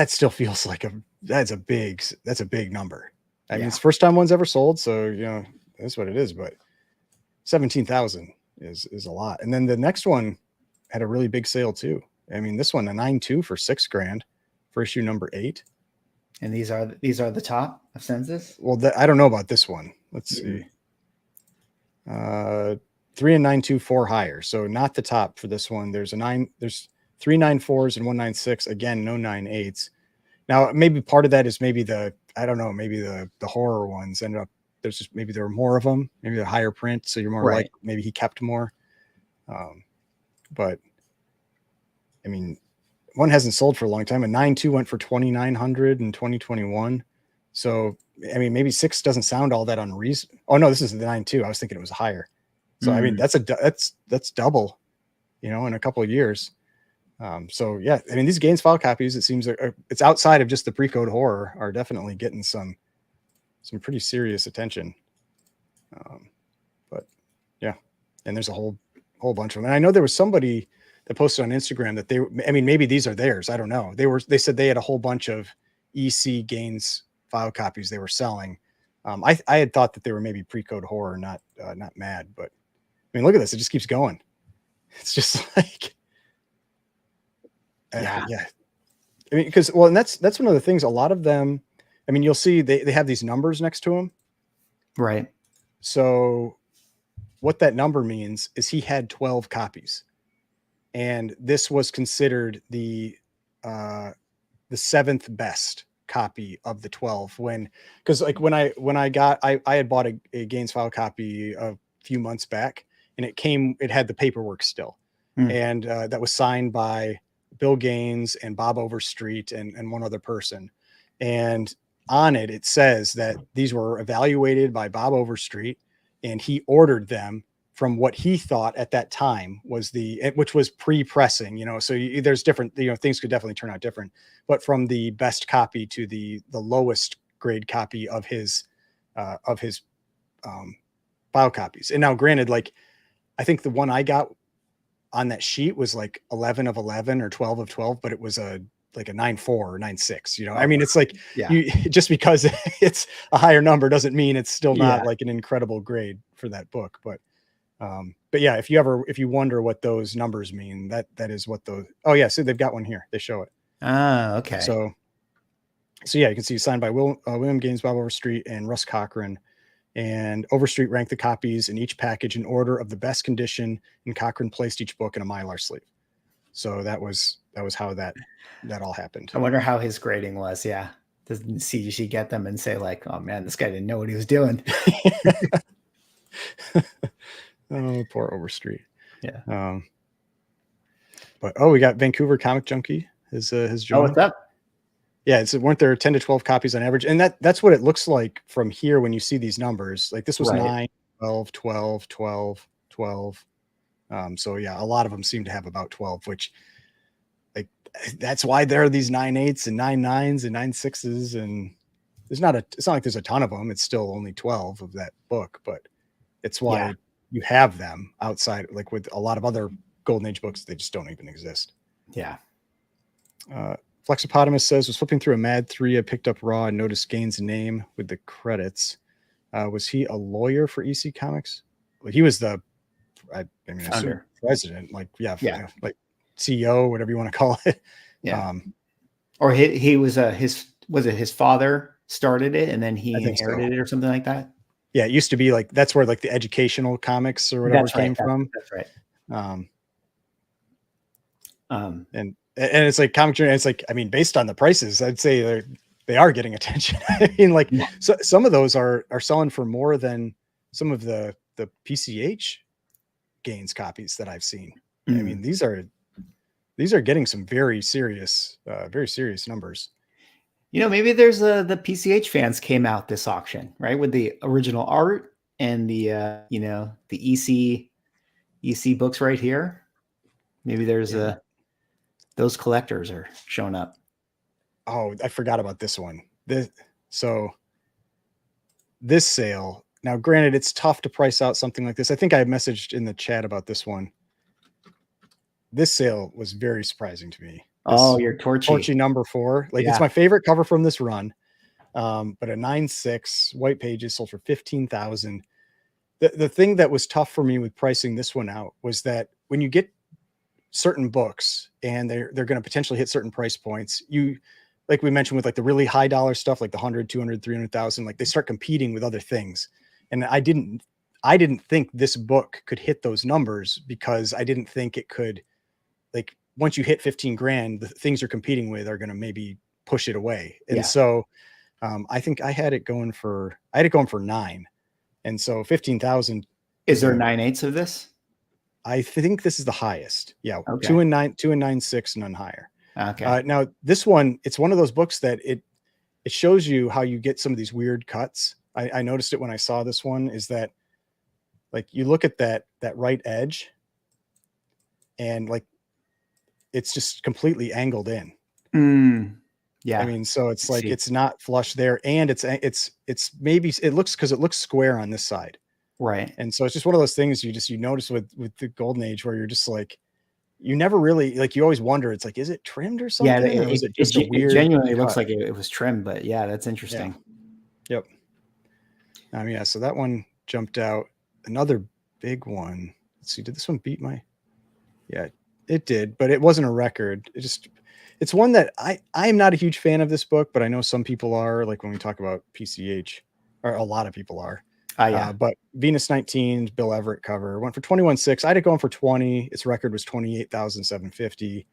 still feels like that's a big number. It's the first time one's ever sold. So, that's what it is, but 17,000 is a lot. And then the next one had a really big sale too. This one, a 9.2 for $6,000 for issue number 8. And these are the top of census. Well, I don't know about this one. Let's see. 3 and 924 higher. So not the top for this one. There's 3 9.4s and 1 9.6. Again, no 9.8s. Now, maybe part of that is maybe I don't know, maybe the horror ones ended up, maybe there were more of them, maybe they're higher print. So you're more Right. like, maybe he kept more. But I mean, one hasn't sold for a long time. A 9.2 went for 2,900 in 2021. So, I mean, maybe 6 doesn't sound all that unreasonable. Oh no, this is the 9.2. I was thinking it was higher. So, I mean, that's double, in a couple of years. So yeah, I mean, these Gaines file copies, it seems it's outside of just the pre-code horror, are definitely getting some pretty serious attention. But yeah, and there's a whole bunch of them. And I know there was somebody that posted on Instagram that maybe these are theirs. I don't know. They said they had a whole bunch of EC Gaines file copies they were selling. I had thought that they were maybe pre-code horror, not mad, but I mean, look at this. It just keeps going. It's just like, yeah. I mean, because, well, and that's one of the things, a lot of them, I mean, you'll see they have these numbers next to them. Right. So what that number means is he had 12 copies, and this was considered the 7th best copy of the 12 because like when I had bought a Gaines file copy a few months back, and it had the paperwork still. And that was signed by Bill Gaines and Bob Overstreet and one other person. And on it says that these were evaluated by Bob Overstreet, and he ordered them from what he thought at that time was which was pre-pressing, so there's different, things could definitely turn out different, but from the best copy to the lowest grade copy of his file copies. And now granted, like, I think the one I got on that sheet was like 11 of 11 or 12 of 12, but it was like a 9.4 or 9.6, I mean, it's like, just because it's a higher number doesn't mean it's still not like an incredible grade for that book. But yeah, if you wonder what those numbers mean, that is what those, oh yeah. So they've got one here. They show it. Okay. So yeah, you can see signed by William Gaines, Bob Overstreet, and Russ Cochran. And Overstreet ranked the copies in each package in order of the best condition, and Cochran placed each book in a Mylar sleeve. So that was how that all happened. I wonder how his grading was. Yeah. Does CGC get them and say like, oh man, this guy didn't know what he was doing? Oh, poor Overstreet. Yeah. But we got Vancouver Comic Junkie has joined. Oh, what's up? Yeah, weren't there 10 to 12 copies on average? And that's what it looks like from here when you see these numbers. Like this was 9, 12, 12, 12, 12. So yeah, a lot of them seem to have about 12, which, like, that's why there are these 9.8s and 9.9s and 9.6s, and it's not like there's a ton of them. It's still only 12 of that book, but it's why you have them outside, like with a lot of other Golden Age books, they just don't even exist. Yeah. Flexopotamus says, was flipping through a Mad 3. I picked up Raw and noticed Gaines' name with the credits. Was he a lawyer for EC Comics? Well, he was the, founder, president, like CEO, whatever you want to call it. Yeah. Or he was his father started it and then he inherited it or something like that. Yeah, it used to be like, that's where like the educational comics or whatever came from. That's right. And it's like comic journey. It's like, I mean, based on the prices, I'd say they are getting attention. I mean, like, so some of those are selling for more than some of the PCH Gaines copies that I've seen. I mean, these are getting some very serious numbers. Maybe there's the PCH fans came out this auction, right, with the original art and the the EC books right here. Maybe there's those collectors are showing up. Oh, I forgot about this one. This sale. Now, granted, it's tough to price out something like this. I think I messaged in the chat about this one. This sale was very surprising to me. Your Torchy number 4. Like, it's my favorite cover from this run. But a 9.6 white pages sold for $15,000. The thing that was tough for me with pricing this one out was that when you get certain books and they're going to potentially hit certain price points, like we mentioned with like the really high dollar stuff, like the 100, 200, 300,000, like they start competing with other things. And I didn't I didn't think this book could hit those numbers because I didn't think it could, like, once you hit 15 grand, the things you're competing with are going to maybe push it away. And so I think I had it going for 9. And so 15,000. Is there 9/8 of this? I think this is the highest. Yeah. Okay. 2 and 9, 2 and 9/6, none higher. Okay. Now this one, it's one of those books that it shows you how you get some of these weird cuts. I noticed it when I saw this one, is that, like, you look at that right edge and, like, it's just completely angled in. Yeah. I mean, so it's like, it's not flush there, and it's maybe it looks square on this side. Right. And so it's just one of those things you notice with the Golden Age, where you're just like, you never really, like, you always wonder, it's like, is it trimmed or something? Yeah, or is it just a weird? It genuinely looks like it was trimmed, but yeah, that's interesting. Yeah. Yep. Yeah. So that one jumped out. Another big one. Let's see. Did this one beat my? Yeah, it did, but it wasn't a record. It's one that I am not a huge fan of this book, but I know some people are. Like when we talk about PCH, or a lot of people are. But Venus 19, Bill Everett cover, went for 21.6. I had it going for 20. Its record was 28,750.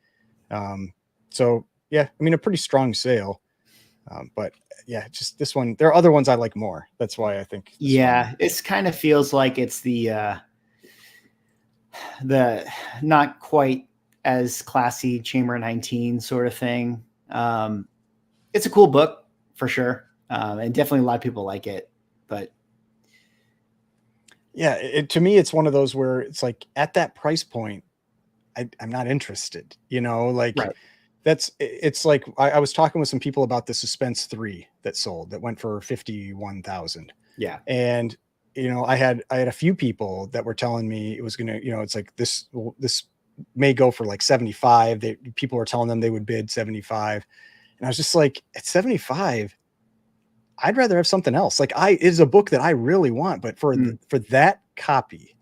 So yeah, I mean, a pretty strong sale. But yeah, just this one. There are other ones I like more. That's why I think. It kind of feels like it's the not quite as classy Chamber 19 sort of thing. It's a cool book for sure, and definitely a lot of people like it. But yeah, to me, it's one of those where it's like, at that price point, I'm not interested. Like. Right. It's like, I was talking with some people about the Suspense 3 that sold, that went for 51,000. Yeah. And, I had a few people that were telling me it was going to, it's like, this may go for like 75. People were telling them they would bid 75. And I was just like, at 75, I'd rather have something else. Like, it's a book that I really want, but for that copy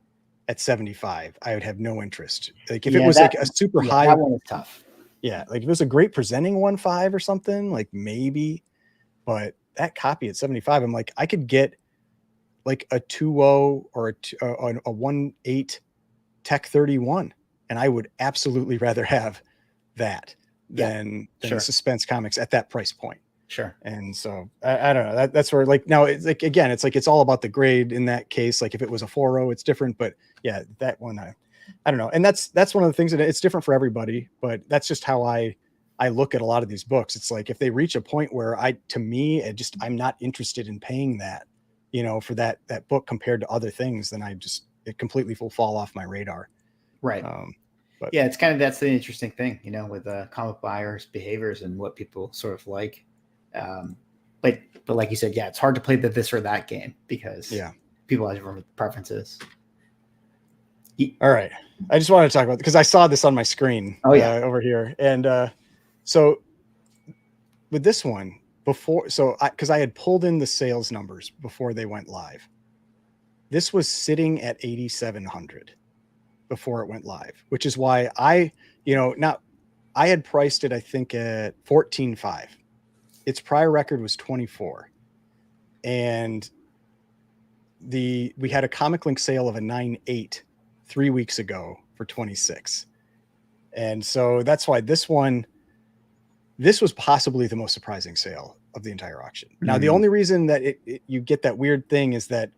at 75, I would have no interest. Like, if it was like a super high, that one is tough. Yeah, like if it was a great presenting 1.5 or something, like maybe, but that copy at 75, I'm like, I could get like a 2.0 or a 1.8 Tech 31, and I would absolutely rather have that than Suspense Comics at that price point. Sure. And so I don't know. That's where, like, now it's like, again, it's like, it's all about the grade in that case. Like if it was a 4.0, it's different, but yeah, that one, I don't know. And that's one of the things that it's different for everybody, but that's just how I look at a lot of these books. It's like, if they reach a point where I'm not interested in paying that, for that book compared to other things, then it completely will fall off my radar. Right. But yeah, that's the interesting thing, with comic buyers' behaviors and what people sort of like. But like you said, yeah, it's hard to play this or that game because people have different preferences. All right. I just wanted to talk about, because I saw this on my screen over here. And so with this one, because I had pulled in the sales numbers before they went live. This was sitting at 8,700 before it went live, which is why I had priced it, I think, at 14.5. Its prior record was 24. And we had a Comic Link sale of a 9.8 3 weeks ago for 26. And so that's why this was possibly the most surprising sale of the entire auction. Now, the only reason that you get that weird thing is that,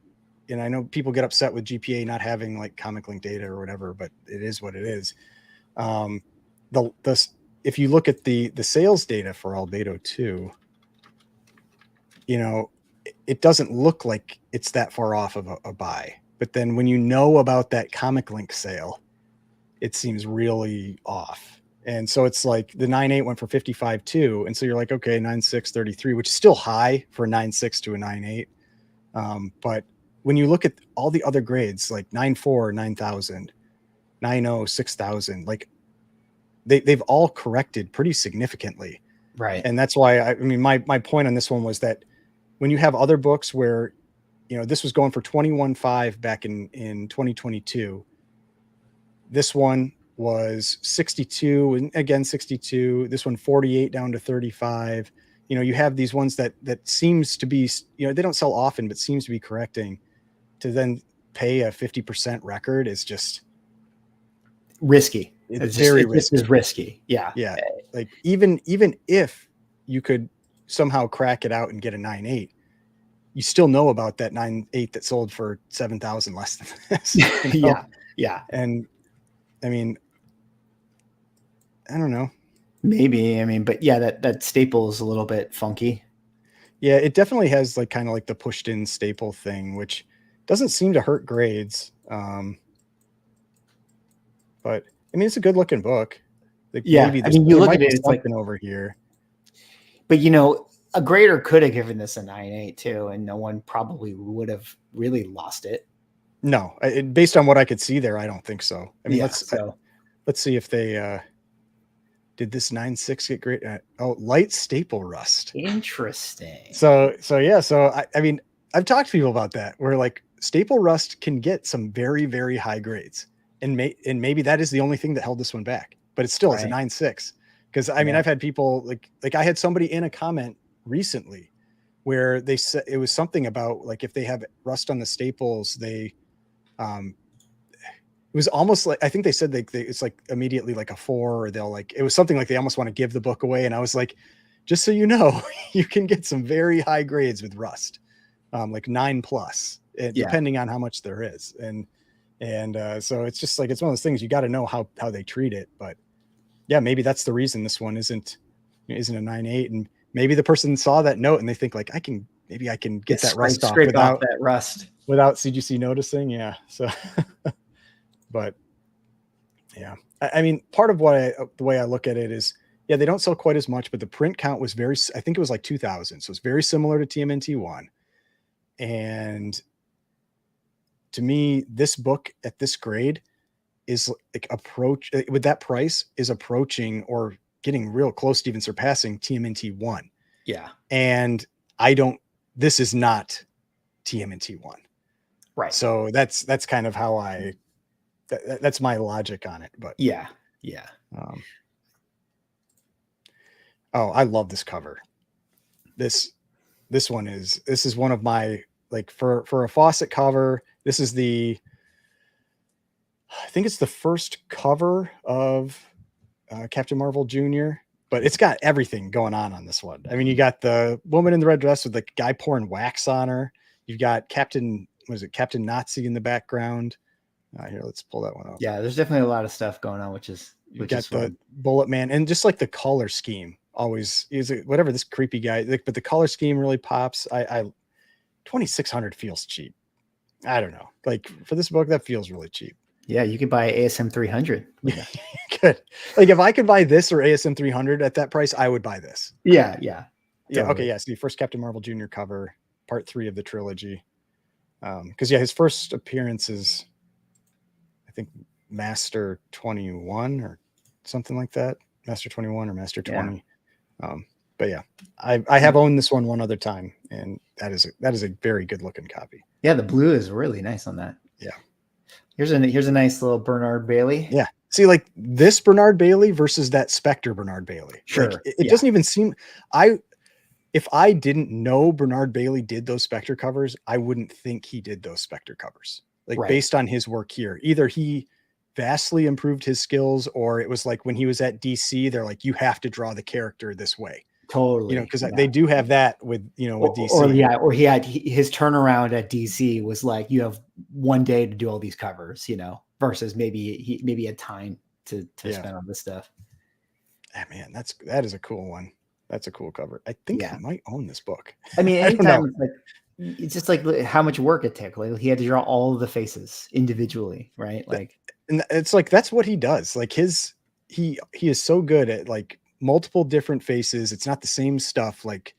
and I know people get upset with GPA not having like Comic Link data or whatever, but it is what it is. If you look at the sales data for Albedo 2, it doesn't look like it's that far off of a buy. But then when you know about that Comic Link sale, it seems really off. And so it's like the 9.8 went for 55.2. And so you're like, okay, 9.6, 33, which is still high for a 9.6 to a 9.8. But when you look at all the other grades, like 9.4, 9,000, 9.0, 6,000, like they've all corrected pretty significantly. Right. And that's why, my point on this one was that when you have other books where, this was going for 21.5 back in 2022. This one was 62, and again 62. This one 48 down to 35. You have these ones that seems to be, they don't sell often, but seems to be correcting to then pay a 50% record is just risky. It's very risky. It's risky. Yeah. Yeah. Like even if you could somehow crack it out and get a 9.8, you still know about that 9.8 that sold for 7,000 less than this. You know? Yeah. Yeah. And I mean, I don't know. Maybe. I mean, but yeah, that staple is a little bit funky. Yeah, it definitely has like kind of like the pushed in staple thing, which doesn't seem to hurt grades. But I mean, it's a good looking book. Like Yeah. maybe I mean, you look at it, it's something over here. But you know, a grader could have given this a 9.8 too, and no one probably would have really lost it. No, based on what I could see there, I don't think so. I mean, Yeah, let's see if they did this 9.6 get great. Light staple rust. Interesting. So yeah, I mean, I've talked to people about that where like staple rust can get some very, very high grades, and maybe that is the only thing that held this one back, but it still is a 9.6. Because I mean, I've had people like I had somebody in a comment recently where they said it was something about like if they have rust on the staples, they it was almost like I think they said it's like immediately like a 4, or they'll like it was something like they almost want to give the book away. And I was like, just so you know, you can get some very high grades with rust, like 9+, depending on how much there is. And so it's just like it's one of those things you got to know how they treat it. But yeah, maybe that's the reason this one isn't a 9.8, and maybe the person saw that note and they think like I can get that rust off without that rust without CGC noticing. Yeah, so. But yeah, I mean, part of the way I look at it is, yeah, they don't sell quite as much, but the print count was I think it was like 2,000. So it's very similar to TMNT 1. And to me, this book at this grade is like with that price is approaching or getting real close to even surpassing TMNT 1. Yeah. And this is not TMNT 1. Right. So that's kind of how that's my logic on it. But yeah. I love this cover. This is one of my, like, for a Fawcett cover, this is I think it's the first cover of Captain Marvel Jr., but it's got everything going on this one. I mean, you got the woman in the red dress with the guy pouring wax on her. You've got Captain Nazi in the background. Here, let's pull that one up. Yeah, there's definitely a lot of stuff going on, which is the fun. Bullet Man, and just like the color scheme always is whatever this creepy guy, but the color scheme really pops. I 2,600 feels cheap. I don't know. Like for this book, that feels really cheap. Yeah, you could buy ASM 300. Good. Like if I could buy this or ASM 300 at that price, I would buy this. Yeah. Totally. Okay. Yeah. So the first Captain Marvel Jr. cover, part 3 of the trilogy. Because his first appearance is, I think, Master 21 or something like that. Master 21 or Master 20. Yeah. But yeah, I have owned this one other time, and that is a very good looking copy. Yeah, the blue is really nice on that. Yeah. Here's a nice little Bernard Bailey. Yeah. See, like this Bernard Bailey versus that Spectre Bernard Bailey. Sure. Like, it doesn't even seem if I didn't know Bernard Bailey did those Spectre covers, I wouldn't think he did those Spectre covers. Like based on his work here, either he vastly improved his skills, or it was like when he was at DC, they're like, you have to draw the character this way. Totally. Because they do have that with DC. Or he had his turnaround at DC was like, you have one day to do all these covers, versus maybe he had time to spend on this stuff. Ah, man, that is a cool one. That's a cool cover. I think I might own this book. I mean, anytime it's just like how much work it took. Like he had to draw all of the faces individually, right? Like, and it's like that's what he does. Like he is so good at like multiple different faces. It's not the same stuff like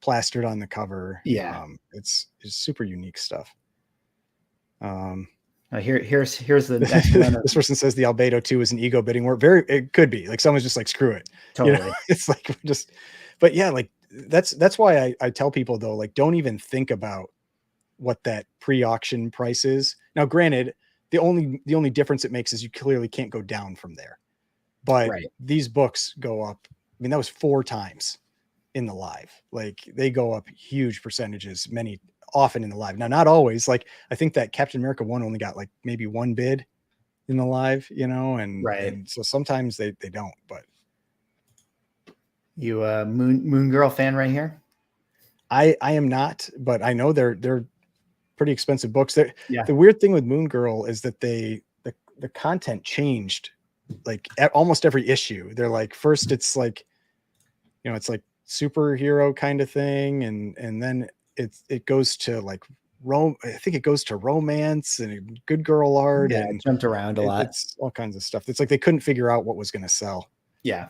plastered on the cover. Yeah. It's super unique stuff. Here's the next one. This person says the Albedo 2 is an ego bidding war. It could be like someone's just like, screw it. Totally. It's like but yeah, like that's why I tell people though, like, don't even think about what that pre-auction price is. Now, granted, the only difference it makes is you clearly can't go down from there. But these books go up. I mean, that was 4 times in the live. Like they go up huge percentages, many often in the live. Now, not always. Like I think that Captain America 1 only got like maybe one bid in the live, you know, and so sometimes they don't. But you Moon Girl fan right here? I am not, but I know they're pretty expensive books. The weird thing with Moon Girl is that the content changed like at almost every issue. They're like, first it's like, you know, it's like superhero kind of thing, and then it goes to like I think it goes to romance and good girl art, and it jumped around a lot. It's all kinds of stuff. It's like they couldn't figure out what was going to sell. Yeah.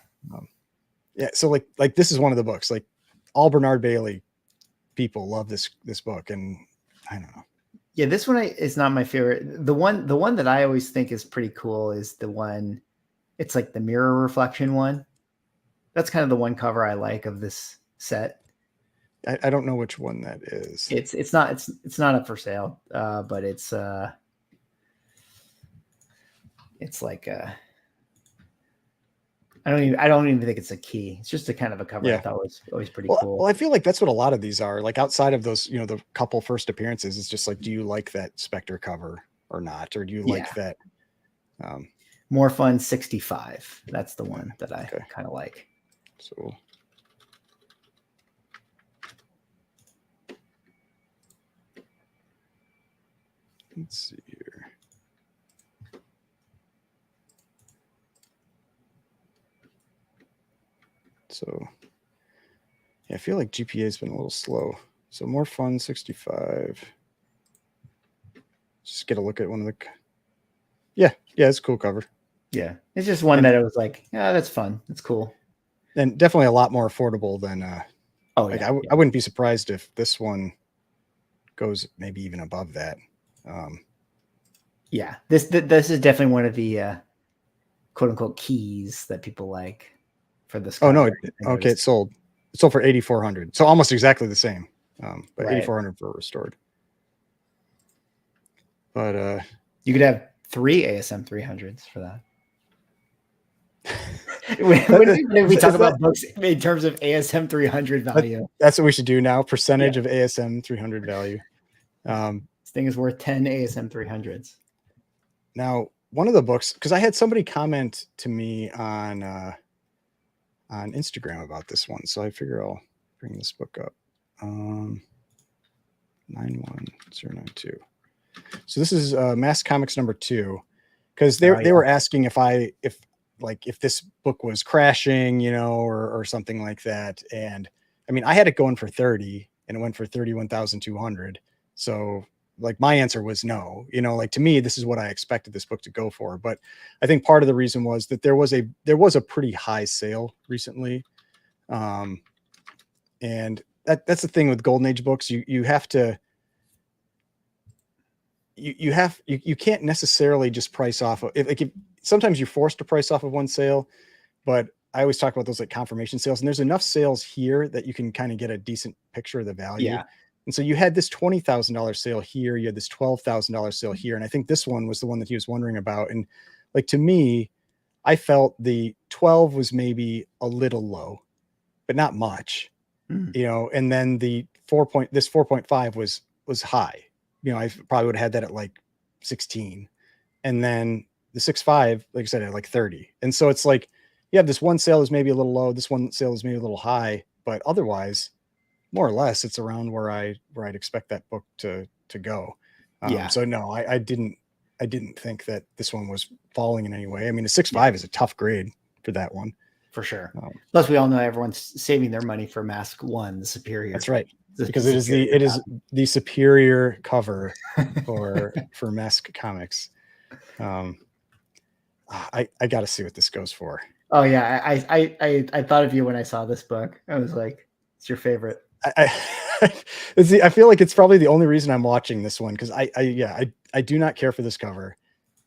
So like this is one of the books. Like all Bernard Bailey people love this book, and I don't know. Yeah, this one is not my favorite. The one that I always think is pretty cool is the one. It's like the mirror reflection one. That's kind of the one cover I like of this set. I don't know which one that is. It's not up for sale, but it's like I don't even think it's a key. It's just a kind of a cover. I thought was always pretty cool. Well, I feel like that's what a lot of these are. Like outside of those, you know, the couple first appearances, it's just like, do you like that Spectre cover or not, or do you like that? More Fun 65. That's the one that I kind of like. So let's see here. So yeah, I feel like GPA has been a little slow. So More Fun 65. Just get a look at one of the. Yeah, it's a cool cover. Yeah, it's just one that I was like, yeah, that's fun. That's cool. And definitely a lot more affordable than. I wouldn't be surprised if this one goes maybe even above that. Yeah, this is definitely one of the quote unquote keys that people like for this. Oh no! Okay, it sold for 8,400. So almost exactly the same, but 8,400 for restored. But you could have 3 ASM 300s for that. when we talk about books in terms of ASM 300 value, that's what we should do now. Percentage of ASM 300 value. This thing is worth 10 ASM 300s. Now, one of the books, because I had somebody comment to me on Instagram about this one, so I figure I'll bring this book up. 91092. So this is Mass Comics number 2, because they were asking if this book was crashing, you know, or something like that. And I mean, I had it going for 30 and it went for 31,200. So like my answer was no, you know, like to me, this is what I expected this book to go for. But I think part of the reason was that there was a pretty high sale recently. And that's the thing with Golden Age books. You have to, you can't necessarily just price off of sometimes you're forced to price off of one sale, but I always talk about those like confirmation sales, and there's enough sales here that you can kind of get a decent picture of the value. Yeah. And so you had this $20,000 sale here, you had this $12,000 sale here. And I think this one was the one that he was wondering about. And like, to me, I felt the 12 was maybe a little low, but not much, you know, and then this 4.5 was high. You know, I probably would have had that at like 16, and then the 6.5, like I said, at like 30. And so it's like, you have this one sale is maybe a little low. This one sale is maybe a little high, but otherwise, more or less, it's around where I'd expect that book to go. So no, I didn't think that this one was falling in any way. I mean, a 6.5 is a tough grade for that one. For sure. Plus, we all know everyone's saving their money for Mask 1, the superior. That's right. Because it is the superior cover for Mask Comics. I got to see what this goes for. Oh yeah, I thought of you when I saw this book. I was like, it's your favorite. I feel like it's probably the only reason I'm watching this one, because I do not care for this cover,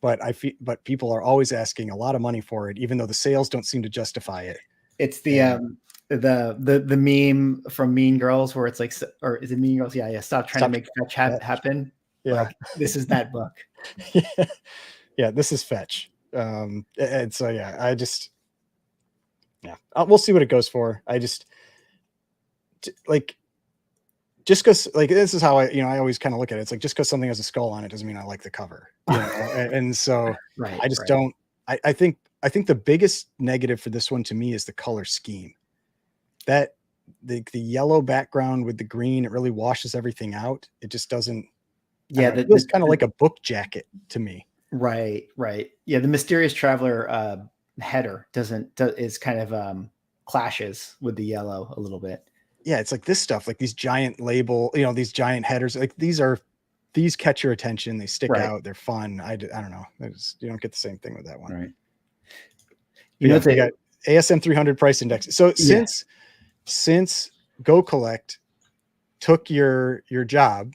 but but people are always asking a lot of money for it, even though the sales don't seem to justify it. It's the meme from Mean Girls where it's like, or is it Mean Girls? Yeah. Stop trying to make fetch happen. Yeah, like, this is that book. Yeah, this is fetch. And so we'll see what it goes for. I just like just because like this is how I always kind of look at it. It's like just because something has a skull on it doesn't mean I like the cover. And so Right. I just right. don't. I think the biggest negative for this one to me is the color scheme. That the yellow background with the green, it really washes everything out. It just doesn't. Yeah, It feels kind of like a book jacket to me. Right. Yeah, the Mysterious Traveler header is kind of clashes with the yellow a little bit. Yeah, it's like this stuff, like these giant these giant headers, like these catch your attention. They stick out. They're fun. I don't know. You don't get the same thing with that one. Right. We got ASM 300 price index. So since Go Collect took your job,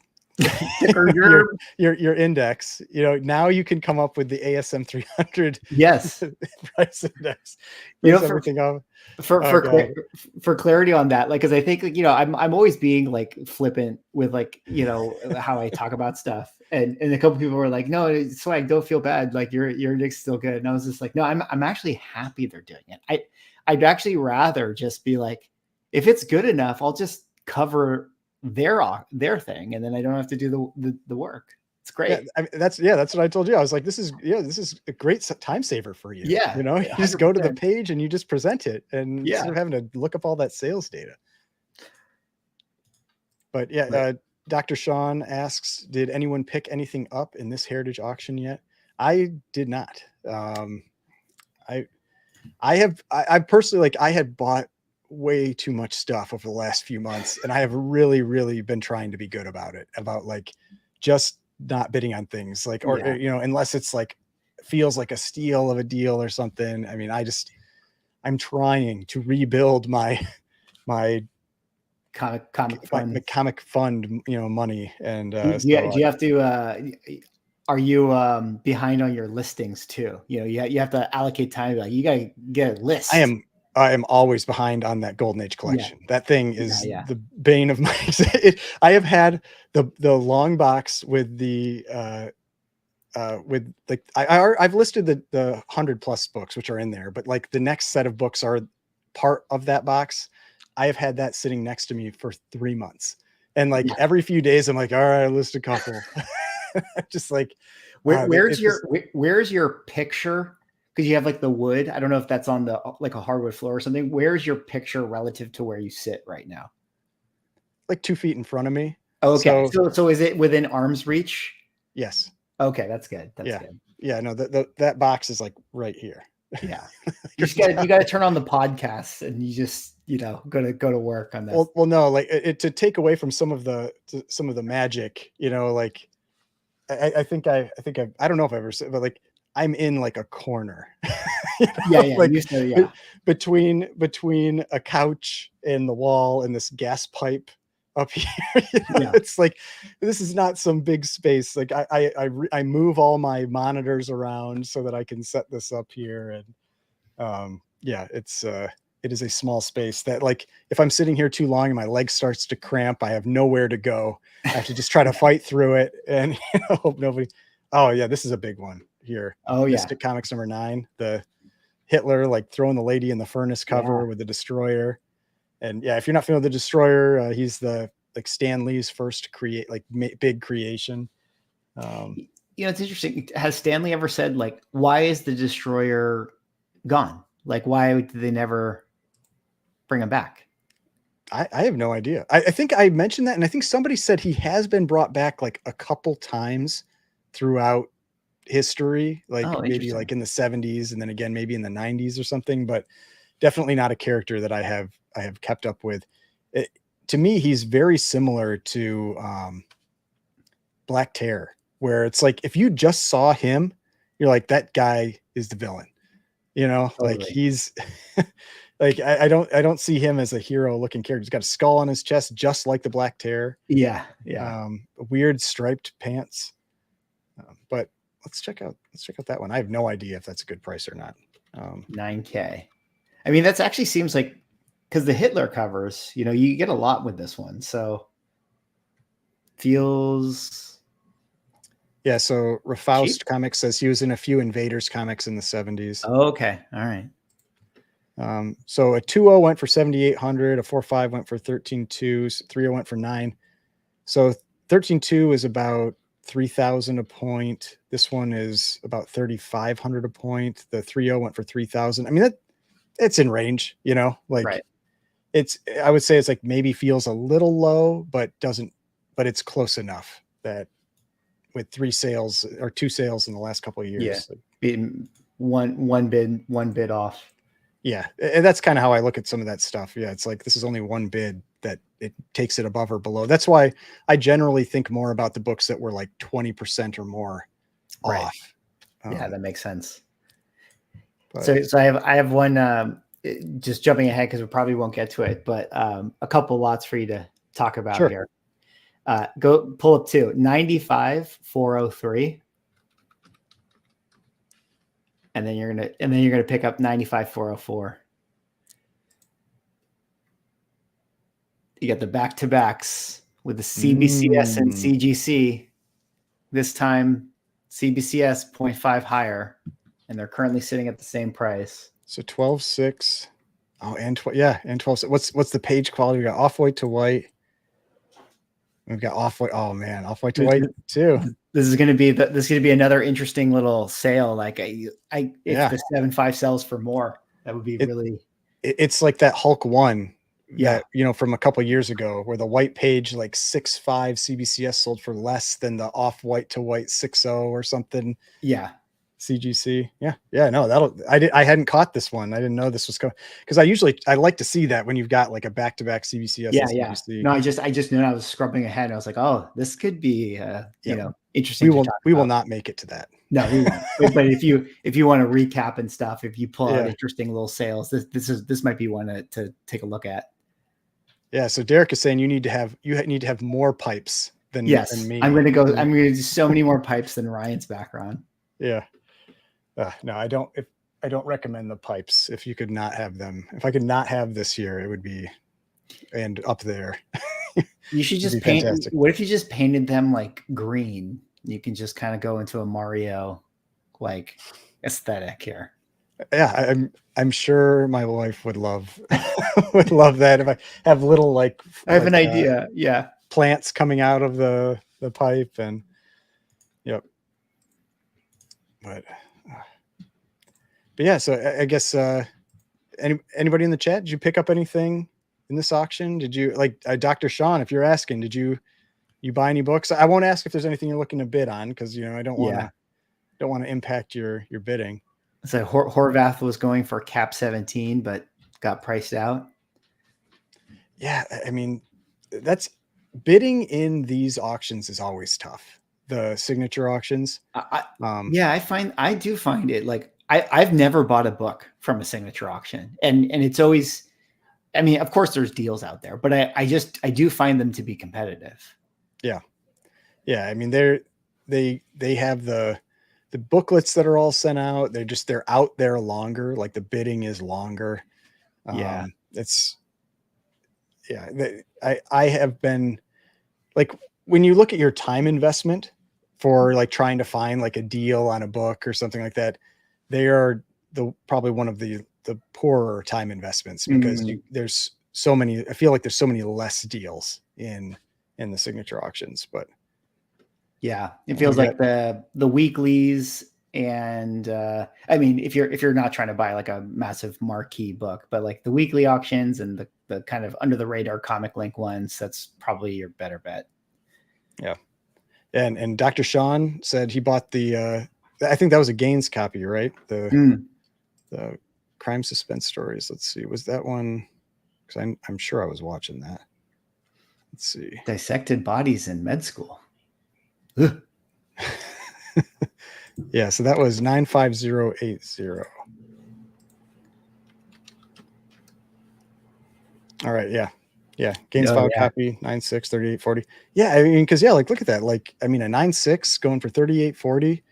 your index, now you can come up with the ASM 300 price index. Everything up. For clarity on that, like, because I think I'm always being like flippant with like how I talk about stuff, and a couple people were like, no, Swag, don't feel bad, like your index is still good, and I was just like, no, I'm actually happy they're doing it. I'd actually rather just be like, if it's good enough, I'll just cover their thing, and then I don't have to do the work. It's great. That's what I told you. I was like, this is a great time saver for you. Yeah. You just go to the page and you just present it, and instead of having to look up all that sales data. But Dr. Sean asks, did anyone pick anything up in this Heritage auction yet? I did not. I personally, like, I had bought way too much stuff over the last few months, and I have really, really been trying to be good about it, about like just not bidding on things, like, or unless it's like feels like a steal of a deal or something. I mean, I'm trying to rebuild my comic fund, money. And do you have to are you behind on your listings too? You have to allocate time, like you gotta get a list. I am always behind on that Golden Age collection. That thing is the bane of my I have had the long box with the with like I've listed the 100+ books which are in there, but like the next set of books are part of that box. I have had that sitting next to me for 3 months, and like every few days I'm like, all right, list a couple. Just like where's your picture? Because you have like the wood. I don't know if that's on the like a hardwood floor or something. Where's your picture relative to where you sit right now? Like 2 feet in front of me. Okay. So is it within arm's reach? Yes. Okay, that's good. Good. Yeah. No, that box is like right here. Yeah. You got to turn on the podcast, and you just go to work on that. Well, no, like to take away from some of the magic. Like I think I don't know if I've ever said, but like, I'm in like a corner, like between a couch and the wall and this gas pipe up here. It's like, this is not some big space. Like I move all my monitors around so that I can set this up here. And it is a small space that, like, if I'm sitting here too long and my leg starts to cramp, I have nowhere to go. I have to just try to fight through it and hope nobody. Oh yeah, this is a big one here. Mystic Comics number 9, the Hitler like throwing the lady in the furnace cover with the Destroyer. And if you're not familiar with the Destroyer, he's the like Stan Lee's first create like big creation. It's interesting. Has Stanley ever said, like, why is the Destroyer gone? Like, why did they never bring him back? I have no idea. I think I mentioned that, and I think somebody said he has been brought back like a couple times throughout history, like maybe like in the 70s, and then again maybe in the 90s or something, but definitely not a character that I have kept up with. To me, he's very similar to Black Terror, where it's like if you just saw him, you're like, that guy is the villain. Like he's like, I don't see him as a hero looking character. He's got a skull on his chest, just like the Black Terror. Weird striped pants. But let's check out that one. I have no idea if that's a good price or not. $9K. I mean, that's actually seems like, because the Hitler covers, you get a lot with this one. So feels. Yeah. So Rafaust Comics says he was in a few Invaders comics in the 70s. Oh, okay. All right. So a 2.0 went for 7,800, a 4.5 went for 13.2, 3.0 went for 9. So 13.2 is about 3,000 a point. This one is about 3,500 a point. The 3.0 went for 3,000. I mean, it's in range, you know, like Right. I would say it's like maybe feels a little low, but it's close enough that with 3 sales or 2 sales in the last couple of years. Yeah. Being one bid off. Yeah. And that's kind of how I look at some of that stuff. Yeah. It's like, this is only one bid that it takes it above or below. That's why I generally think more about the books that were like 20% or more Right. off. Yeah, that makes sense. But, So I have one, just jumping ahead because we probably won't get to it, but a couple lots for you to talk about sure. here. Go pull up 95,403. And then you're gonna pick up 95,404. You got the back-to-backs with the CBCS and CGC. This time CBCS 0.5 higher, and they're currently sitting at the same price. So 12.6. Oh, and 12. What's the page quality? We got off-white to white. We've got off-white. Oh man, off-white to white too. This is going to be another interesting little sale. Like if the 7.5 sells for more, that would be really. It's like that Hulk one. Yeah. That, from a couple of years ago, where the white page like 6.5 CBCS sold for less than the off-white to white 6.0 or something. Yeah. CGC. Yeah. No, I hadn't caught this one. I didn't know this was coming, because I like to see that when you've got like a back-to-back CBCS. Yeah. No, I just knew I was scrubbing ahead. I was like, oh, this could be interesting. We will not make it to that. No, we won't. But if you want to recap and stuff, if you pull out interesting little sales, this might be one to take a look at. Yeah. So Derek is saying you need to have more pipes than me. I'm going to do so many more pipes than Ryan's background. Yeah. No, I don't recommend the pipes. If you could not have them, if I could not have this year, it would be, and up there. You should just paint. Fantastic. What if you just painted them like green? You can just kind of go into a Mario like aesthetic here. Yeah, I'm sure my wife would love that. If I have little like I have an idea. Yeah. Plants coming out of the pipe, and yep. But yeah, so I guess anybody in the chat, did you pick up anything in this auction? Did you like Dr. Sean, if you're asking, did you buy any books? I won't ask if there's anything you're looking to bid on, because I don't want to impact your bidding. So Horvath was going for cap 17, but got priced out. Yeah, I mean, that's bidding in these auctions is always tough. The signature auctions. I do find it like I've never bought a book from a signature auction, and it's always, I mean, of course there's deals out there, but I do find them to be competitive. Yeah. I mean, they have the booklets that are all sent out. They're out there longer. Like the bidding is longer. I have been like, when you look at your time investment for like trying to find like a deal on a book or something like that, they are probably one of the poorer time investments, because there's so many. I feel like there's so many less deals in the signature auctions. But yeah, it feels like the weeklies, and I mean, if you're not trying to buy like a massive marquee book, but like the weekly auctions and the kind of under the radar comic link ones, that's probably your better bet. Yeah. And Dr. Sean said he bought the I think that was a Gaines copy, right? The crime suspense stories. Let's see. Was that one? Because I'm sure I was watching that. Let's see. Dissected bodies in med school. Yeah, so that was 95080. All right, yeah. Gaines file copy 963840. Yeah, I mean, because like look at that. Like, I mean, a 9.6 going for 3840,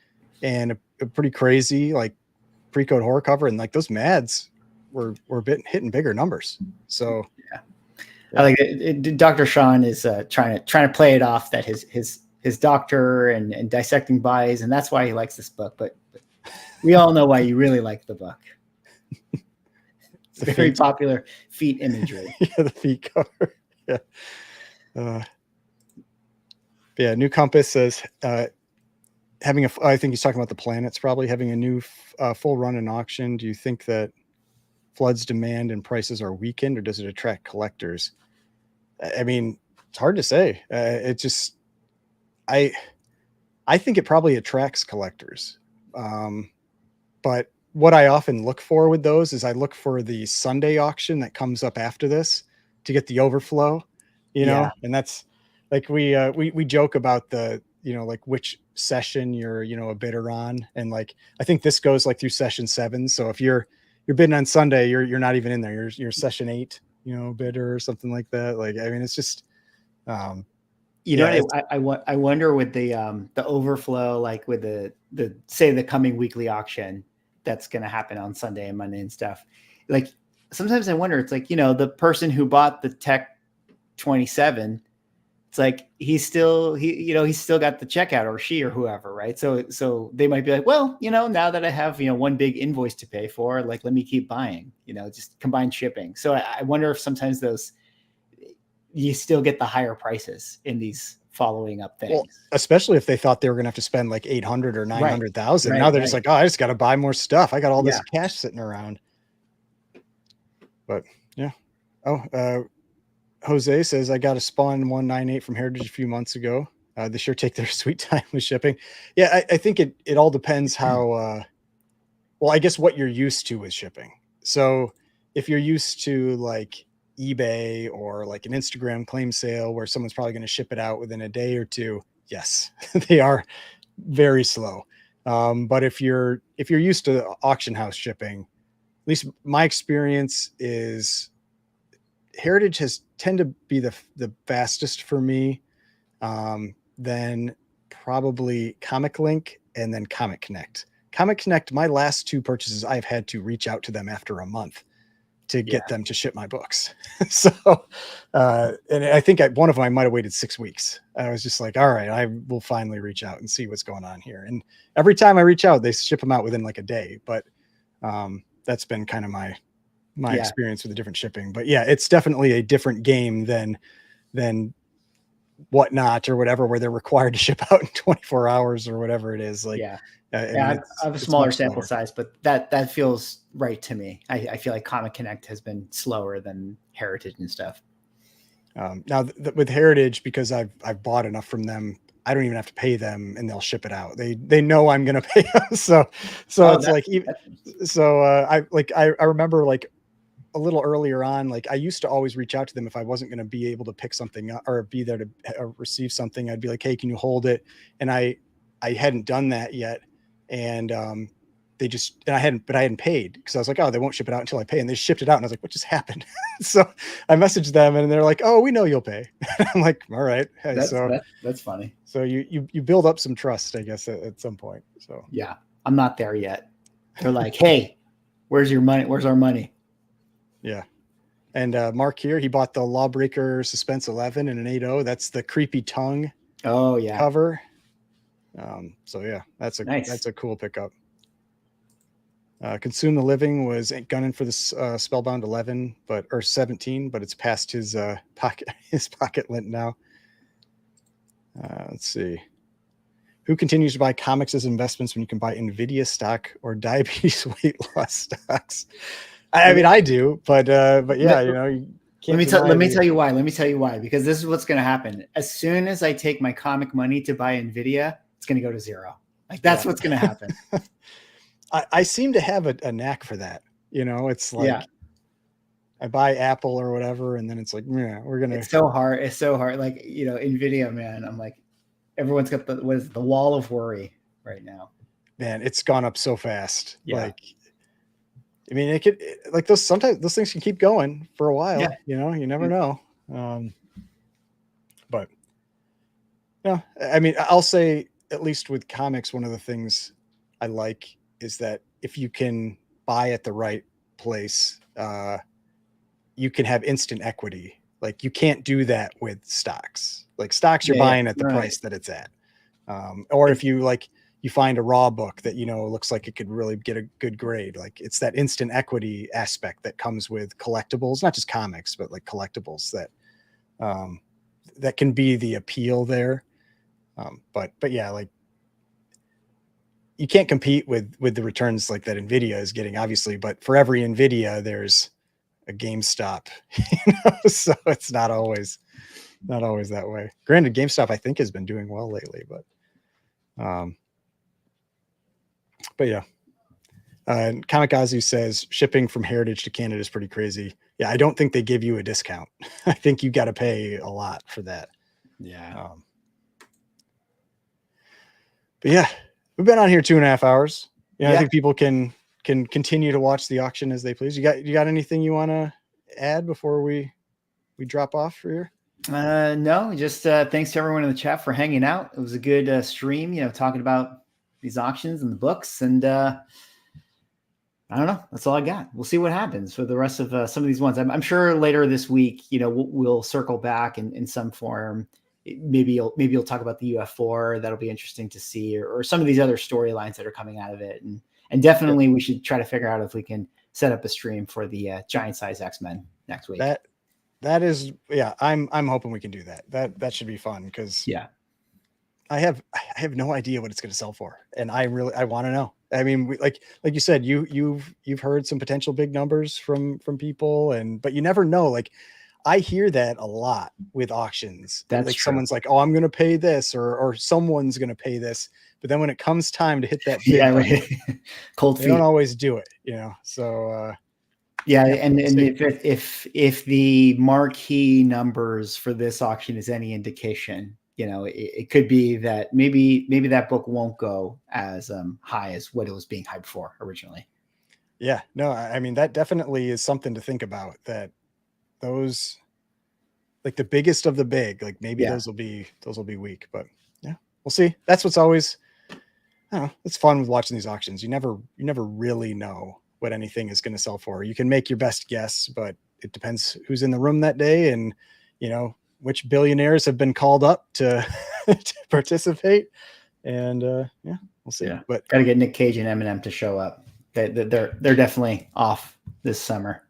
and a pretty crazy like pre-code horror cover, and like those Mads were hitting bigger numbers. So yeah. I like it. Dr. Sean is trying to play it off that his doctor and dissecting bodies, and that's why he likes this book. But we all know why you really like the book. It's very popular feet imagery. Yeah, the feet cover. Yeah. Yeah, New Compass says having I think he's talking about the planets, probably having a new full run in auction. Do you think that Flood's demand and prices are weakened, or does it attract collectors? I mean, it's hard to say. It just, I think it probably attracts collectors. But what I often look for with those is I look for the Sunday auction that comes up after this to get the overflow, and that's like we joke about the, like which session you're, a bidder on. And like, I think this goes like through session 7. So if you're bidding on Sunday, you're not even in there. You're session 8, bidder or something like that. Like, I mean, it's just, I wonder with the overflow, like with the say the coming weekly auction that's going to happen on Sunday and Monday and stuff. Like sometimes I wonder, it's like, the person who bought the Tech 27, it's like he's still got the checkout, or she or whoever, right? So they might be like, well, now that I have one big invoice to pay for, like let me keep buying, just combined shipping. So I wonder if sometimes those you still get the higher prices in these following up things. Well, especially if they thought they were going to have to spend like 800 or 900,000. Right. Now they're just like, oh, I just got to buy more stuff. I got all this cash sitting around. But yeah. Oh, Jose says, I got a Spawn 198 from Heritage a few months ago. They sure take their sweet time with shipping. Yeah, I think it all depends how, well, I guess what you're used to with shipping. So if you're used to like eBay or like an Instagram claim sale where someone's probably going to ship it out within a day or two, yes, they are very slow. But if you're used to auction house shipping, at least my experience is Heritage has tend to be the fastest for me. Then probably Comic Link and then Comic Connect. Comic Connect, my last 2 purchases, I've had to reach out to them after a month to get them to ship my books. So, and I think one of them, I might've waited 6 weeks. I was just like, all right, I will finally reach out and see what's going on here. And every time I reach out, they ship them out within like a day, but, that's been kind of my experience with the different shipping. But yeah, it's definitely a different game than Whatnot or whatever, where they're required to ship out in 24 hours or whatever it is. Like, I have a smaller sample size, but that feels right to me. I feel like Comic Connect has been slower than Heritage and stuff. Now with Heritage, because I've bought enough from them, I don't even have to pay them and they'll ship it out. They know I'm going to pay them. So it's like, I remember like a little earlier on, like I used to always reach out to them if I wasn't going to be able to pick something up or be there to receive something. I'd be like, hey, can you hold it? And I hadn't done that yet. And I hadn't paid, because I was like, oh, they won't ship it out until I pay. And they shipped it out. And I was like, what just happened? So I messaged them and they're like, oh, we know you'll pay. I'm like, all right. Hey, that's funny. So you build up some trust, I guess, at some point. So yeah, I'm not there yet. They're like, hey, where's your money? Where's our money? Yeah. And Mark here, he bought the Lawbreaker Suspense 11 in an 8.0. That's the creepy tongue cover. So yeah, that's a cool pickup. Consume the Living was gunning for this Spellbound 11, or 17, but it's past his pocket lint now. Let's see. Who continues to buy comics as investments when you can buy Nvidia stock or diabetes weight loss stocks? I mean, I do, but yeah, let me tell you why. Let me tell you why, because this is what's going to happen. As soon as I take my comic money to buy Nvidia, it's going to go to zero. Like that's what's going to happen. I seem to have a knack for that. It's like I buy Apple or whatever, and then it's like, yeah, we're gonna. It's so hard. It's so hard. Like Nvidia, man. I'm like, everyone's got the wall of worry right now. Man, it's gone up so fast. Yeah. Like, I mean, it could like sometimes those things can keep going for a while. Yeah. You never know. But yeah, I mean, I'll say at least with comics, one of the things I like is that if you can buy at the right place, you can have instant equity. Like you can't do that with stocks. Like stocks, you're buying at the price that it's at. Or if you find a raw book that, looks like it could really get a good grade. Like it's that instant equity aspect that comes with collectibles, not just comics, but like collectibles that can be the appeal there. But yeah, like you can't compete with the returns like that Nvidia is getting, obviously. But for every Nvidia, there's a GameStop, so it's not always that way. Granted, GameStop I think has been doing well lately, but yeah. And Kamikaze says shipping from Heritage to Canada is pretty crazy. Yeah, I don't think they give you a discount. I think you got to pay a lot for that. Yeah. But yeah, we've been on here 2.5 hours. Yeah. I think people can continue to watch the auction as they please. You got anything you want to add before we drop off for here? No, just thanks to everyone in the chat for hanging out. It was a good stream, talking about these auctions and the books, and I don't know. That's all I got. We'll see what happens for the rest of some of these ones. I'm sure later this week, we'll circle back in some form. Maybe you'll talk about the UF4. That'll be interesting to see, or some of these other storylines that are coming out of it. And definitely we should try to figure out if we can set up a stream for the giant size X-Men next week. That is, yeah, I'm hoping we can do that. That should be fun, because I have no idea what it's going to sell for, and I want to know. I mean, like you said, you've heard some potential big numbers from people, but you never know. Like, I hear that a lot with auctions. That's like true. Someone's like, "Oh, I'm going to pay this," or someone's going to pay this, but then when it comes time to hit that big money, cold feet, they don't always do it. So. And if the marquee numbers for this auction is any indication, it could be that maybe that book won't go as high as what it was being hyped for originally. Yeah, no, I mean, that definitely is something to think about, that those, like the biggest of the big, like maybe those will be weak, but yeah, we'll see. That's what's always, I don't know, it's fun with watching these auctions. You never really know what anything is going to sell for. You can make your best guess, but it depends who's in the room that day, and which billionaires have been called up to participate. And we'll see. Yeah, but got to get Nick Cage and Eminem to show up. They're definitely off this summer.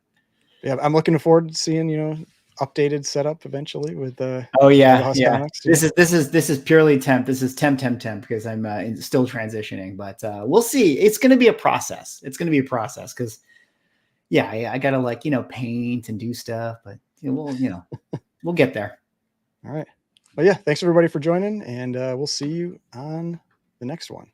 Yeah, I'm looking forward to seeing updated setup eventually with Comics. This is purely temp. This is temp because I'm still transitioning, but we'll see. It's going to be a process. Because I gotta paint and do stuff, but we'll get there. All right. Well, yeah, thanks everybody for joining, and we'll see you on the next one.